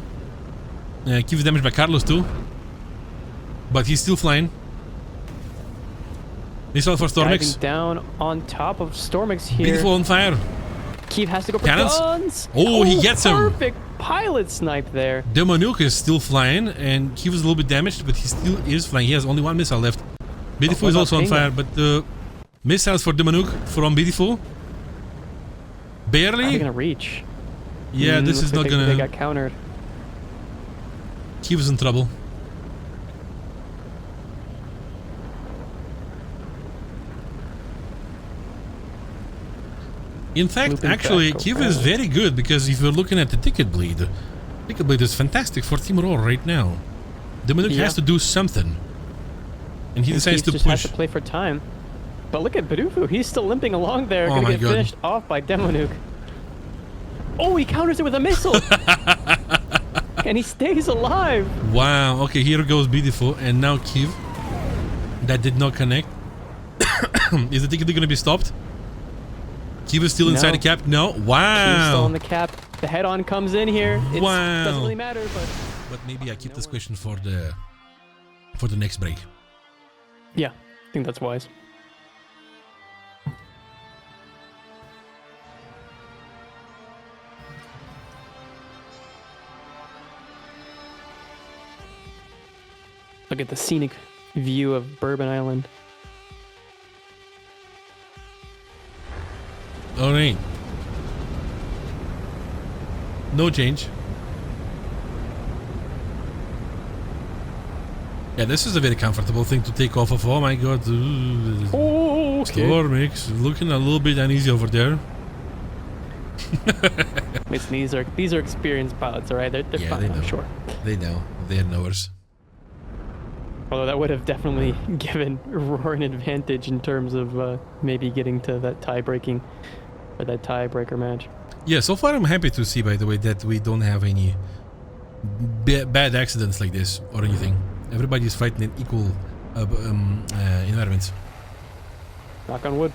Kiev is damaged by Carlos too. But he's still flying. Missile for Stormix. Diving down on top of Stormix here. Beautiful on fire. Kiev has to go for Cannons. guns. Oh, he gets him. Perfect pilot snipe there. Demanuk is still flying, and Kiev is a little bit damaged, but he still is flying. He has only one missile left. Beautiful is also on fire, but missiles for Demanuk from Beautiful. Barely. Are they gonna reach? Yeah, this is not gonna. They got countered. Kiev is in trouble. In fact, actually, Kiev is very good, because if you're looking at the ticket bleed is fantastic for Team Roar right now. Demanuk has to do something. And he decides to push. Has to play for time. But look at Badufu. He's still limping along there. Gonna get finished off by Demanuk. Oh, he counters it with a missile. And he stays alive. Wow. Okay, here goes Beautiful. And now Kiev. That did not connect. Is the ticket going to be stopped? Kiev is still inside the cap? No. Wow. He's still on the cap. The head-on comes in here. It doesn't really matter, but maybe I keep this question for the next break. Yeah, I think that's wise. Look at the scenic view of Bourbon Island. All right. No change. Yeah, this is a very comfortable thing to take off of. Oh my god. Oh, okay. Stormix looking a little bit uneasy over there. Listen, these are experienced pilots, all right? They're Yeah, fine, they know. I'm sure. They know. They're knowers. Although that would have definitely given Roar an advantage in terms of maybe getting to that tie-breaking or that tiebreaker match. Yeah, so far I'm happy to see, by the way, that we don't have any bad accidents like this or anything. Everybody's fighting in equal environments. Knock on wood.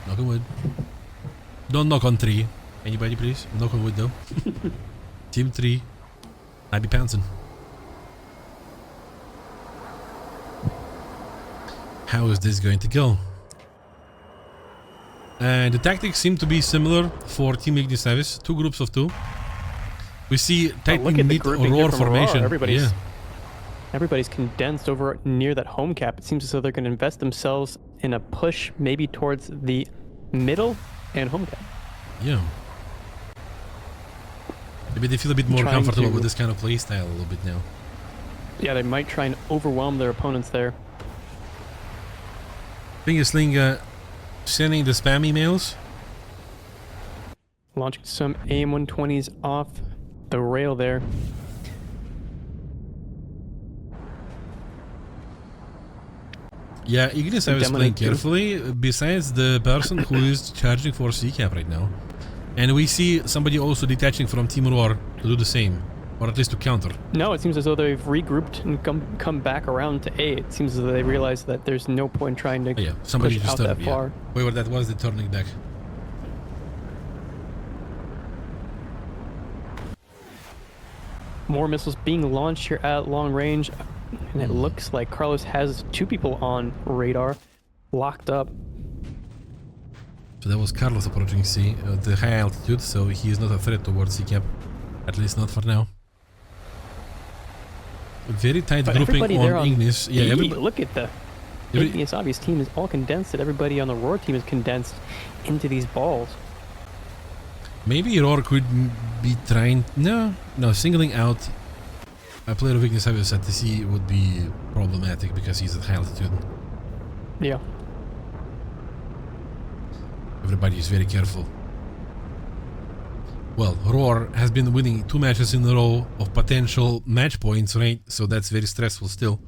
Knock on wood. Don't knock on 3. Anybody, please? Knock on wood, though. Team 3. I be pouncing. How is this going to go? The tactics seem to be similar for Team IGNISAVIS. 2 groups of 2. We see tightly knit Roar formation. Everybody's condensed over near that home cap. It seems as though they're going to invest themselves in a push maybe towards the middle and home cap. Yeah. Maybe they feel a bit more comfortable with this kind of playstyle a little bit now. Yeah, they might try and overwhelm their opponents there. Fingersling sending the spam emails. Launching some AM-120s off the rail there. Yeah, IGNISAVIS is playing carefully, besides the person who is charging for C-cap right now. And we see somebody also detaching from Team Roar to do the same, or at least to counter. No, it seems as though they've regrouped and come back around to A. It seems as though they realize that there's no point trying to somebody push just out that far. Whoever that was, they're turning back. More missiles being launched here at long range. And it looks like Carlos has 2 people on radar, locked up. So that was Carlos approaching C at the high altitude, so he is not a threat towards C-cap. At least not for now. A very tight grouping on Ignis. Yeah, look at the IGNISAVIS team is all condensed, and everybody on the Roar team is condensed into these balls. Maybe Roar could be trying... No, singling out a player of IGNISAVIS at the sea would be problematic because he's at high altitude. Yeah. Everybody is very careful. Well, Roar has been winning 2 matches in a row of potential match points, right? So that's very stressful still.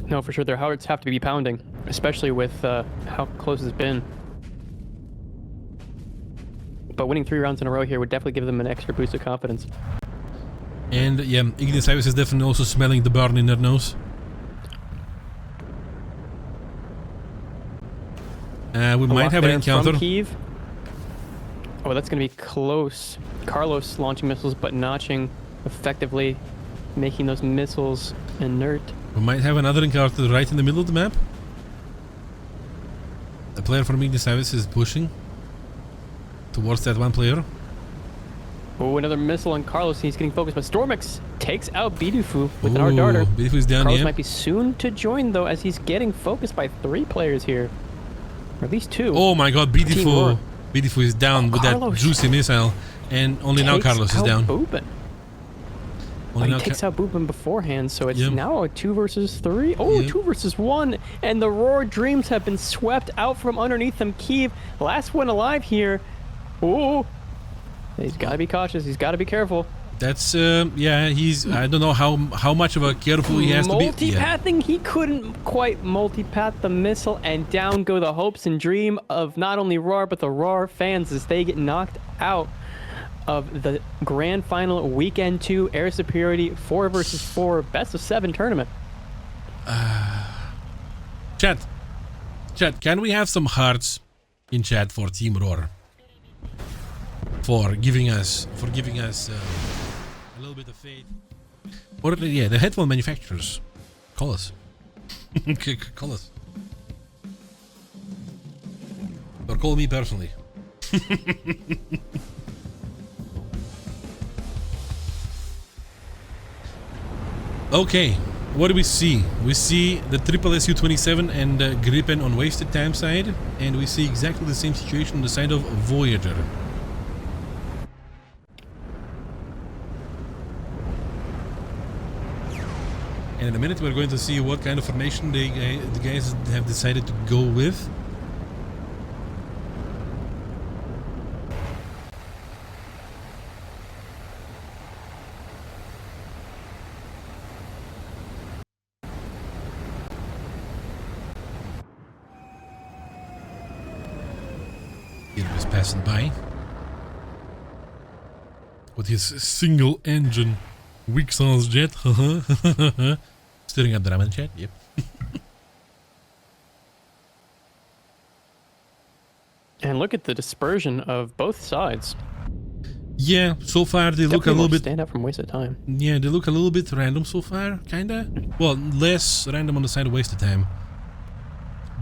No, for sure. Their hearts have to be pounding, especially with how close it's been. But winning 3 rounds in a row here would definitely give them an extra boost of confidence. And yeah, IGNISAVIS is definitely also smelling the burn in their nose. We might have an encounter. From Kyiv. Oh, that's going to be close. Carlos launching missiles, but notching effectively, making those missiles inert. We might have another encounter right in the middle of the map. A player from IGNISAVIS is pushing towards that one player. Oh, another missile on Carlos. He's getting focused, but Stormix takes out Bidufu with an R-Darter. Bidufu's down. Carlos might be soon to join, though, as he's getting focused by 3 players here. Or at least 2. Oh my god, Bidufu is down with that juicy missile. And only now Carlos is down. He takes out Boopin beforehand, so it's now a 2 versus 3. Oh, 2 versus 1. And the Roar Dreams have been swept out from underneath them. Kyiv, last one alive here. Oh. He's got to be cautious. He's got to be careful. That's, yeah, he's, I don't know how much of a careful he has to be. Multipathing, he couldn't quite multipath the missile, and down go the hopes and dream of not only Roar, but the Roar fans as they get knocked out of the Grand Final Weekend 2 Air Superiority 4 versus 4 Best of 7 tournament. Chat, can we have some hearts in chat for Team Roar? For giving us a little bit of faith. Or yeah, the headphone manufacturers. Call us. Call us. Or call me personally. Okay. what do we see? We see the triple Su-27 and Gripen on wasted time side, and we see exactly the same situation on the side of Voyager. And in a minute we're going to see what kind of formation the guys have decided to go with. Is passing by with his single engine weak sauce jet. Stirring up the ramen chat. Yep. And look at the dispersion of both sides. Yeah, so far they look a little bit stand out from wasted time. Yeah, they look a little bit random so far, kinda. Well, less random on the side of wasted time.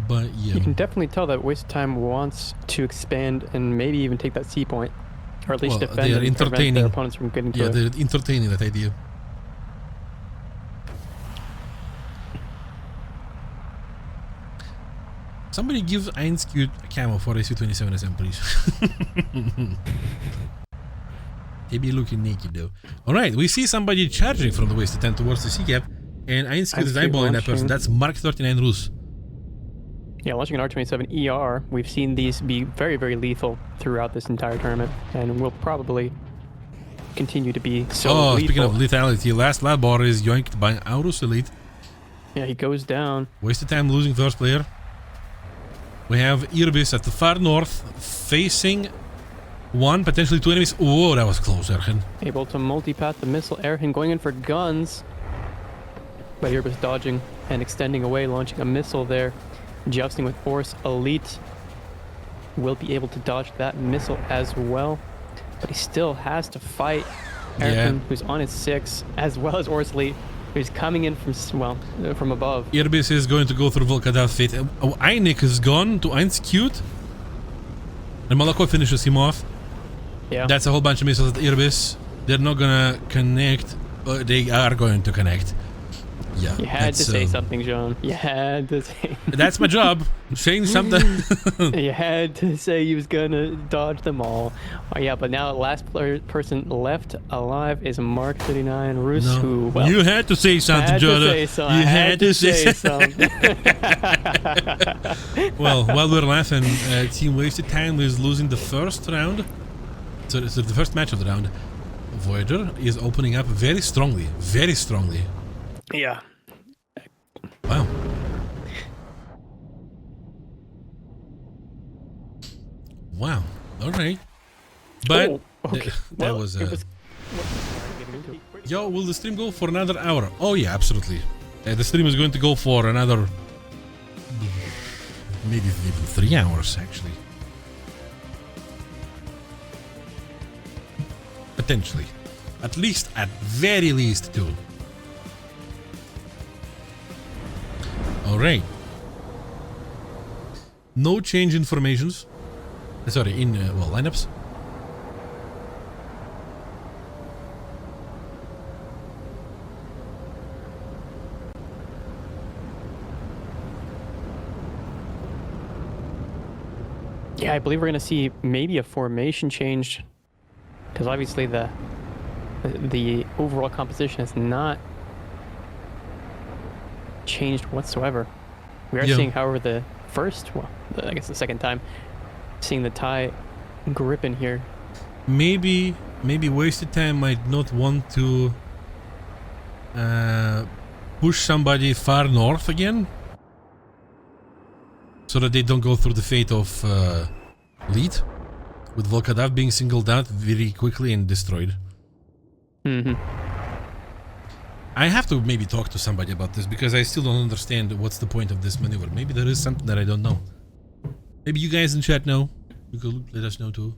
But yeah, you can definitely tell that wasted time wants to expand and maybe even take that C point, or at least defend and prevent their opponents from getting to it. Yeah, they're entertaining that idea. Somebody give IGNISAVIS a camo for a Su-27 SM, please. They be looking naked though. Alright, we see somebody charging from the wasted time towards the C-cap, and IGNISAVIS is eyeballing that person. That's Mark 39 Rus. Yeah, launching an R-27ER, we've seen these be very, very lethal throughout this entire tournament, and will probably continue to be so lethal. Speaking of lethality, last lap bar is yoinked by Aurus Elite. Yeah, he goes down. Wasted time losing first player. We have Irbis at the far north, facing one, potentially two enemies. Oh, that was close, Ergen. Able to multi-path the missile. Ergen going in for guns, but Irbis dodging and extending away, launching a missile there. Jousting with Force Elite, will be able to dodge that missile as well, but he still has to fight Ergen, who's on his 6, as well as Force Elite, who's coming in from above. Irbis is going to go through Volkadav fate. Einik is gone to IGNISAVIS, and Malakov finishes him off. Yeah, that's a whole bunch of missiles at Irbis. They're not gonna connect, but they are going to connect. Yeah, you had to say something, John. You had to say. That's my job, saying something. You had to say you was gonna dodge them all. Oh, yeah, but now the last person left alive is Mark 39 Rus, who, well, you had to say something, John. You had to say something. Well, while we're laughing, Team Wasted Time is losing the first round. So it's the first match of the round. Voyager is opening up very strongly, very strongly. Yeah. Wow. Wow. All right. But okay. that was Yo, will the stream go for another hour? Oh yeah, absolutely. The stream is going to go for another maybe even 3 hours actually. Potentially. At least, at very least 2. Alright. No change in formations. Sorry, in lineups. Yeah, I believe we're gonna see maybe a formation change, because obviously the overall composition has not changed whatsoever. We are seeing, however, the first, I guess the second time, seeing the TIE Gripen here. Maybe Wasted Time might not want to push somebody far north again, so that they don't go through the fate of Lead, with Volkadav being singled out very quickly and destroyed. I have to maybe talk to somebody about this, because I still don't understand what's the point of this maneuver. Maybe there is something that I don't know. Maybe you guys in chat know. You could let us know too.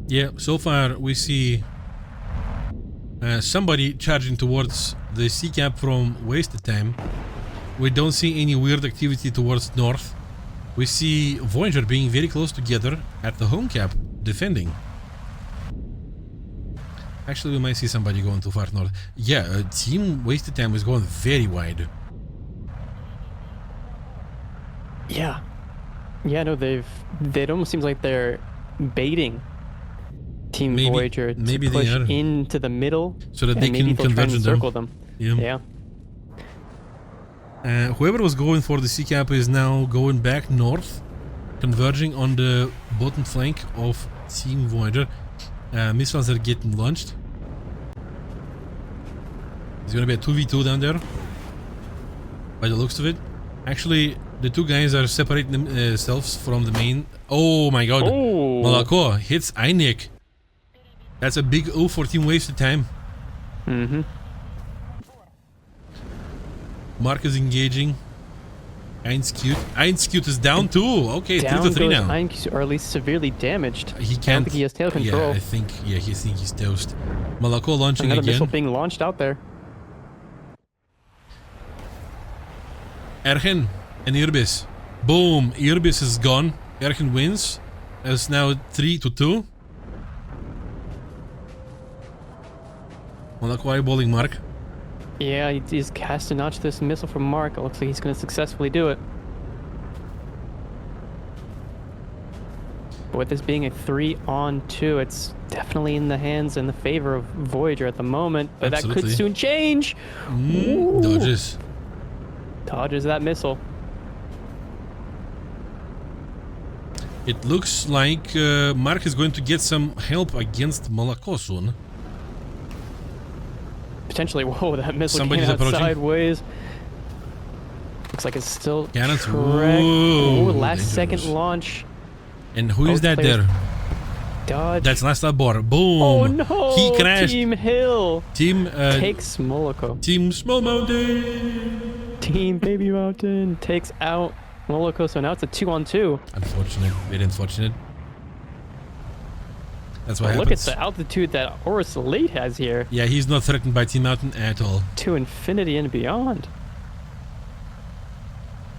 Yeah, so far we see somebody charging towards the C-cap from Wasted Time. We don't see any weird activity towards north. We see Voyager being very close together at the home cap, defending. Actually, we might see somebody going too far north. Yeah, Team Wasted Time is going very wide. Yeah. Yeah, no, it almost seems like they're baiting Team Voyager to push into the middle so that they can converge them. Circle them. Yeah. Whoever was going for the C cap is now going back north, converging on the bottom flank of Team Voyager. Missiles are getting launched. There's gonna be a 2v2 down there, by the looks of it. Actually, the two guys are separating themselves from the main. Oh my god. Oh. Malako hits Einik. That's a big O for Team Wasted Time. Mm-hmm. Mark is engaging. Einskute is down too. Okay, down 3-3 now. Einskute, or at least severely damaged. He can't. I don't think he has tail control. Yeah, I think he's toast. Malako launching Another again. missile being launched out there. Ergen and Irbis. Boom! Irbis is gone. Ergen wins. It's now 3-2. Malako eyeballing Mark. Yeah, he's cast a notch this missile from Mark. It looks like he's going to successfully do it. But with this being a 3-on-2, it's definitely in the hands and the favor of Voyager at the moment. But Absolutely. That could soon change. Dodges. Dodges that missile. It looks like Mark is going to get some help against Malako soon. Potentially, whoa, that missile Somebody's came out approaching. Sideways. Looks like it's still Cannons. correct. Whoa, Last second dangerous. launch. And who is that players there? Dodge. That's Lasta Bor. Boom. Oh no! He crashed. Team Hill Team takes Moloko. Team Small Mountain. Team Baby Mountain takes out Moloko. So now it's a 2-on-2. Unfortunate. Very unfortunate. That's what Look at happens. the altitude that Horus Elite has here. Yeah, he's not threatened by Team Mountain at all. To infinity and beyond.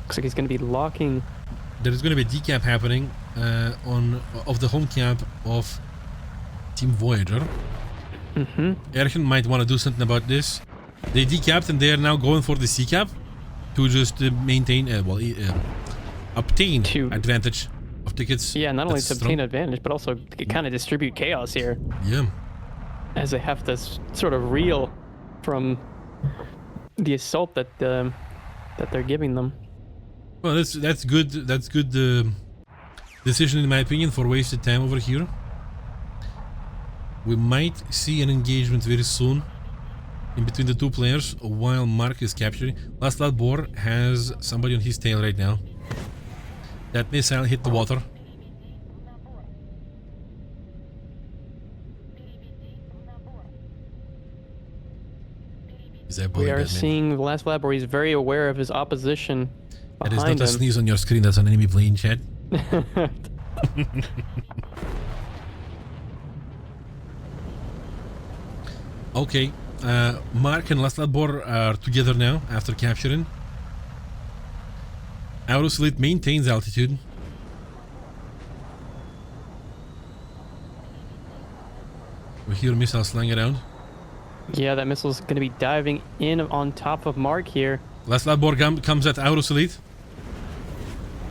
Looks like he's going to be locking. There is going to be a decap happening of the home camp of Team Voyager. Mm-hmm. Ergen might want to do something about this. They decapped and they are now going for the C cap to just maintain, obtain advantage of tickets. Yeah, not only That's to obtain strong. advantage, but also kind of distribute chaos here. Yeah. As they have to sort of reel from the assault that they're giving them. Well, that's good. That's good decision in my opinion for wasted time over here. We might see an engagement very soon in between the two players while Mark is capturing. Last Bor has somebody on his tail right now. That missile hit the water. We are seeing the last lab where he's very aware of his opposition. That is not a sneeze on your screen, that's an enemy playing chat. Okay, Mark and Last Bor are together now after capturing. Aurus Elite maintains altitude. We hear missiles flying around. Yeah, that missile's going to be diving in on top of Mark here. Last Bor comes at Aurus Elite.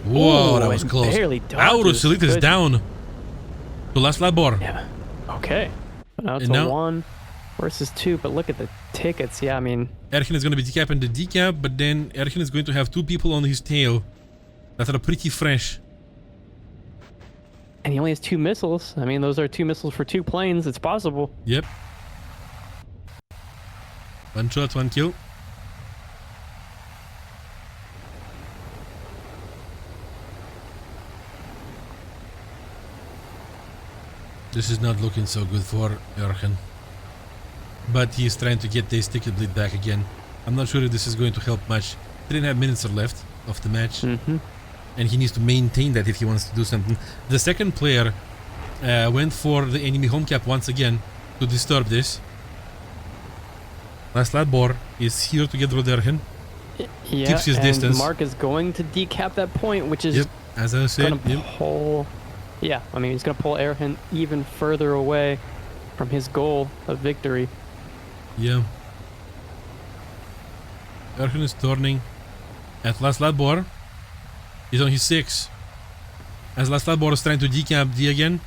Whoa, Ooh, that was it close. barely dodges. Aurus Elite is Good. down to Last Bor. Yeah. Okay. But now it's And a now- 1 versus 2, but look at the tickets. Yeah, I mean, Ergen is going to be decapping the decap, but then Ergen is going to have two people on his tail that are pretty fresh. and he only has 2 missiles. I mean, those are 2 missiles for 2 planes. It's possible. Yep. One shot, one kill. This is not looking so good for Ergen. But he is trying to get this ticket bleed back again. I'm not sure if this is going to help much. 3.5 minutes are left of the match. Mm-hmm. And he needs to maintain that if he wants to do something. The second player went for the enemy home cap once again to disturb this. Last Bor is here together with Ergen. Yeah, Keeps his and distance. Mark is going to decap that point, which is Yep. As I said, gonna pull. Yeah, I mean, he's gonna pull Erhan even further away from his goal of victory. yeah. Erhan is turning at last lap bar. He's on his 6. As last lap bar is trying to decap D again.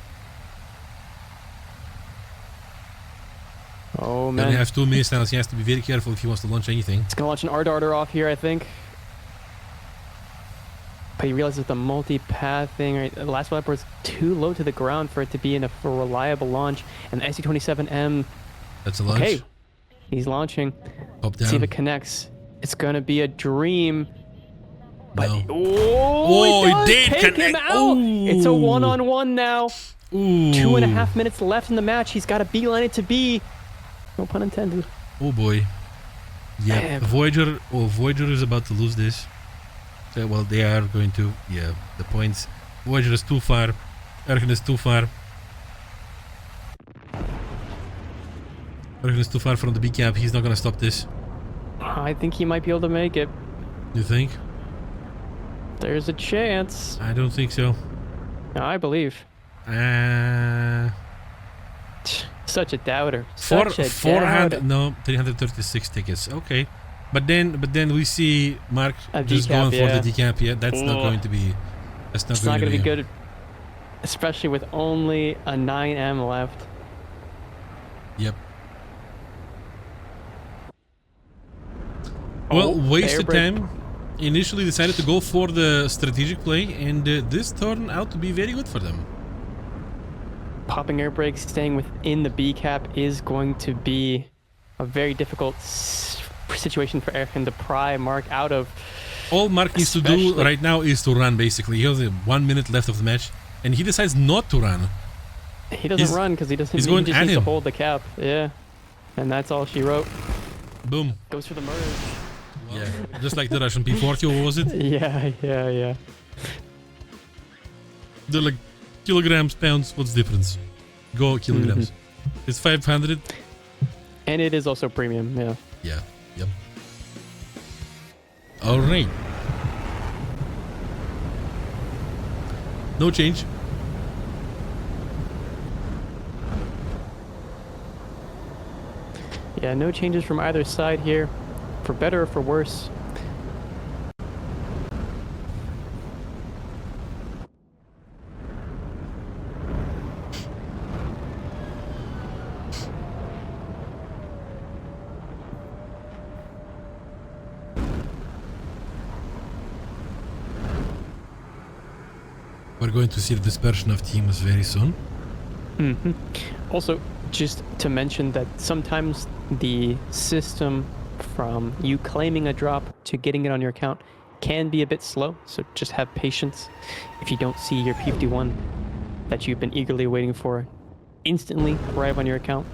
Oh He man, only has 2 missiles. He has to be very careful if he wants to launch anything. he's gonna launch an R-darter off here, I think. But he realizes the multi-path thing, right? The last lap was too low to the ground for it to be in a reliable launch. And the SU-27M, That's a launch. okay, he's launching. Top See if down. it connects. It's gonna be a dream. But No. oh, it does did take him connect. out. It's a Ooh. one-on-one now. Ooh. 2.5 minutes left in the match. He's got to beeline it to B. No pun intended. Oh boy. Yeah. Man. Voyager. Oh, Voyager is about to lose this. Well, they are going to. Yeah. The points. Voyager is too far. Erhan is too far. Erhan is too far from the B cap. He's not gonna stop this. I think he might be able to make it. You think? There's a chance. I don't think so. I believe. Such a doubter. Such a 400. doubter. No, 336 tickets. Okay. But then we see Mark A just decap, going yeah. for the decap. Yeah, that's not going to be. That's not It's going not to going to be be good, especially with only a 9M left. Yep. Well, wasted time. Initially decided to go for the strategic play, and this turned out to be very good for them. Popping air brakes, staying within the B cap is going to be a very difficult situation for Erhan to pry Mark out of. All Mark needs to do Especially- right now is to run, basically. He has 1 minute left of the match, and he decides not to run. He doesn't run because he doesn't. he's He going just at needs to him. hold the cap. Yeah, and that's all she wrote. Boom. Goes for the merge. Yeah, just like the Russian P40, what was it? Yeah. They're like kilograms, pounds, what's the difference? Go kilograms. It's 500. And it is also premium. Yeah. Yeah, yep. Alright. No change. Yeah. No changes from either side here, for better or for worse. We're going to see the dispersion of teams very soon. Also, just to mention that sometimes the system from you claiming a drop to getting it on your account can be a bit slow, so just have patience. If you don't see your P51 that you've been eagerly waiting for instantly arrive on your account,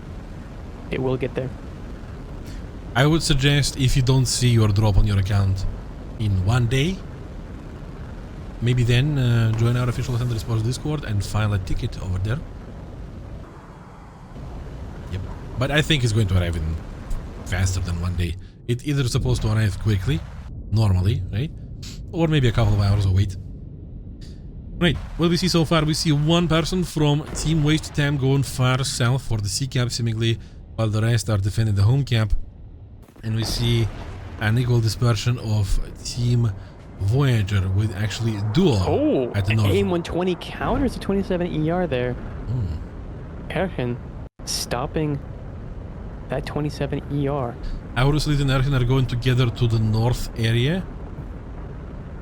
it will get there. I would suggest if you don't see your drop on your account in 1 day, maybe then join our official Thunder Sports Discord and file a ticket over there. Yep. But I think it's going to arrive in faster than 1 day. It's either supposed to arrive quickly, normally, right? Or maybe a couple of hours of wait. Right, what we see so far, we see one person from Team Waste Time going far south for the C cap seemingly, while the rest are defending the home cap. And we see an equal dispersion of Team Voyager with actually duo at the north. AIM 120 counters the 27 ER there. Erhan stopping that 27 ER. Auruslit and Erhan are going together to the north area.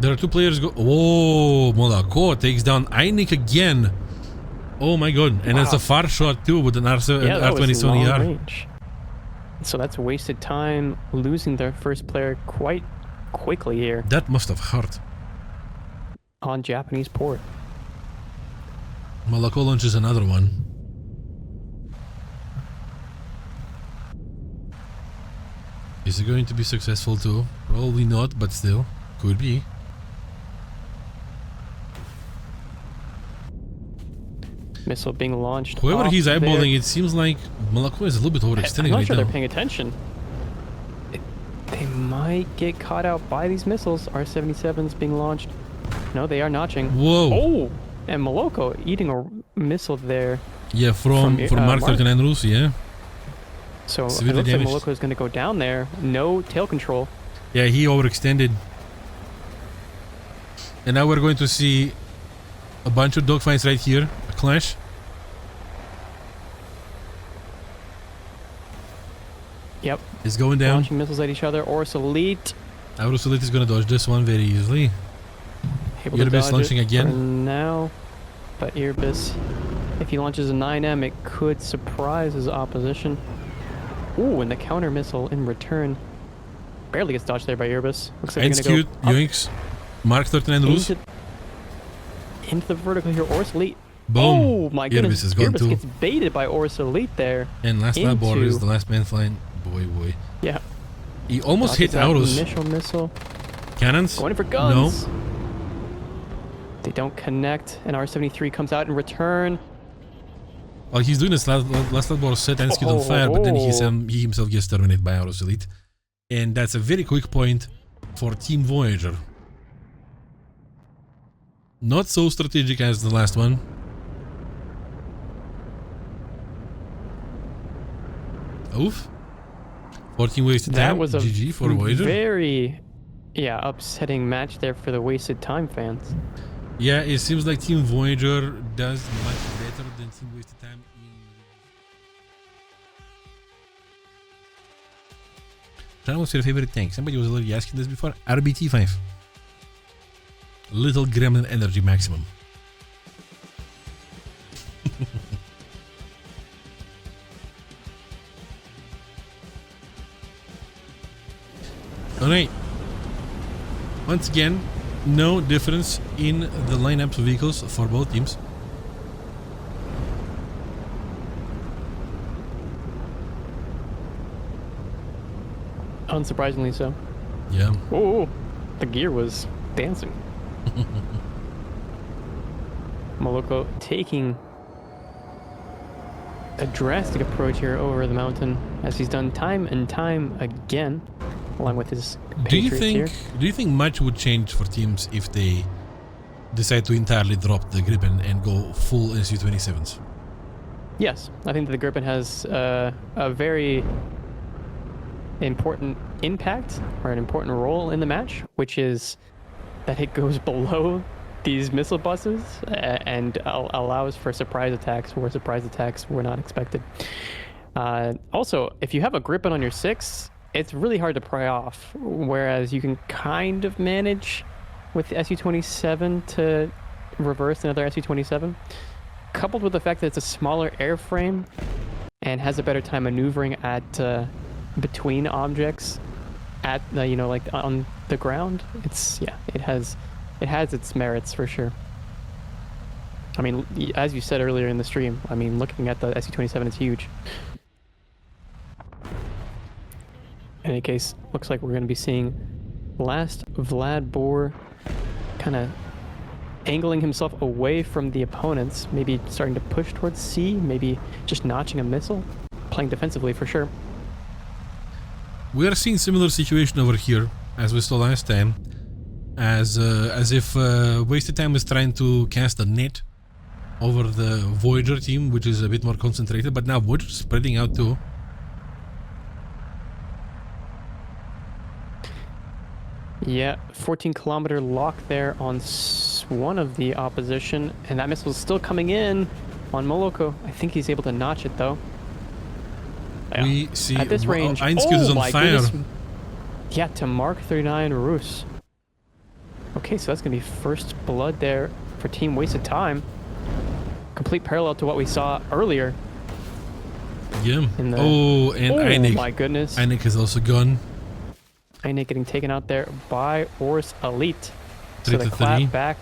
There are two players go. Oh, Monaco takes down Einik again. Oh my god. And it's a far shot too with an R27 ER. Range. So that's wasted time losing their first player quite quickly here That must have hurt. on Japanese port. Monaco launches another one. Is it going to be successful too? Probably not, but still. Could be. Missile being launched. Whoever off he's there. eyeballing, it seems like Monaco is a little bit overextending I'm not right sure now. they're paying attention. They might get caught out by these missiles. R-77's being launched. No, they are notching. Whoa. Oh, and Moloko eating a missile there. Yeah, from Mark 39 Rus, yeah. So it Severely looks like damaged. Moloko is going to go down there. No tail control. Yeah, he overextended. And now we're going to see a bunch of dogfights right here. A clash. Yep. It's going down. Launching missiles at each other. Orus Elite. Aurus Elite is going to dodge this one very easily. Able to Irbis dodge launching it again. for now. But Irbis, if he launches a 9M, it could surprise his opposition. Ooh, and the counter missile in return barely gets dodged there by Irbis. Looks like he's going Execute, to go Yoinks. Mark 39 Rus. into the vertical here. Orus Elite. Boom. Oh my goodness. Irbis is gone too. gets baited by Orus Elite there. And last lap border is into- the last man flying. Boy. Yeah. He almost hit Dodges that Aurus. Initial missile. Cannons? Going in for guns. They don't connect, and R73 comes out in return. Well, he's doing this last lap border set and execute on fire, but then he himself gets terminated by Aurus Elite. And that's a very quick point for Team Voyager. Not so strategic as the last one. Oof. 14 wasted That time. was a GG for Voyager. very, upsetting match there for the wasted time fans. Yeah, it seems like Team Voyager does much better than Team Wasted Time in... John, what's your favorite tank? Somebody was already asking this before. RBT5. Little Gremlin Energy Maximum. Alright. Once again, no difference in the lineups of vehicles for both teams. Unsurprisingly so. Yeah. Oh, the gear was dancing. Moloko taking a drastic approach here over the mountain, as he's done time and time again, along with his Patriots here. Do you think much would change for teams if they decide to entirely drop the Gripen and go full SU-27s? Yes, I think that the Gripen has a very important impact, or an important role in the match, which is that it goes below these missile buses and allows for surprise attacks where surprise attacks were not expected. Also, if you have a Gripen on your 6, it's really hard to pry off, whereas you can kind of manage with the SU-27 to reverse another SU-27, coupled with the fact that it's a smaller airframe and has a better time maneuvering at between objects at like on the ground. It has its merits for sure. I mean, as you said earlier in the stream, I mean, looking at the SU-27 is huge. In any case, looks like we're going to be seeing last Vlad Bohr kind of angling himself away from the opponents, maybe starting to push towards C, maybe just notching a missile, playing defensively for sure. We are seeing similar situation over here as we saw last time, as if Wasted Time is trying to cast a net over the Voyager team, which is a bit more concentrated, but now Voyager is spreading out too. Yeah, 14-kilometer lock there on one of the opposition, and that missile is still coming in on Moloko. I think he's able to notch it though. Yeah. We see at this range. Einskut is on my fire. goodness. Yeah, to Mark 39 Rus. Okay, so that's gonna be first blood there for Team Wasted Time. Complete parallel to what we saw earlier. Yeah. In the, and Einik. My goodness. Einik has also gone. Einik getting taken out there by Orus Elite. 3 So they to clap 3. back.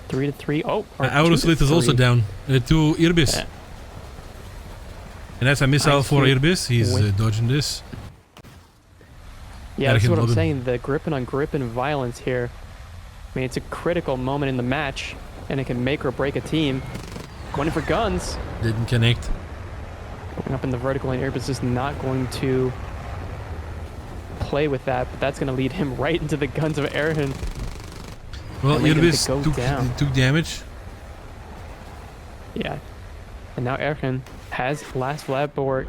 3 to 3. Oh, Aurus Elite is also down to Irbis. Yeah. And that's a missile I for see. Irbis. He's dodging this. Yeah, that's what I'm Logan. saying. The Gripen on Gripen violence here. I mean, it's a critical moment in the match, and it can make or break a team. Going in for guns. Didn't connect. Going up in the vertical, and Irbis is not going to play with that, but that's going to lead him right into the guns of Erhan. Well, and lead him to Irbis go down. took damage. Yeah. And now Erchen has last Vladbor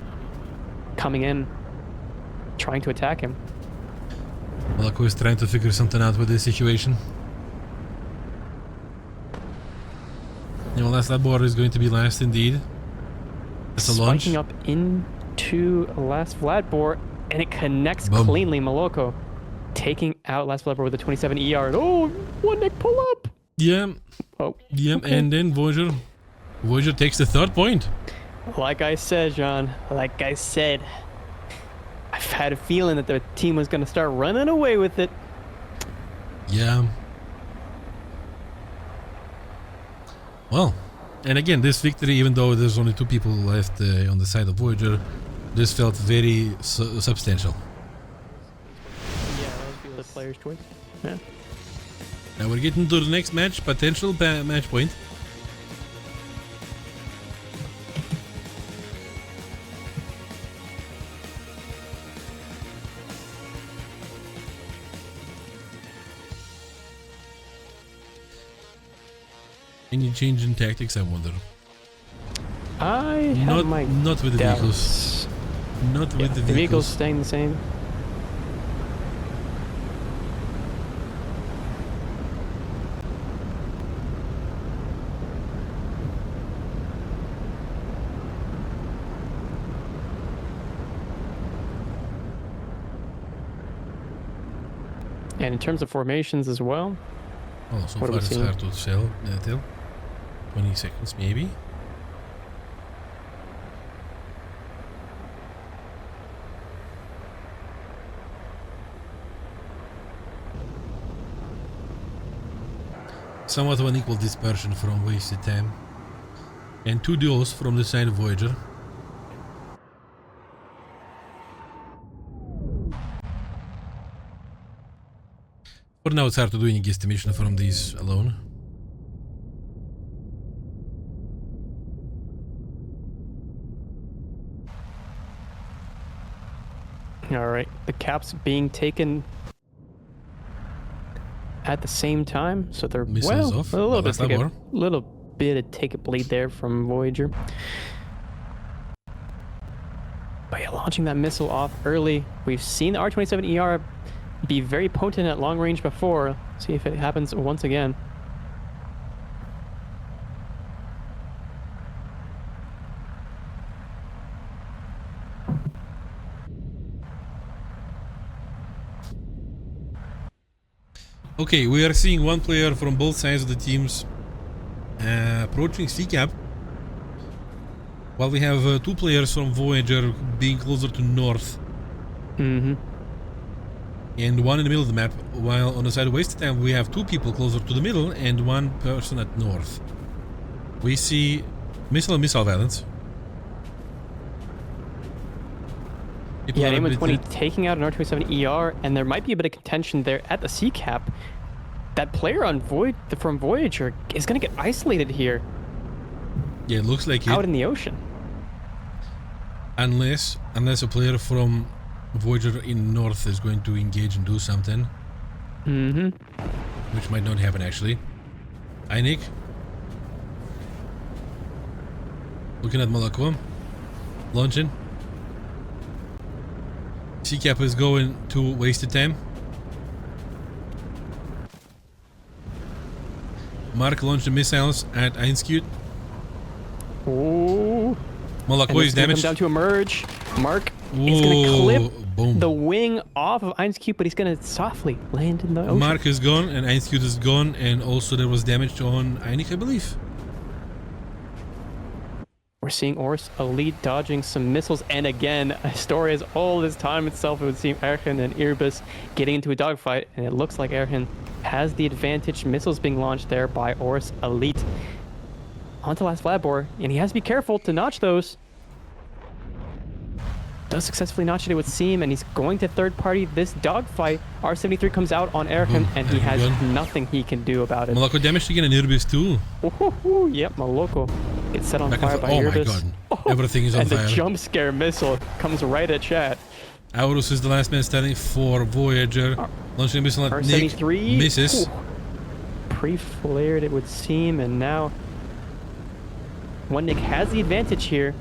coming in, trying to attack him. Malako is trying to figure something out with this situation. You know, last Vladbor is going to be last indeed. It's a launch. Spiking up into last Vladbor, and it connects Boom. cleanly. Maloko taking out last Vladbor with a 27 ER. Oh, one neck pull up. Yeah. Oh. Yeah, Okay. and then Voyager takes the 3rd point. Like I said, John, like I said, I've had a feeling that the team was going to start running away with it. Yeah. Well, and again, this victory, even though there's only 2 people left on the side of Voyager, this felt very substantial. Yeah, that was the player's choice. Yeah. Now we're getting to the next match, potential match point. Any change in tactics, I wonder. I have my Not with the doubts. vehicles. Not Yeah, with the the vehicles vehicles. staying the same. And in terms of formations as well, Oh, so What are far we it's seeing? hard to tell. 20 seconds maybe. Somewhat of an equal dispersion from wasted time. And 2 duels from the side of Voyager. For now it's hard to do any guesstimation from these alone. all right, the caps being taken at the same time, so they're Missiles well off. a little bit Well, that's little bit of take a bleed there from Voyager. But yeah, launching that missile off early. We've seen the R-27ER be very potent at long range before. See if it happens once again. Okay, we are seeing 1 player from both sides of the teams approaching C-cap, while we have 2 players from Voyager being closer to north, Mm-hmm. and 1 in the middle of the map, while on the side of wasted time we have 2 people closer to the middle and 1 person at north. We see missile violence. People Yeah, are a Damon bit 20 taking out an R-27ER, and there might be a bit of contention there at the C-cap. That player on from Voyager is going to get isolated here Yeah, it looks like out it, in the ocean. unless a player from Voyager in north is going to engage and do something, Mm-hmm. which might not happen actually. Einik looking at Malako, launching. C-cap is going to wasted time. Mark launched the missiles at Einskute. Ooh. Malako And is it's going to come damaged. down to a merge. Mark is going to clip Boom. the wing off of Einskute, but he's going to softly land in the ocean. Mark is gone and Einskute is gone, and also there was damage on Einik, I believe. We're seeing Ors Elite dodging some missiles, and again, a story as old as time itself. It would seem Erchen and Irbis getting into a dogfight, and it looks like Erchen has the advantage. Missiles being launched there by Ors Elite. Onto last Vladbor, and he has to be careful to notch those. Does successfully notch it, it would seem, and he's going to third party this dogfight. R73 comes out on Erchen, Boom. and he has Erchen gone. nothing he can do about it. Malako damaged again and Irbis too. Ooh, yep, Maloko gets set on Back and fire forth. by Oh my Irbis. god. Everything is on And fire. the jump scare missile comes right at chat. Aurus is the last man standing for Voyager. Launching a missile at Nick. R73 Misses. ooh, pre-flared, it would seem, and now One Nick has the advantage here.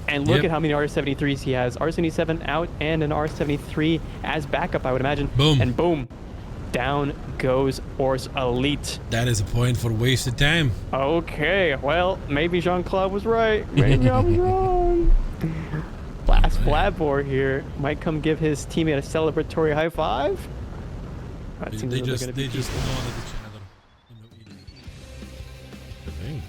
And look at how many R73s he has. R77 out and an R73 as backup, I would imagine. Boom. And boom. Down goes Ors Elite. That is a point for wasted time. Okay, well, maybe Jean-Claude was right. Maybe I was wrong. Last Blabor here might come give his teammate a celebratory high five. That seems They like just they're gonna be nodded peaceful. each other. Okay.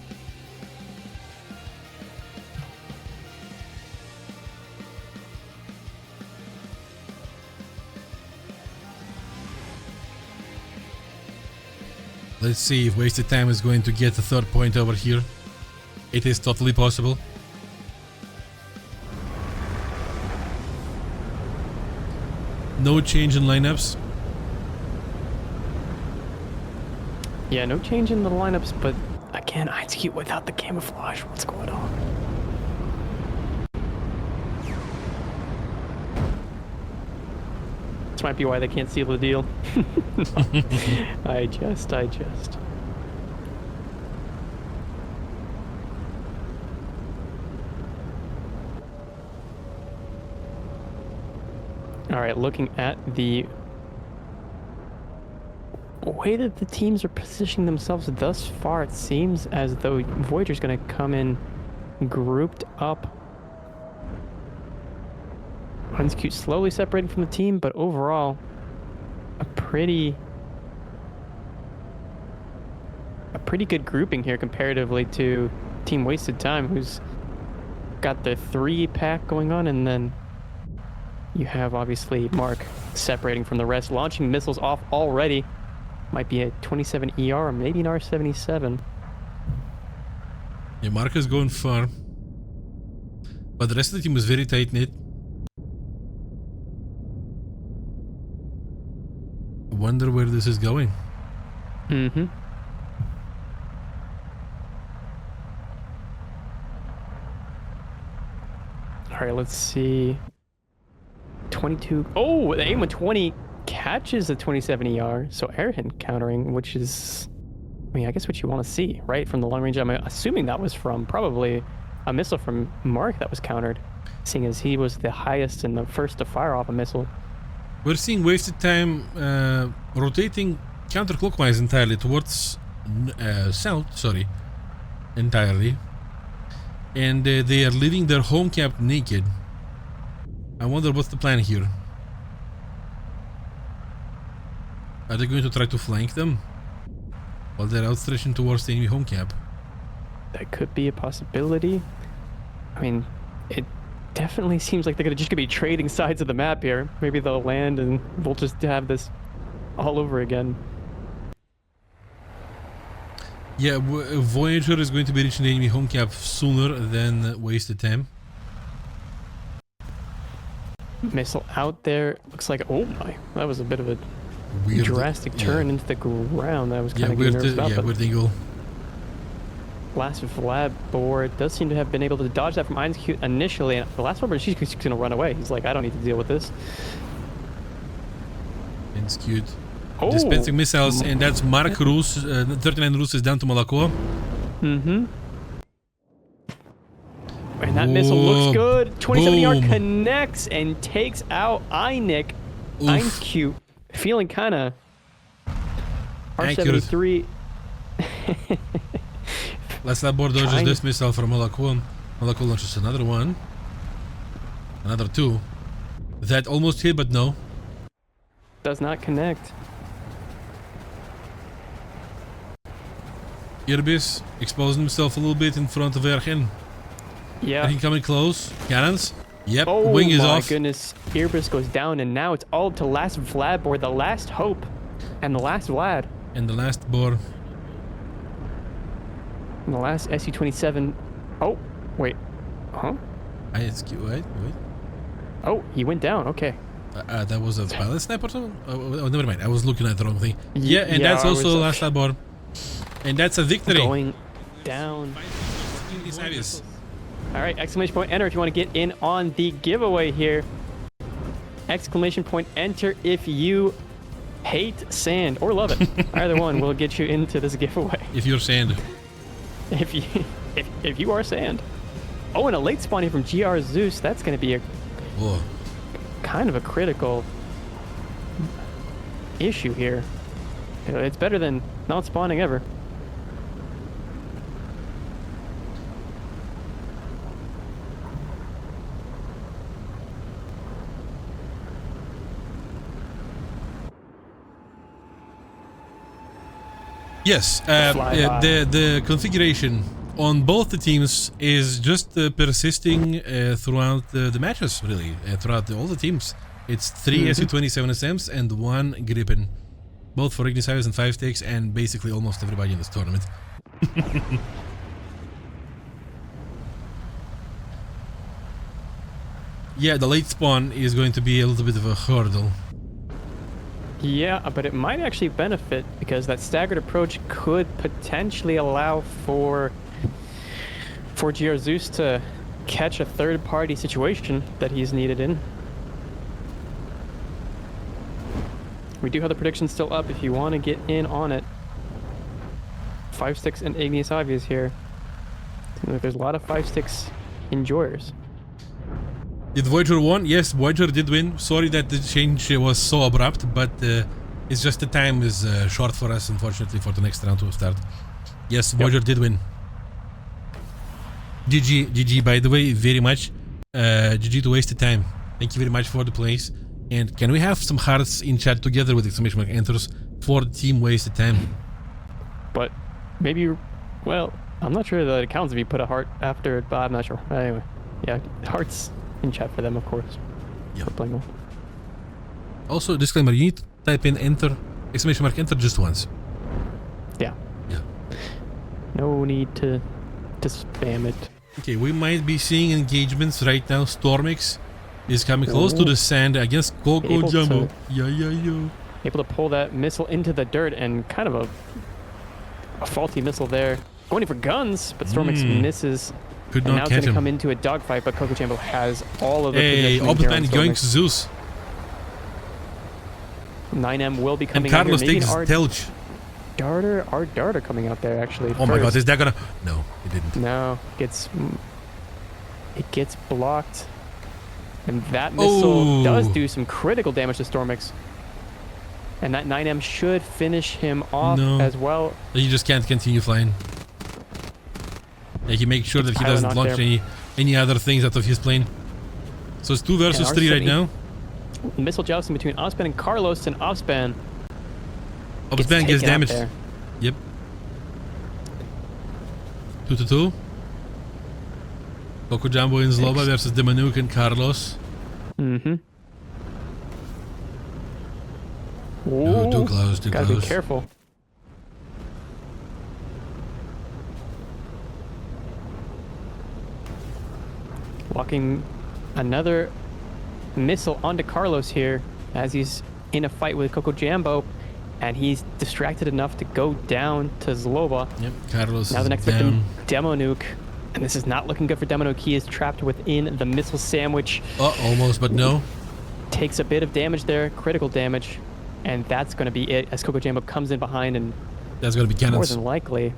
Let's see if wasted time is going to get the third point over here. It is totally possible. No change in lineups. Yeah, no change in the lineups, but again, IGNISAVIS without the camouflage. What's going on? This might be why they can't seal the deal. I just. All right, looking at the way that the teams are positioning themselves thus far, it seems as though Voyager's going to come in grouped up. IGNISAVIS slowly separating from the team, but overall, a pretty good grouping here comparatively to Team Wasted Time, who's got the 3-pack going on, and then you have obviously Mark separating from the rest, launching missiles off already. Might be a 27 ER or maybe an R77. Yeah, Mark is going far. But the rest of the team was very tight-knit. I wonder where this is going. Mm-hmm. All right, let's see. 22. Oh, the AIM-120 catches the 27 ER. So airhand countering, which is, I mean, I guess what you want to see, right? From the long range. I'm assuming that was from probably a missile from Mark that was countered, seeing as he was the highest and the first to fire off a missile. We're seeing wasted time rotating counterclockwise entirely towards south, sorry, entirely. And they are leaving their home cap naked. I wonder what's the plan here. Are they going to try to flank them while they're outstretching towards the enemy home cap? That could be a possibility. I mean, it definitely seems like they're just gonna be trading sides of the map here. Maybe they'll land and we'll just have this all over again. Yeah, Voyager is going to be reaching the enemy home cap sooner than wasted time. Missile out there. Looks like, oh my, that was a bit of a Weird, drastic turn into the ground. That was kind of weird, nervous about. yeah, But weird angle. last Vlabor does seem to have been able to dodge that from IGNISAVIS initially, and the last one, she's gonna run away. He's like, I don't need to deal with this. And skewed. Oh. Dispensing missiles, and that's Mark Rus. 39 Rus is down to Malako. Mm-hmm. And that missile looks good. 27 yard connects and takes out IGNISAVIS. IGNISAVIS feeling kind of R73. Last Labor dodges this missile from Malako. Malako launches another one. Another two. That almost hit, but no. Does not connect. Irbis exposing himself a little bit in front of Ergen. Yeah. Ergen coming close. Cannons. Yep. Oh Wing is off. my goodness. Irbis goes down, and now it's all to last Vlad, or the last hope, and the last Vlad. And the last Bor. And the last SU-27. Oh, wait. Huh? Wait. Oh, he went down. Okay. That was a pilot sniper or something? Oh, never mind. I was looking at the wrong thing. Yeah, and yeah, that's also the last Labor. And that's a victory. Going down. IGNISAVIS. All right, exclamation point enter if you want to get in on the giveaway here. Exclamation point enter if you hate sand or love it. Either one will get you into this giveaway. If you're sand. If you are sand. Oh, and a late spawn here from GR Zeus. That's going to be a kind of a critical issue here. It's better than not spawning ever. Yes, the configuration on both the teams is just persisting throughout the matches, really, throughout all the teams. It's 3 SU-27SMs and 1 Gripen, both for IGNISAVIS and 5 sticks, and basically almost everybody in this tournament. Yeah, the late spawn is going to be a little bit of a hurdle. Yeah, but it might actually benefit because that staggered approach could potentially allow for GR Zeus to catch a third-party situation that he's needed in. We do have the prediction still up if you want to get in on it. 5 sticks and IGNISAVIS here. Seems like there's a lot of 5 sticks enjoyers. Did Voyager won? Yes, Voyager did win. Sorry that the change was so abrupt, but it's just the time is short for us, unfortunately, for the next round to start. Yes, Voyager did win. GG, by the way, very much. GG to waste the time. Thank you very much for the plays. And can we have some hearts in chat together with exclamation mark enters for the team wasted time? But maybe, well, I'm not sure that it counts if you put a heart after it, but I'm not sure. Anyway, yeah, hearts in chat for them, of course. Yeah. For playing well. Also, disclaimer, you need to type in enter, exclamation mark enter just once. Yeah. Yeah. No need to spam it. Okay, we might be seeing engagements right now. Stormix is coming close to the sand against Coco Jumbo. Yeah. Able to pull that missile into the dirt, and kind of a faulty missile there. Going in for guns, but Stormix misses. Could and not now it's catch going to him. come into a dogfight, but Coco Jumbo has all of the Hey, positioning Optman here on yoinks Zeus. 9M will be coming And Carlos out here. takes Telch. Our darter coming out there actually. Oh my god, is that gonna... No, it didn't. No, it gets blocked. And that missile does do some critical damage to Stormix. And that 9M should finish him off as well. You just can't continue flying. Like, you make sure that he doesn't launch any other things out of his plane. So it's 2 versus 3 right now. Missile jousting between Offspan and Carlos, and Offspan gets damaged. Yep. 2-2. Coco Jumbo in Zloba versus Demanuk and Carlos. Mm-hmm. No, too close, Gotta be careful. Walking another missile onto Carlos here as he's in a fight with Coco Jumbo, and he's distracted enough to go down to Zloba. Yep, Carlos now the next down. victim, Demonuke, and this is not looking good for Demonuke. He is trapped within the missile sandwich. Almost, but no. Takes a bit of damage there, critical damage, and that's going to be it as Coco Jumbo comes in behind and that's going to be cannons. More than likely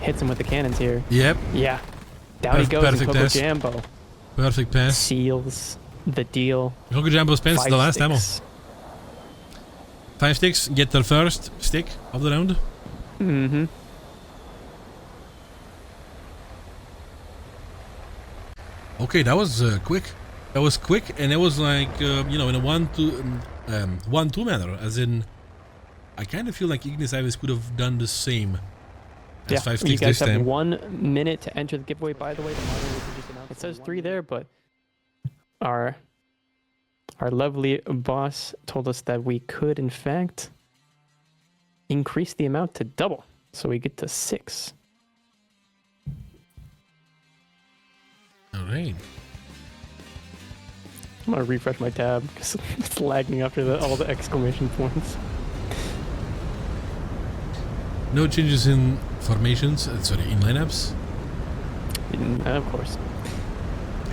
hits him with the cannons here. Yep. Yeah. Down he goes, and Coco pass. Jumbo Perfect pass. Seals the deal. Coco Jumbo spends the last ammo. 5 sticks, get their first stick of the round. Mm-hmm. Okay, that was quick. That was quick, and it was like, you know, in a 1-2 manner. As in, I kind of feel like IGNISAVIS could have done the same as 5 sticks this time. You guys have 1 minute to enter the giveaway, by the way. It says 3 there, but our lovely boss told us that we could, in fact, increase the amount to double. So we get to 6. All right. I'm going to refresh my tab because it's lagging after all the exclamation points. No changes in formations, sorry, in lineups. Of course.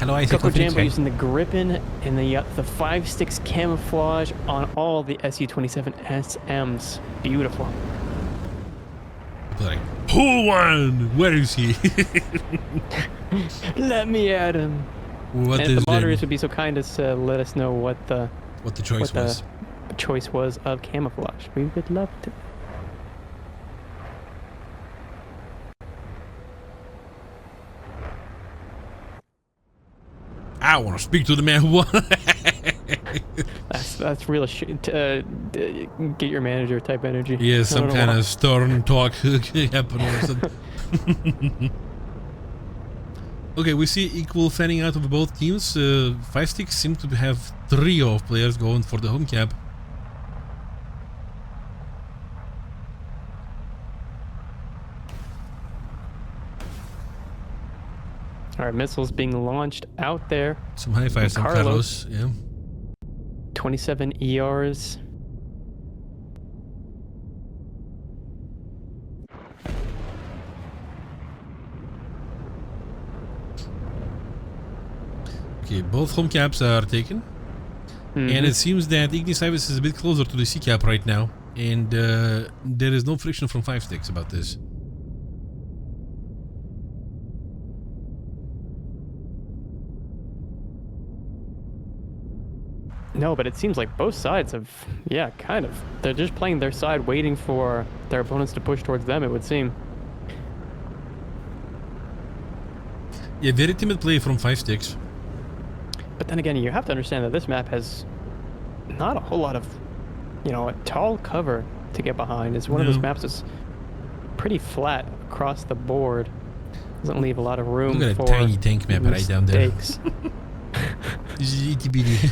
Hello, I Coco Jambo using the grippin and the 5-sticks camouflage on all the SU-27 SMs. Beautiful. Like, who won? Where is he? Let me at him. What and is if the moderators would be so kind as to let us know what the choice was of camouflage. We would love to. I want to speak to the man who won. That's real get your manager type energy. Yeah, some kind of stern talk happen or something. Okay, we see equal fanning out of both teams. 5-sticks seem to have 3 of players going for the home cap. All right, missiles being launched out there. Some high fives from Carlos. Yeah. 27 ERs. Okay, both home caps are taken. And it seems that IGNISAVIS is a bit closer to the C cap right now. And there is no friction from 5-sticks about this. No, but it seems like both sides have, yeah, kind of. They're just playing their side, waiting for their opponents to push towards them, it would seem. Yeah, very timid play from 5-sticks. But then again, you have to understand that this map has not a whole lot of, you know, a tall cover to get behind. It's one of those maps that's pretty flat across the board. Doesn't leave a lot of room for... Look at for a tiny tank map right down there. This is itty bitty.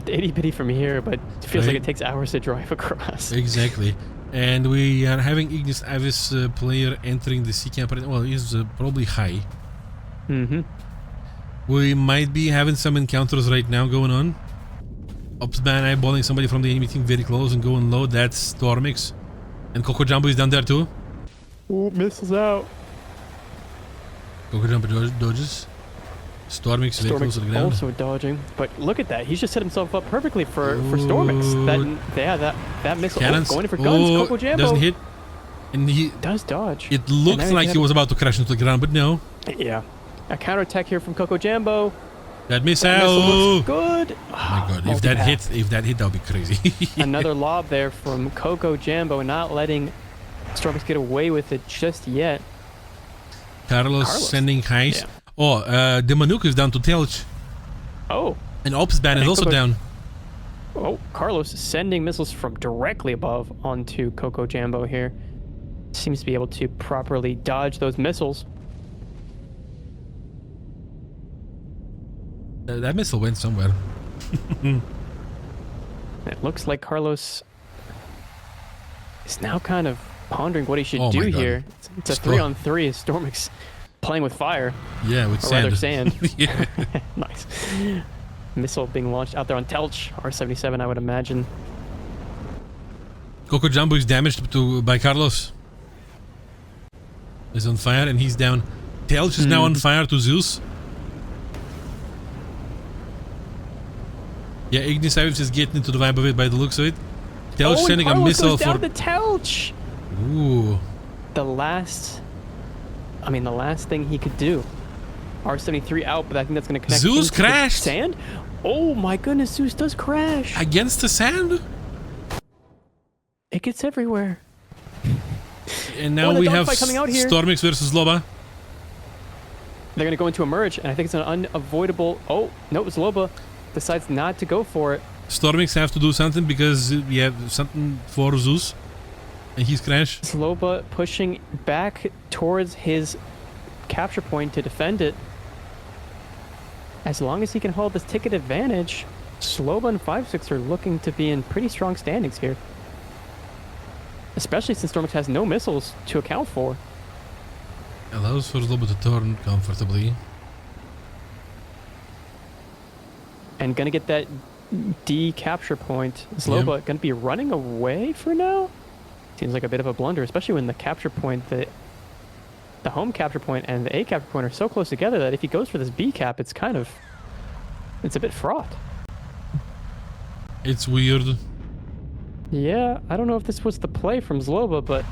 Itty bitty from here, but it feels like it takes hours to drive across. Exactly. And we are having IGNISAVIS player entering the C camp. Well, he's probably high. We might be having some encounters right now going on. Opsman eyeballing somebody from the enemy team very close and going low. That's Stormix. And Coco Jumbo is down there too. Ooh, missiles out. Coco Jumbo dodges. Stormix is very close to the ground. Also dodging, but look at that. He's just set himself up perfectly for Stormix. That missile going in for guns. Coco Jambo doesn't hit, and he does dodge. It looks like he was about to crash into the ground, but no. Yeah, a counterattack here from Coco Jambo. That missile looks good. Oh my god! If that hit, that would be crazy. Another lob there from Coco Jambo, not letting Stormix get away with it just yet. Carlos sending highs. Yeah. Oh, the Manuk is down to Telch. Oh. And Opsban is also down. Oh, Carlos is sending missiles from directly above onto Coco Jambo here. Seems to be able to properly dodge those missiles. That missile went somewhere. It looks like Carlos is now kind of pondering what he should do here. It's a 3-on-3 as Stormix playing with fire. Yeah, with sand. Rather sand. Yeah. Nice. Missile being launched out there on Telch. R77, I would imagine. Coco Jumbo is damaged by Carlos. Is on fire and he's down. Telch is now on fire to Zeus. Yeah, IGNISAVIS is getting into the vibe of it by the looks of it. Telch sending a missile goes down the Telch. Ooh. The last thing he could do. R73 out, but I think that's going to connect. Zeus crashed. Sand? Oh my goodness, Zeus does crash. Against the sand? It gets everywhere. And now we have Stormix versus Loba. They're going to go into a merge, and I think it's an unavoidable... Oh, no, it's Loba. Decides not to go for it. Stormix have to do something because we have something for Zeus. And he's crashed. Sloba pushing back towards his capture point to defend it. As long as he can hold this ticket advantage, Sloba and 5-6 are looking to be in pretty strong standings here. Especially since Stormix has no missiles to account for. Allows for Sloba to turn comfortably. And gonna get that D capture point. Sloba gonna be running away for now? Seems like a bit of a blunder, especially when the capture point that the home capture point and the A capture point are so close together that if he goes for this B cap, it's a bit fraught. It's weird. Yeah, I don't know if this was the play from Zloba, but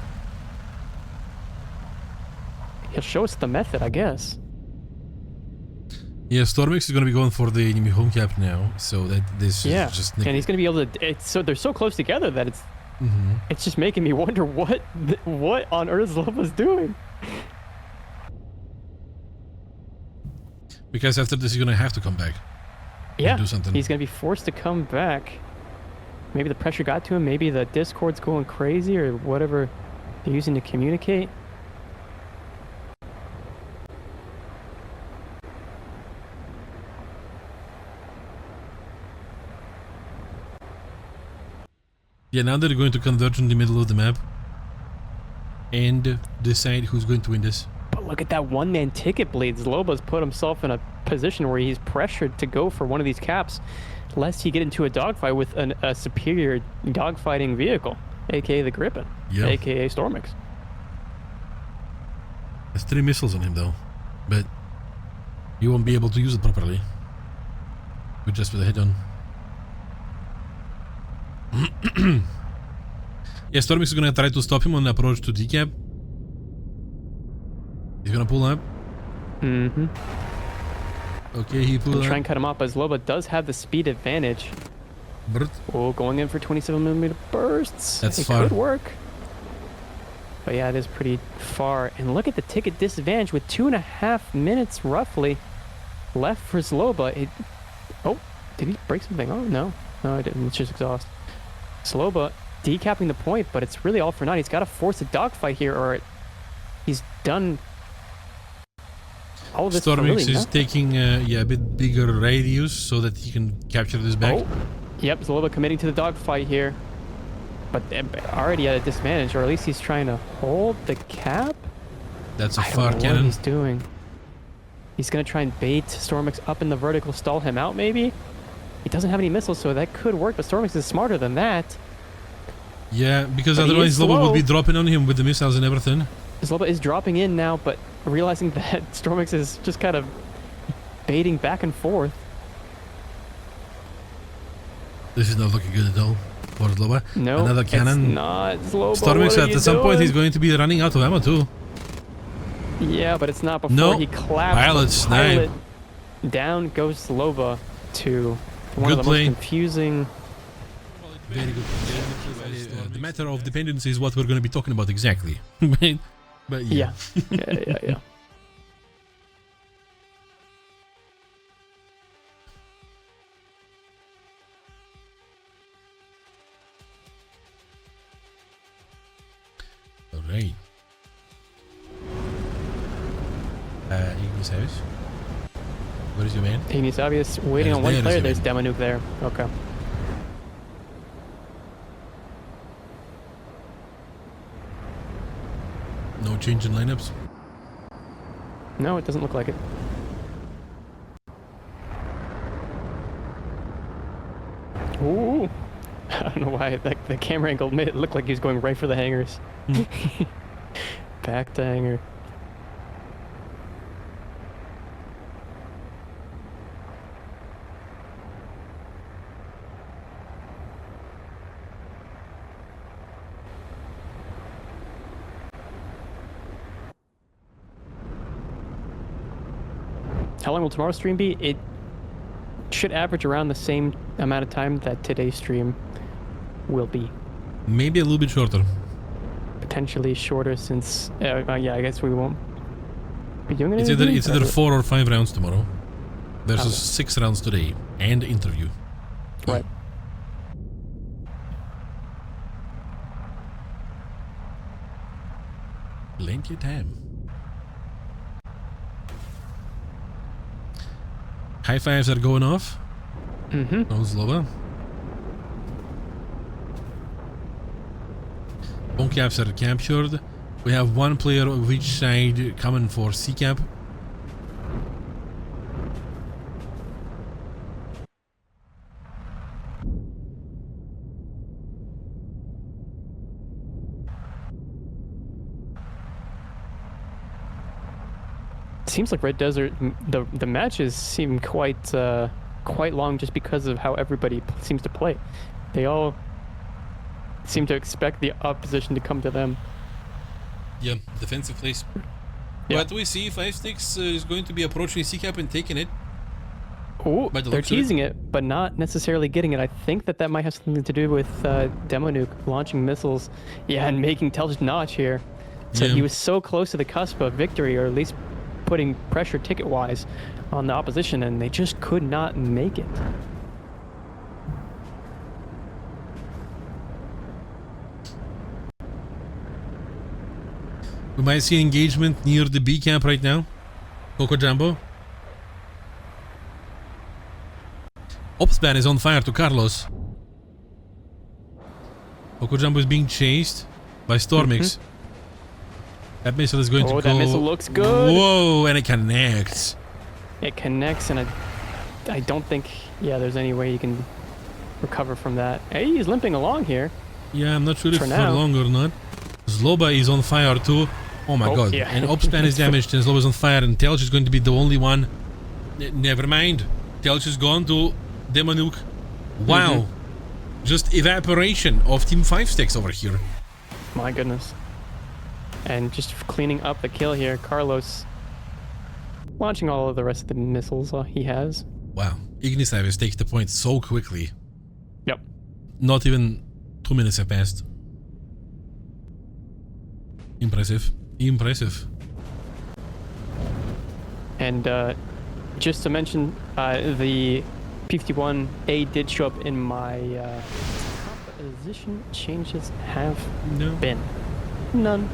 he'll show us the method, I guess. Yeah, Stormix is going to be going for the enemy home cap now, so that this is just... and he's going to be able to... they're so close together that it's just making me wonder what on earth Zloba's doing. Because after this, he's going to have to come back. Yeah, do something. He's going to be forced to come back. Maybe the pressure got to him. Maybe the Discord's going crazy or whatever they're using to communicate. Yeah, now they're going to converge in the middle of the map and decide who's going to win this. But look at that one-man ticket bleed. Zloba's put himself in a position where he's pressured to go for one of these caps lest he get into a dogfight with a superior dogfighting vehicle, aka the Gripen, aka Stormix. There's 3 missiles on him though, but you won't be able to use it properly. Just with a head on. Yeah, Stormix is gonna try to stop him on the approach to decap. He's gonna pull up. Okay, he pulled up. Try and cut him off, but Zloba does have the speed advantage. Brr. Oh, going in for 27mm bursts. That's it far. Could work. But yeah, it is pretty far. And look at the ticket disadvantage with 2.5 minutes roughly left for Zloba. Oh, did he break something? Oh, no. No, I didn't. It's just exhaust. Zloba decapping the point, but it's really all for naught. He's got to force a dogfight here, or he's done all of this. Stormix is taking a bit bigger radius so that he can capture this back. Oh, yep, Zloba committing to the dogfight here, but already at a disadvantage, or at least he's trying to hold the cap. That's a I far don't know cannon. what he's doing. He's gonna try and bait Stormix up in the vertical, stall him out maybe. He doesn't have any missiles, so that could work, but Stormix is smarter than that. Yeah, because But otherwise Zloba would be dropping on him with the missiles and everything. Zloba is dropping in now, but realizing that Stormix is just kind of baiting back and forth. This is not looking good at all for Zloba. No, another cannon. It's not Zloba. Stormix at some point he's going to be running out of ammo too. Yeah, but it's not before No. he claps Pilot the snipe. Down goes Zloba to one Good of the play. most confusing. Very good. The matter of dependency is what we're going to be talking about exactly. But yeah. Yeah. All right. IGNISAVIS. Where is your man? IGNISAVIS waiting There's on one there, player. there's There's Demonuke there. Okay. No change in lineups. No, it doesn't look like it. Ooh. I don't know why the camera angle made it look like he was going right for the hangers. Back to hanger. How long will tomorrow's stream be? It should average around the same amount of time that today's stream will be. Maybe a little bit shorter. Potentially shorter since, yeah, I guess we won't be doing it. It's either 4 or 5 rounds tomorrow. Versus Okay. 6 rounds today. And interview. Right. Plenty of time. High fives are going off. Mm-hmm. On Zloba. Bone caps are captured. We have one player of each side coming for C cap. seems like Red Desert, the matches seem quite long just because of how everybody seems to play. They all seem to expect the opposition to come to them. Yeah, defensive plays. Yeah. But we see 5-6 is going to be approaching C-Cap and taking it. Oh, they're teasing it, but not necessarily getting it. I think that might have something to do with Demonuke launching missiles. Yeah, and making Telch notch here. So Yeah. he was so close to the cusp of victory, or at least putting pressure ticket-wise on the opposition, and they just could not make it. We might see engagement near the B camp right now. Coco Jumbo. Opsban is on fire to Carlos. Coco Jumbo is being chased by Stormix. That missile is going to go... that missile looks good. Whoa, and it connects. It connects, and I don't think, there's any way you can recover from that. Hey, he's limping along here. Yeah, I'm not sure if for now. long or not. Zloba is on fire too. Oh my god. Yeah. And Opspan is damaged and Zloba is on fire and Telch is going to be the only one. Never mind. Telch is gone to Demonuke. Wow. Just evaporation of Team 5-6 over here. My goodness. And just cleaning up the kill here, Carlos launching all of the rest of the missiles he has. Wow. IGNISAVIS takes the point so quickly. Yep. Not even 2 minutes have passed. Impressive. Impressive. And just to mention, the P51A did show up in my composition changes have been none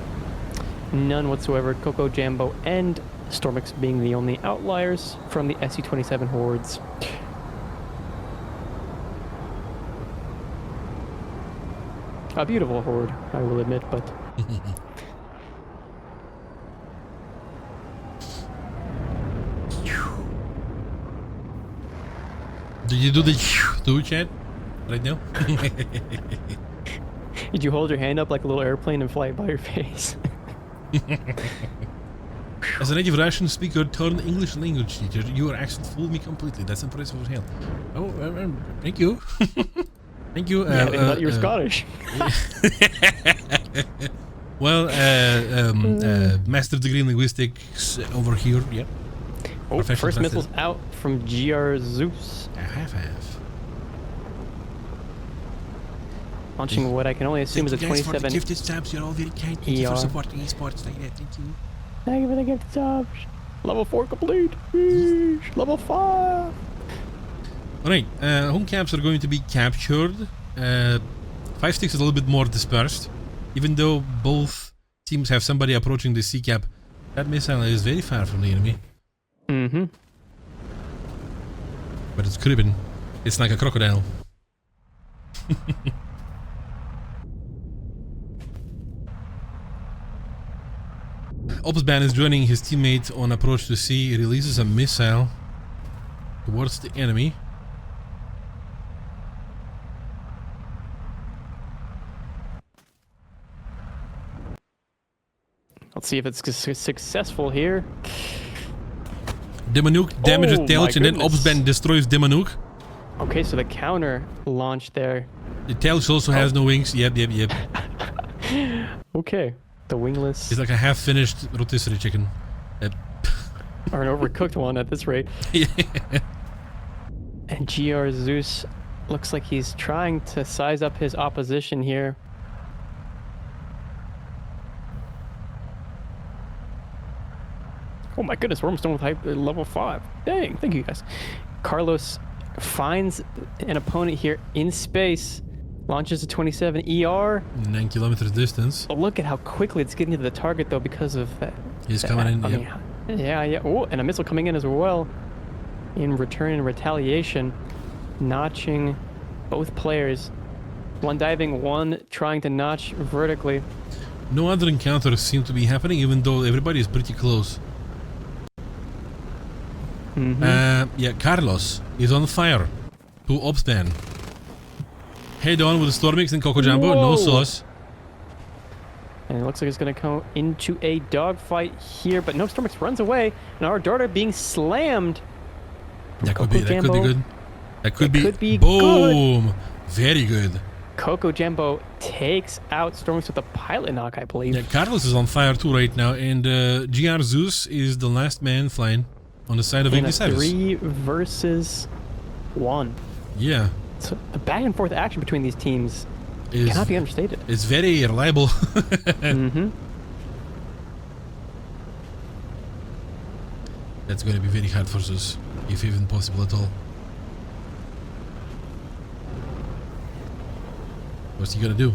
whatsoever. Coco Jambo and Stormix being the only outliers from the SU-27 hordes. A beautiful horde, I will admit, but Did you do the chat right now? Did you hold your hand up like a little airplane and fly it by your face? As a native Russian speaker turned English language teacher, your accent fooled me completely. That's impressive as hell. Oh, thank you. Thank you. I thought you were Scottish. Well, master degree in linguistics over here. Yeah. Oh, first missiles out from GR Zeus. Half. Launching what I can only assume is a 27. For the gifted subs, you're all very kind. Thank you for supporting esports like that. Thank you. Thank you for the gifted subs. Level 4 complete. Level 5. Alright, home camps are going to be captured. 5-6 is a little bit more dispersed. Even though both teams have somebody approaching the C cap, that missile is very far from the enemy. But it's creeping. It's like a crocodile. Opsban is joining his teammate on approach to C. He releases a missile towards the enemy. Let's see if it's successful here. Demonuke damages Telch and then goodness. Opsban destroys Demonuke. Okay, so the counter launch there. The Telch also has no wings. Yep. Okay, the wingless. It's like a half-finished rotisserie chicken. Or an overcooked one at this rate. Yeah. And GR Zeus looks like he's trying to size up his opposition here. Oh my goodness, we're almost done with level 5. Dang, thank you guys. Carlos finds an opponent here in space, launches a 27 ER. 9 kilometers distance. Oh, look at how quickly it's getting to the target though because of that. He's coming in, Yeah. Oh, and a missile coming in as well. In return and retaliation, notching both players. One diving, one trying to notch vertically. No other encounters seem to be happening, even though everybody is pretty close. Yeah, Carlos is on fire to Opsban. Head on with the Stormix and Coco Jumbo, no sauce. And it looks like it's going to go into a dogfight here, but no, Stormix runs away, and our daughter being slammed. That could be good. That could be boom. Good. Very good. Coco Jumbo takes out Stormix with a pilot knock, I believe. Yeah, Carlos is on fire too right now, and GR Zeus is the last man flying on the side of IGNISAVIS. 3 versus 1. Yeah. So the back and forth action between these teams cannot be understated. It's very reliable. That's going to be very hard for Zeus, if even possible at all. What's he gonna do?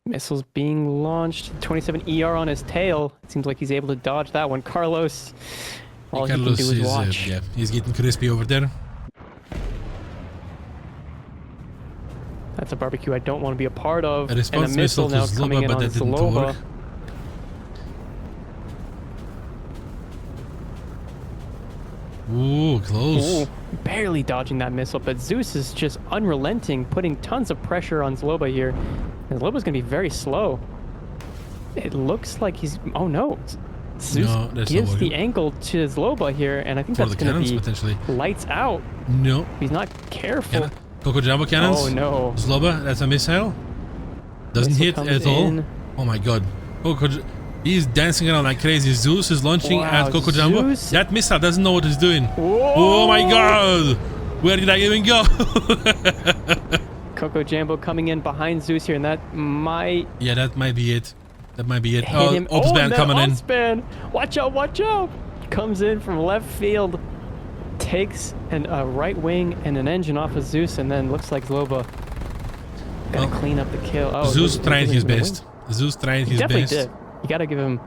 Missiles being launched. 27 ER on his tail. It seems like he's able to dodge that one. Carlos, all he can do is watch. Yeah, he's getting crispy over there. That's a barbecue I don't want to be a part of. A response and a missile now coming in on Zloba. Ooh, close. Ooh, barely dodging that missile, but Zeus is just unrelenting, putting tons of pressure on Zloba here. And Zloba's going to be very slow. It looks like he's... Oh, no. Zeus gives the angle to Zloba here, and I think that's going to be potentially lights out. No. He's not careful. Coco Jumbo cannons. Oh, no. Zloba, that's a missile. Doesn't hit at all. Oh, my God. He's dancing around like crazy. Zeus is launching at Coco Jumbo. That missile doesn't know what it's doing. Whoa. Oh my God! Where did I even go? Coco Jumbo coming in behind Zeus here, and that might... Yeah, that might be it. That might be it. Opspan coming in. Opspan! Watch out, watch out! Comes in from left field. Takes a right wing and an engine off of Zeus, and then looks like Zloba gonna clean up the kill. Oh, Zeus tried his best. Zeus tried his best. Definitely did. You gotta give him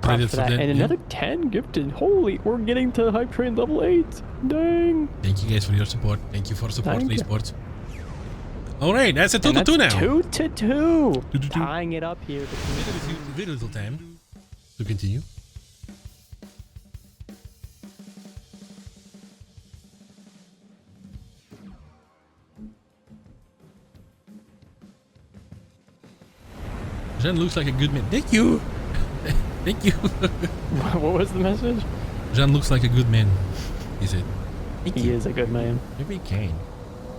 props for that. And another 10 gifted. Holy, we're getting to Hype Train level 8. Dang. Thank you guys for your support. Thank you for supporting Esports. Alright, that's a 2-2 now. 2-2. Tying it up here. Very little time to continue. Jean looks like a good man. Thank you. Thank you. What was the message? Jean looks like a good man, he said. He is a good man. Maybe he can.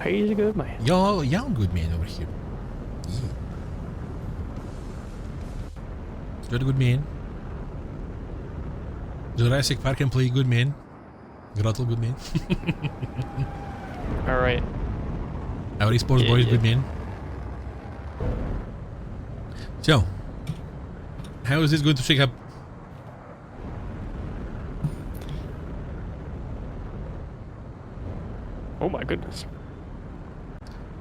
He's a good man. You're a good man over here. Yeah. You're a good man. Jurassic Park can play good man. Grottle good man. Alright. Our Esports boy is good man. So, how is this going to shake up? Oh my goodness.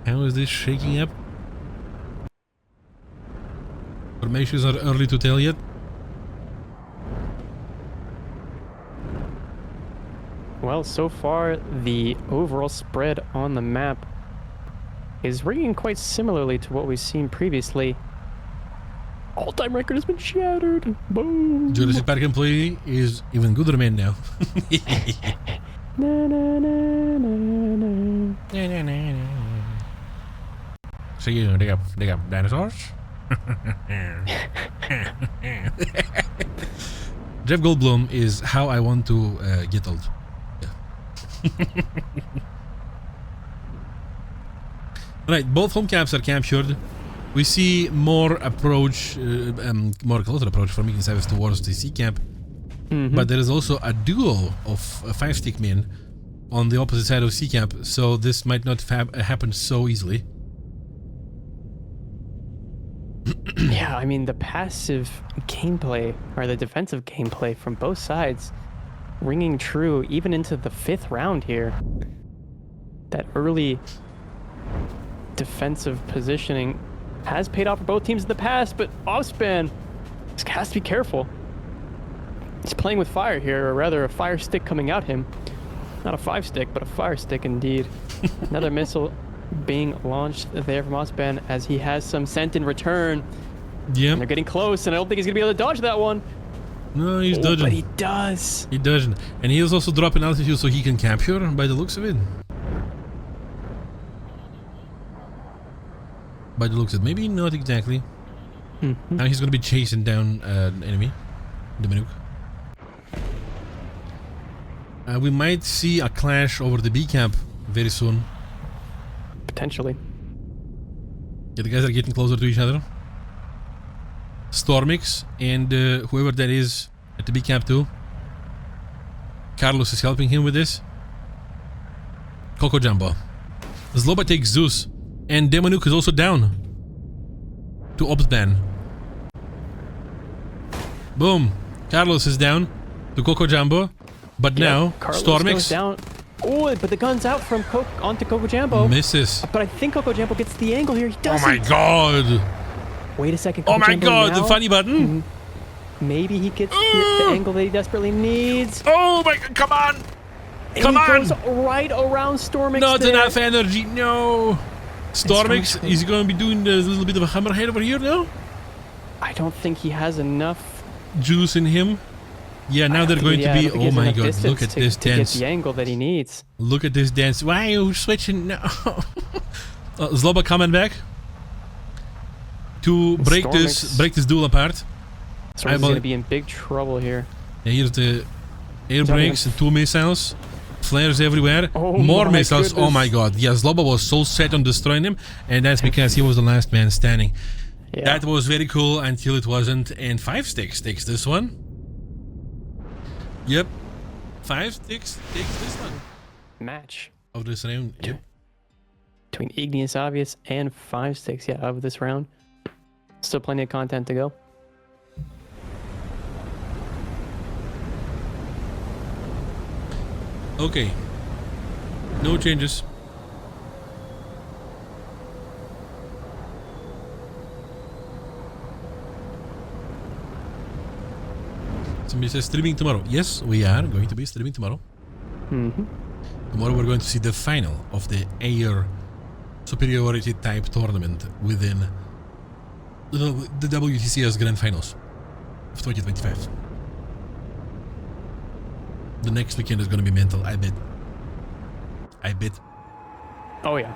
How is this shaking up? Formations are early to tell yet. Well, so far, the overall spread on the map is ringing quite similarly to what we've seen previously. All-time record has been shattered. Boom. Jurassic Park employee is even gooder man now. Na, na, na, na, na. So you dig up dinosaurs? Jeff Goldblum is how I want to get old. Yeah. Right, both home camps are captured. We see more approach, more closer approach from IGNISAVIS towards the C camp. But there is also a duo of 5-stick men on the opposite side of C camp, so this might not happen so easily. Yeah, I mean, the passive gameplay, or the defensive gameplay from both sides, ringing true even into the 5th round here. That early defensive positioning has paid off for both teams in the past, but Opspan has to be careful. He's playing with fire here, or rather a fire stick coming at him. Not a 5-stick, but a fire stick indeed. Another missile being launched there from Opspan as he has some scent in return. Yeah. And they're getting close, and I don't think he's going to be able to dodge that one. No, he's dodging. But he does. He doesn't. And he is also dropping altitude so he can capture by the looks of it. by the looks of it. Maybe not exactly. Now he's going to be chasing down an enemy, the Manuke. We might see a clash over the B camp very soon. Potentially. Yeah, the guys are getting closer to each other. Stormix and whoever that is at the B camp too. Carlos is helping him with this. Coco Jumbo. Zloba takes Zeus. And Demonuk is also down. To Obsban. Boom. Carlos is down to Coco Jumbo. But now, Carlos Stormix goes down. Oh, but the gun's out from onto Coco Jumbo. misses. But I think Coco Jumbo gets the angle here. He Oh doesn't. my god. Wait a second. Oh Coco my Jumbo god, now. the funny button. Maybe he gets the angle that he desperately needs. Oh my god, come on. And Come he on. goes right around Stormix. Not there. enough energy, no. Stormix, Stormix- is he going to be doing a little bit of a hammerhead over here now? I don't think he has enough. Juice in him. Yeah, now they're going to be. Oh my god, look at this to get dance. the angle that he needs. Look at this dance. Why are you switching? No. Zloba coming back to break this duel apart. Stormix is going to be in big trouble here. And here's the air brakes and 2 missiles. Flares everywhere. Oh More my missiles. goodness. Oh my god. Yeah, Zloba was so set on destroying him, and that's because he was the last man standing. Yeah. That was very cool until it wasn't. And 5 sticks takes this one. Yep. 5 sticks takes this one. Match Of this round. Yep. between IGNISAVIS and 5-6. Yeah, of this round. Still plenty of content to go. Okay. No changes. Somebody says streaming tomorrow. Yes, we are going to be streaming tomorrow. Tomorrow we're going to see the final of the Air Superiority type tournament within the WTCS Grand Finals of 2025. The next weekend is going to be mental, I bet. I bet. Oh, yeah.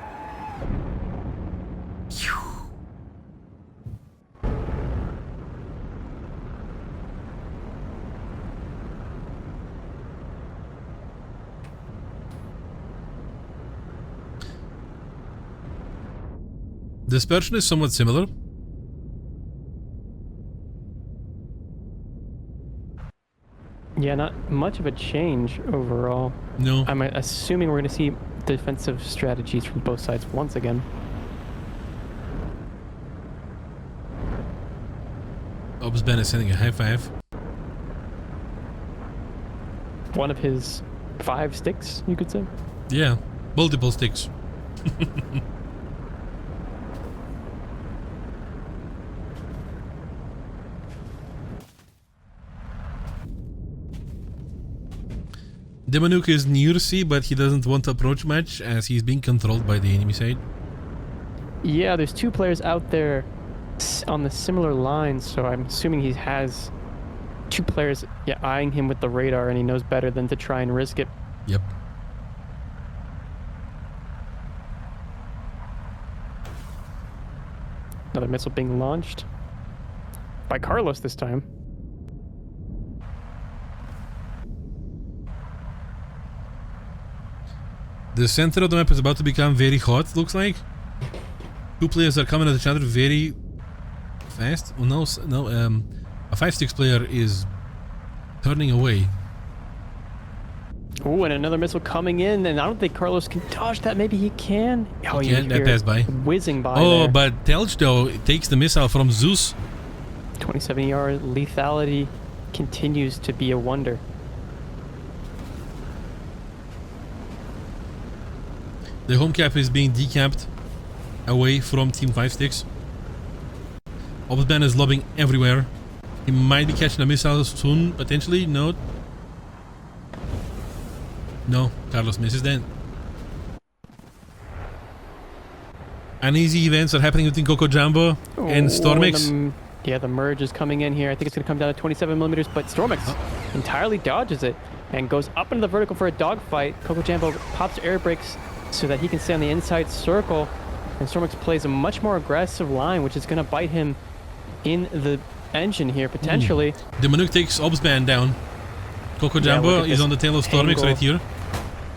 Dispersion is somewhat similar. Yeah, not much of a change overall. No. I'm assuming we're going to see defensive strategies from both sides once again. Obsban is sending a high five. One of his 5 sticks, you could say. Yeah, multiple sticks. Demonuk is near C, but he doesn't want to approach much as he's being controlled by the enemy side. Yeah, there's 2 players out there on the similar line, so I'm assuming he has 2 players eyeing him with the radar, and he knows better than to try and risk it. Yep. Another missile being launched by Carlos this time. The center of the map is about to become very hot, looks like. 2 players are coming at each other very fast. Oh, no, a 5-6 player is turning away. Oh, and another missile coming in, and I don't think Carlos can dodge that. Maybe he can. Oh, He you can, that hear passed by. whizzing by Oh, there. but Telch though takes the missile from Zeus. 27-yard lethality continues to be a wonder. The home cap is being decapped away from Team 5-6. Obsban is lobbing everywhere. He might be catching a missile soon, potentially. No. No, Carlos misses that. Uneasy events are happening between Coco Jumbo and Stormix. The merge is coming in here. I think it's going to come down to 27 millimeters, but Stormix entirely dodges it and goes up into the vertical for a dogfight. Coco Jumbo pops air brakes so that he can stay on the inside circle. And Stormix plays a much more aggressive line, which is going to bite him in the engine here, potentially. The Manuk takes Obsband down. Coco Jumbo is on the tail of Stormix right here.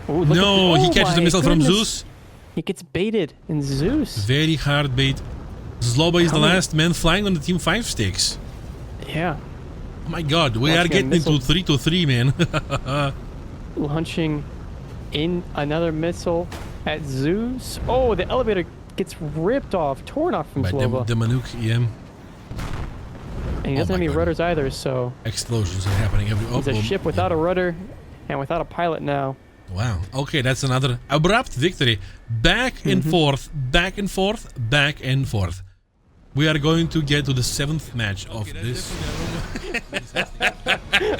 Ooh, No, he catches the missile from Zeus. He gets baited in Zeus. Very hard bait. Zloba is the last man flying on the Team 5 sticks. Yeah. Oh my god, we are getting into 3-3, man. Launching in another missile at Zeus. Oh, the elevator gets ripped off, torn off from Zloba. The Manuk, yeah. And he doesn't have any rudders either, so... Explosions are happening every... He's a ship without a rudder and without a pilot now. Wow. Okay, that's another abrupt victory. Back and forth, back and forth, back and forth. We are going to get to the 7th match of this.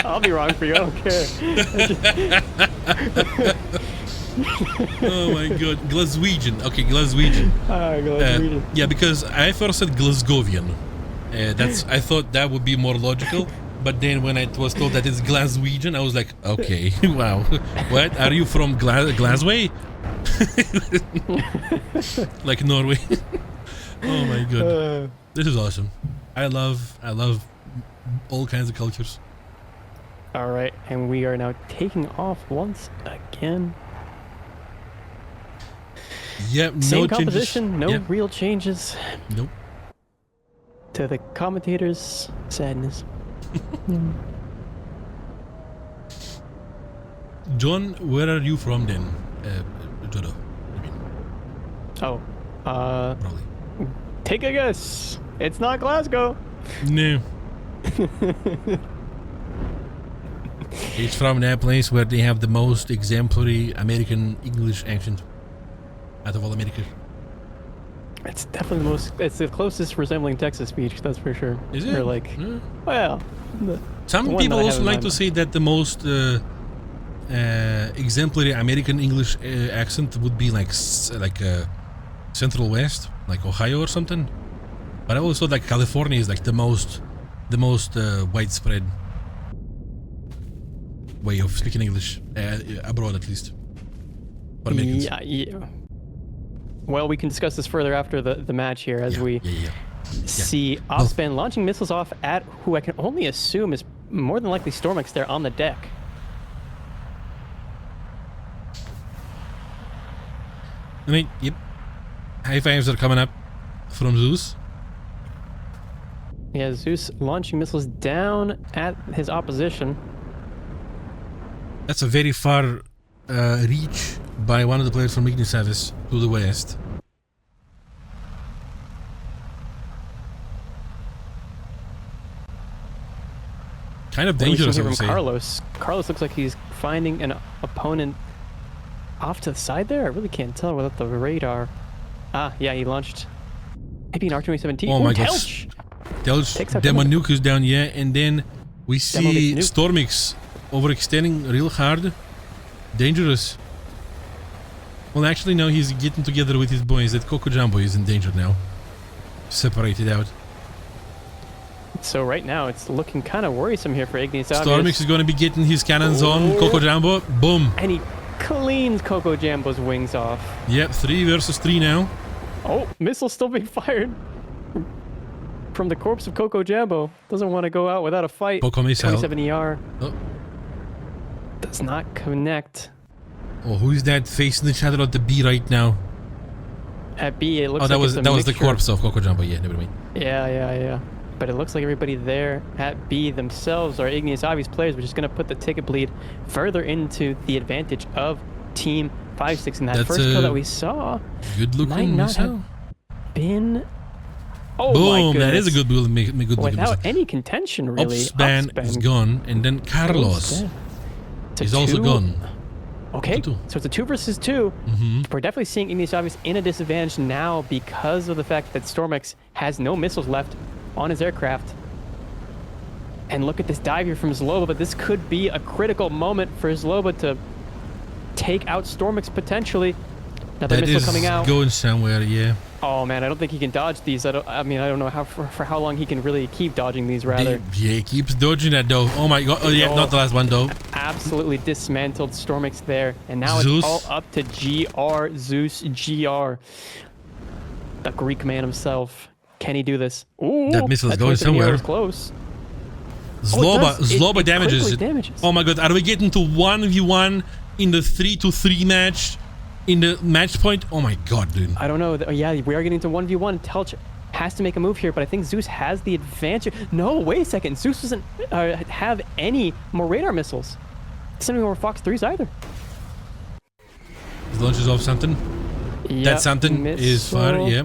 I'll be wrong for you, I don't care. Oh my god. Glaswegian. Okay, Glaswegian. Glaswegian. Yeah, because I first said Glasgovian. I thought that would be more logical. But then when I was told that it's Glaswegian, I was like, okay, wow. What? Are you from Glasgow? Like Norway. Oh my god. This is awesome. I love all kinds of cultures. All right, and we are now taking off once again. Yep, Same no composition, changes. no Yep. real changes. Nope. To the commentators' sadness. John, where are you from then? Jodo. Oh, Probably. take a guess. It's not Glasgow. No. It's from that place where they have the most exemplary American English accent out of all America. It's definitely the most. It's the closest resembling Texas speech, that's for sure. Is it? Or like, well, some people also like to say that the most exemplary American English accent would be like Central West, like Ohio or something. But I always thought like California is like the most widespread way of speaking English abroad, at least for Americans. Yeah. Well, we can discuss this further after the match here as we see Ospan launching missiles off at who I can only assume is more than likely Stormix there on the deck. I mean, yep. High fives are coming up from Zeus. Yeah, Zeus launching missiles down at his opposition. That's a very far reach by one of the players from IGNISAVIS to the west. Kind of dangerous, I would say. Carlos looks like he's finding an opponent off to the side there. I really can't tell without the radar. Ah, yeah, he launched maybe an R-27T. Oh my gosh. Telch, Demonuk is down, yeah, and then we see Stormix overextending real hard. Dangerous. Well, actually, no, he's getting together with his boys. That Coco Jumbo is in danger now. Separated out. So right now, it's looking kind of worrisome here for IGNISAVIS. Stormix is going to be getting his cannons on Coco Jumbo. Boom. And he cleans Coco Jumbo's wings off. Yep, 3 versus 3 now. Oh, missile still being fired from the corpse of Coco Jumbo. Doesn't want to go out without a fight. Poco missile. 27 ER. Oh. Does not connect. Oh, who is that facing each other at the B right now? At B, it looks like that was the mixture. corpse of Coco Jumbo. Yeah, never mind. Yeah. But it looks like everybody there at B themselves are IGNISAVIS players, which is going to put the ticket bleed further into the advantage of Team 5-6. And that first kill that we saw good looking might not have been... Oh boom! my goodness. That is a good build. Without any contention, really. Upspan is gone, and then Carlos is also gone. Okay, so it's a 2 versus 2. We're definitely seeing IGNISAVIS in a disadvantage now because of the fact that Stormix has no missiles left on his aircraft. And look at this dive here from Zloba, but this could be a critical moment for Zloba to take out Stormix potentially. Another missile coming out. Going somewhere, yeah. Oh man, I don't think he can dodge these. I don't know how for how long he can really keep dodging these. Rather, yeah, he keeps dodging that though. Oh my god! Oh yeah, not the last one though. Absolutely dismantled Stormix there, and now Zeus. It's all up to GR Zeus GR. The Greek man himself. Can he do this? Ooh, That missile's that going 23 somewhere. was close. Zloba It damages. quickly damages. Oh my god, are we getting to 1v1 in the 3-3 match? In the match point? Oh my god, dude. I don't know. Yeah, we are getting to 1v1. Telch has to make a move here, but I think Zeus has the advantage. No, wait a second. Zeus doesn't have any more radar missiles. Doesn't have any more Fox 3s either. He launches off something. Yep, That something is fire, missile. yeah.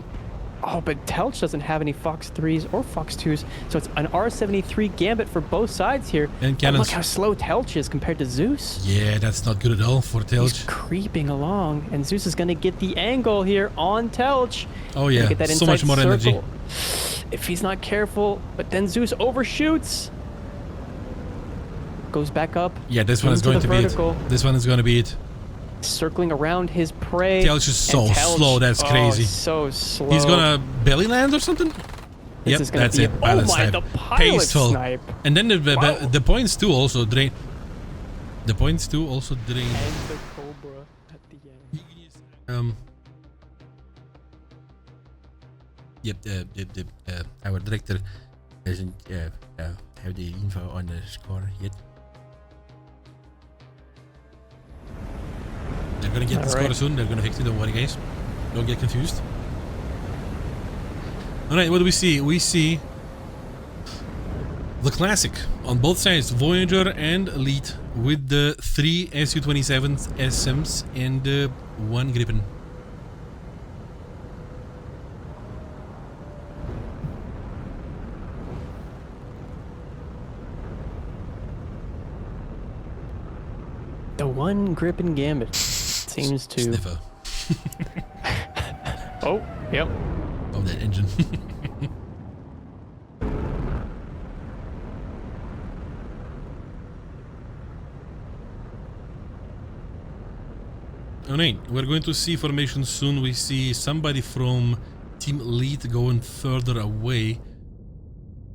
Oh, but Telch doesn't have any Fox 3s or Fox 2s, so it's an R73 Gambit for both sides here. And But cannons. look how slow Telch is compared to Zeus. Yeah, that's not good at all for He's Telch. creeping along, and Zeus is going to get the angle here on Telch. Oh yeah, Get that so much inside more circle. energy. If he's not careful, but then Zeus overshoots. Goes back up. Yeah, this one is into going the to be vertical, it. This one is going to be it. circling around his prey. Telch is so and Telch- slow, that's crazy. So slow. He's gonna belly land or something? This Yep, is gonna that's be it. Oh Balance my, snipe. the pilot Paceful. snipe. And then Wow. the points too also drain. The points too also drain. And the Cobra at the end. Yep, our director doesn't have the info on the score yet. They're gonna get the score Alright. soon. They're gonna fix it. Don't worry, guys. Don't get confused. All right, what do we see? We see the classic on both sides, Voyager and Elite, with the 3 Su-27 SMs and 1 Gripen. The one Gripen Gambit seems to. Sniffer Oh, yep. of that engine. Alright, we're going to see formation soon. We see somebody from Team Elite going further away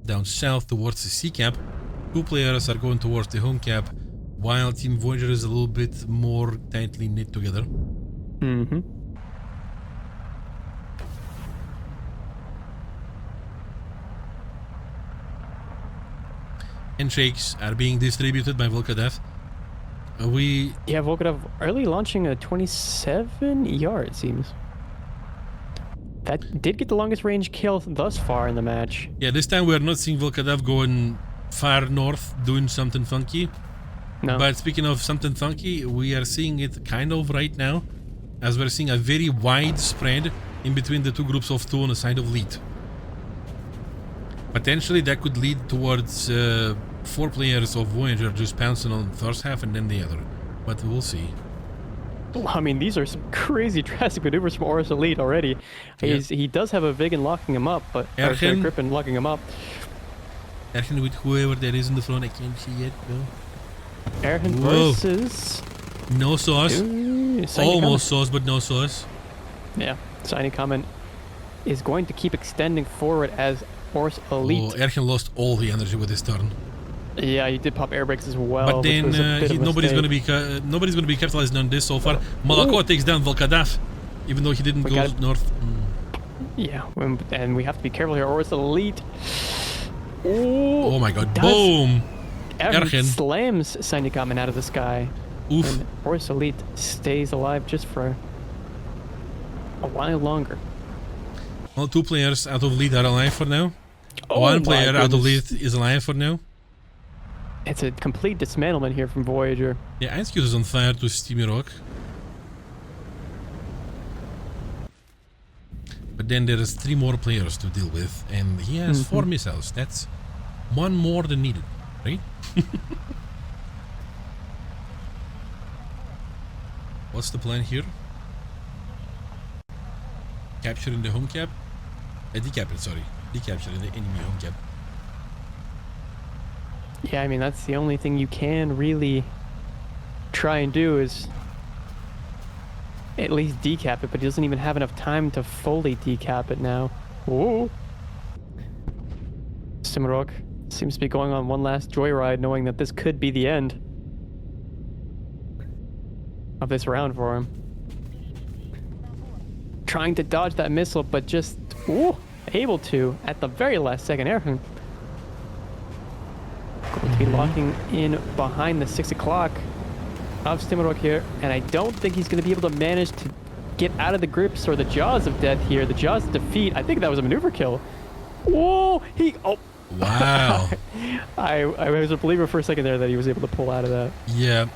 down south towards the sea cap. 2 players are going towards the home cap, while Team Voyager is a little bit more tightly knit together. Mm-hmm. Handshakes are being distributed by Volkadev. Yeah, Volkov early launching a 27 ER, it seems. That did get the longest range kill thus far in the match. Yeah, this time we're not seeing Volkadev going far north doing something funky. No. But speaking of something funky, we are seeing it kind of right now, as we're seeing a very wide spread in between the 2 groups of 2 on the side of lead. Potentially that could lead towards 4 players of Voyager just pouncing on the first half and then the other. But we'll see. Well, I mean, these are some crazy drastic maneuvers from Horus Elite already. He does have a Vigan locking him up, but or sorry, Ergen. Gripen locking him up. Ergen with whoever that is in the front, I can't see yet. No, Ergen Whoa. versus no sauce. Signy Almost sauce, but no sauce. Comment. Yeah, Signy Comment is going to keep extending forward as Horus Elite. Oh, Ergen lost all the energy with his turn. Yeah, he did pop air brakes as well. But which then was a bit of a nobody's mistake. going to be capitalizing on this so far. Malakoa takes down Volkadev, even though he didn't We go got- north. Yeah, and we have to be careful here. Horus Elite. Ooh, Oh my god! does- Boom! Ergen Ergen. slams Signy Comment out of the sky. Oof! And Horus Elite stays alive just for a while longer. Well, 2 players out of lead are alive for now. Oh 1 my player out of lead goodness. is alive for now. It's a complete dismantlement here from Voyager. Yeah, Ice is on fire to Steamy Rock. But then there is 3 more players to deal with, and he has 4 missiles. That's 1 more than needed, right? What's the plan here? Capturing the home cap? Decapturing, sorry. Decapturing the enemy home cap. Yeah, I mean, that's the only thing you can really try and do is at least decap it, but he doesn't even have enough time to fully decap it now. Whoa. Simrock seems to be going on one last joyride, knowing that this could be the end of this round for him. trying to dodge that missile, but just able to at the very last second. Going to be locking in behind the 6 o'clock of Stimarok here, and I don't think he's going to be able to manage to get out of the grips or the jaws of death here, the jaws of defeat. I think that was a maneuver kill. Whoa, Wow. I was a believer for a second there that he was able to pull out of that. Yeah.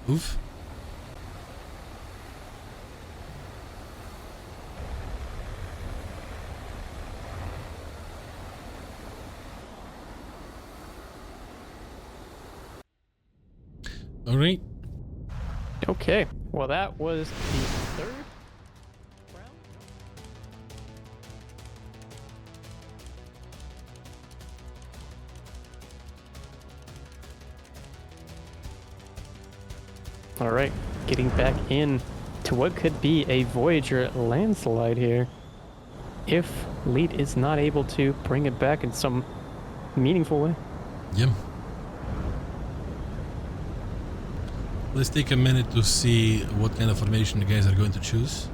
Oof. All right. Okay, well that was the third round. All right, getting back in to what could be a Voyager landslide here. If Lead is not able to bring it back in some meaningful way. Yeah. Let's take a minute to see what kind of formation the guys are going to choose.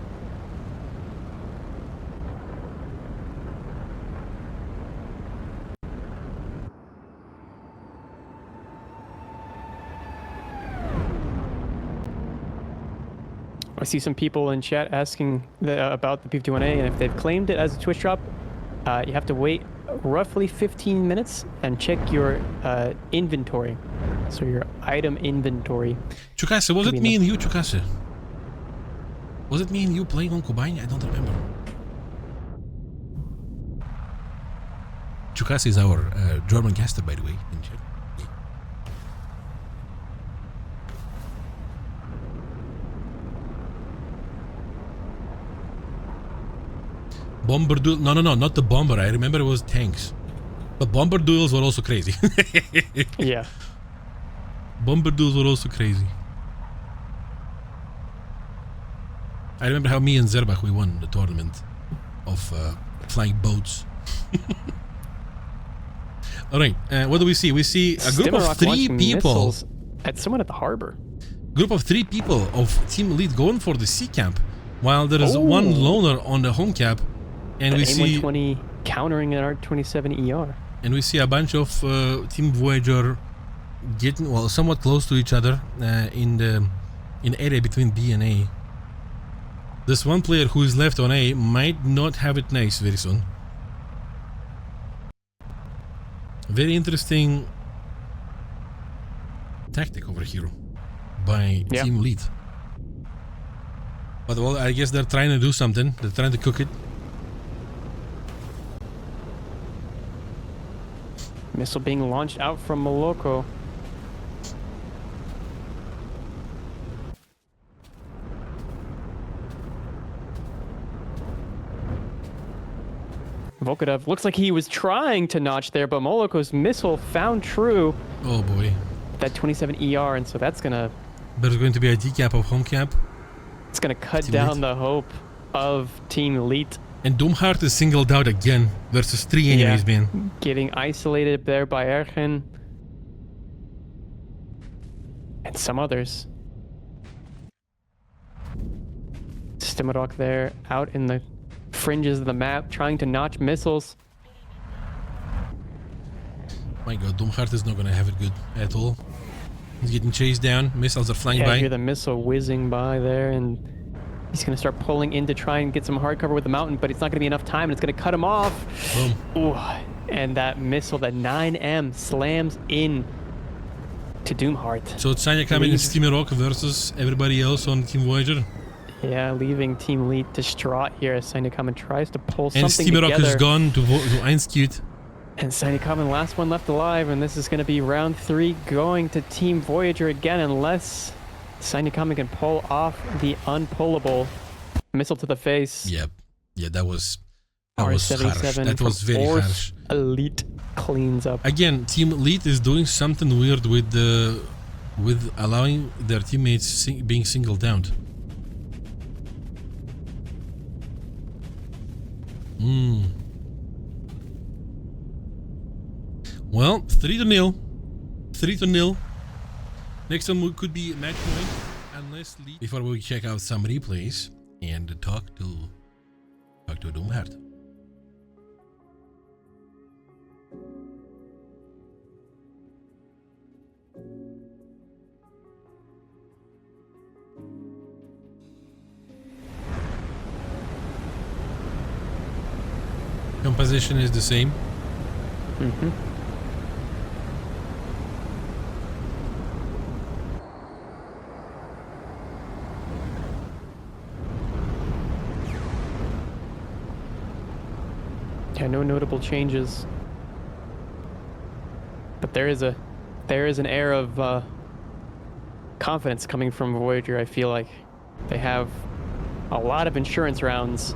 I see some people in chat asking about the P51A, and if they've claimed it as a Twitch drop, you have to wait roughly 15 minutes and check your inventory. So your item inventory. Chukase, was it me and you, Chukase? Was it me and you playing on Kobani? I don't remember. Chukase is our German caster, by the way. In chat. Yeah. Bomber duel? No, not the bomber. I remember it was tanks. But bomber duels were also crazy. Yeah. Bomber duels were also crazy. I remember how me and Zerbach, we won the tournament of flying boats. Alright, what do we see? We see a group of 3 people. At someone at the harbor. Group of 3 people of Team Lead going for the sea camp, while there is one loner on the home cap. And we see AIM-120 countering an R27 ER. And we see a bunch of Team Voyager getting somewhat close to each other in area between B and A. This one player who is left on A might not have it nice very soon. Very interesting tactic over here by Team Lead. But well, I guess they're trying to do something. They're trying to cook it. Missile being launched out from Moloko. Volkadev looks like he was trying to notch there, but Moloko's missile found true. Oh boy. That 27 ER, and so that's gonna... There's going to be a decap of home cap. It's gonna cut down the hope of Team Elite. And Doomheart is singled out again versus 3 enemies, man. Getting isolated there by Ergen. And some others. Stimarok there, out in the fringes of the map, trying to notch missiles. My god, Doomheart is not gonna have it good at all. He's getting chased down, missiles are flying by. I hear the missile whizzing by there, and he's gonna start pulling in to try and get some hard cover with the mountain, but it's not gonna be enough time, and it's gonna cut him off. Boom. Ooh, and that missile, that 9M, slams in to Doomheart. So it's Sanya coming in Stimarok versus everybody else on Team Voyager. Yeah, leaving Team Elite distraught here as Sainakamen tries to pull something together. And Stimarok together. is gone to 1-Cute. And Sainakamen, last one left alive, and this is going to be round 3 going to Team Voyager again, unless Sainakamen can pull off the unpullable missile to the face. Yep. Yeah, that was harsh. That was very harsh. Elite cleans up. Again, Team Elite is doing something weird with allowing their teammates being singled down. Well, 3-0. 3-0. Next one could be match point. unless before we check out some replays and talk to Doomhard. Composition is the same. Mm-hmm. Yeah, no notable changes. But there is an air of confidence coming from Voyager. I feel like they have a lot of insurance rounds.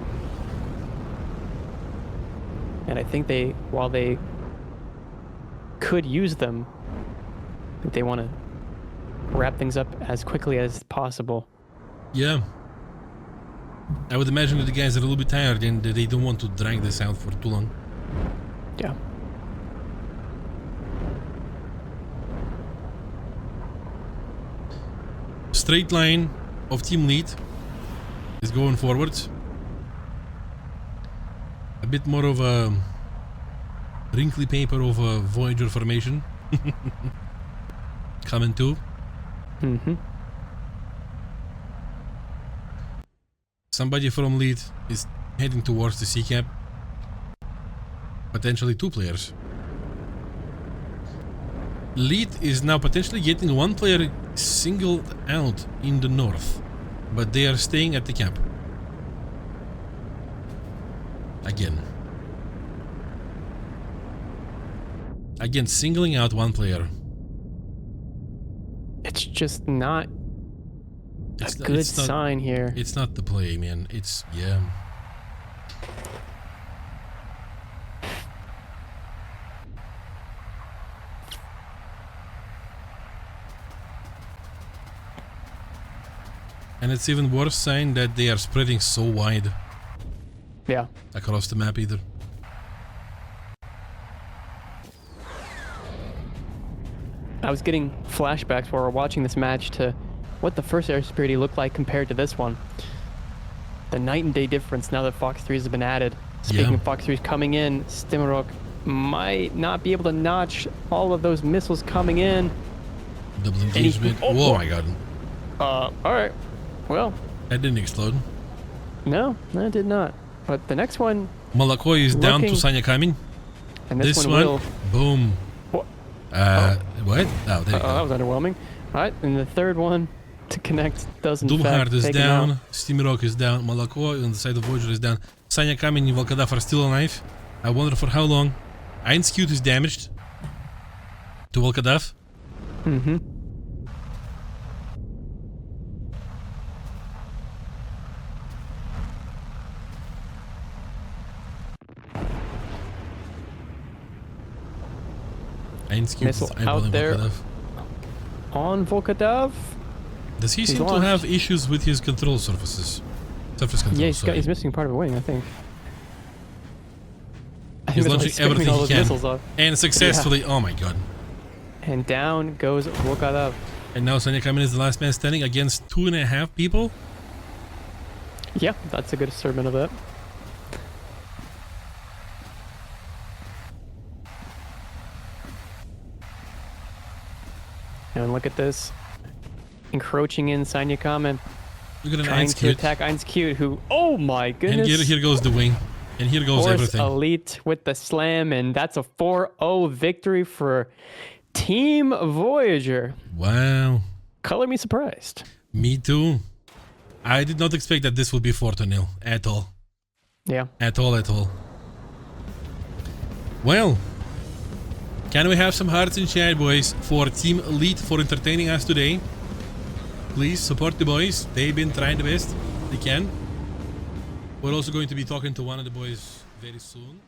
And I think while they could use them, they want to wrap things up as quickly as possible. Yeah. I would imagine that the guys are a little bit tired and they don't want to drag this out for too long. Yeah. Straight line of team lead is going forwards. A bit more of a wrinkly paper of a Voyager formation. Coming too. Mm-hmm. Somebody from lead is heading towards the C cap. Potentially 2 players. Lead is now potentially getting 1 player singled out in the north, but they are staying at the cap. Again, singling out 1 player. It's just not a good sign here. It's not the play, man. It's, yeah. And it's even worse sign that they are spreading so wide. Yeah. Across the map either. I was getting flashbacks while we were watching this match to what the first Air Superiority looked like compared to this one. The night and day difference now that Fox 3 has been added. Speaking of Fox 3's coming in, Stimarok might not be able to notch all of those missiles coming in. Double engagement. Oh my god. Alright. Well. That didn't explode. No, it did not. But the next one... Malakoi is down to Sanya Kamin. And this one will... Boom. What? What? Oh, there you go. That was underwhelming. Alright, and the third one to connect doesn't Doomhard is down, Stimarok is down, Malakoi on the side of Voyager is down. Sanya Kamin and Volkadav are still alive. I wonder for how long. Einskute is damaged to Volkadav. Mm-hmm. Missile out there on Volkadav. Does he seem to have issues with his control surfaces? Surface control, yeah, he's missing part of a wing, I think. He's launching everything he can. And successfully, oh my god. And down goes Volkadav. And now Sanya Kamin is the last man standing against 2.5 people? Yeah, that's a good assertion of that. And look at this. Encroaching in Sanya Kamin. Look at an trying to attack Einskute, who... Oh my goodness! And here goes the wing. And here goes everything. Elite with the slam, and that's a 4-0 victory for Team Voyager. Wow. Color me surprised. Me too. I did not expect that this would be 4-0 at all. Yeah. At all. Well, can we have some hearts in chat, boys, for Team Elite for entertaining us today? Please support the boys. They've been trying the best they can. We're also going to be talking to one of the boys very soon.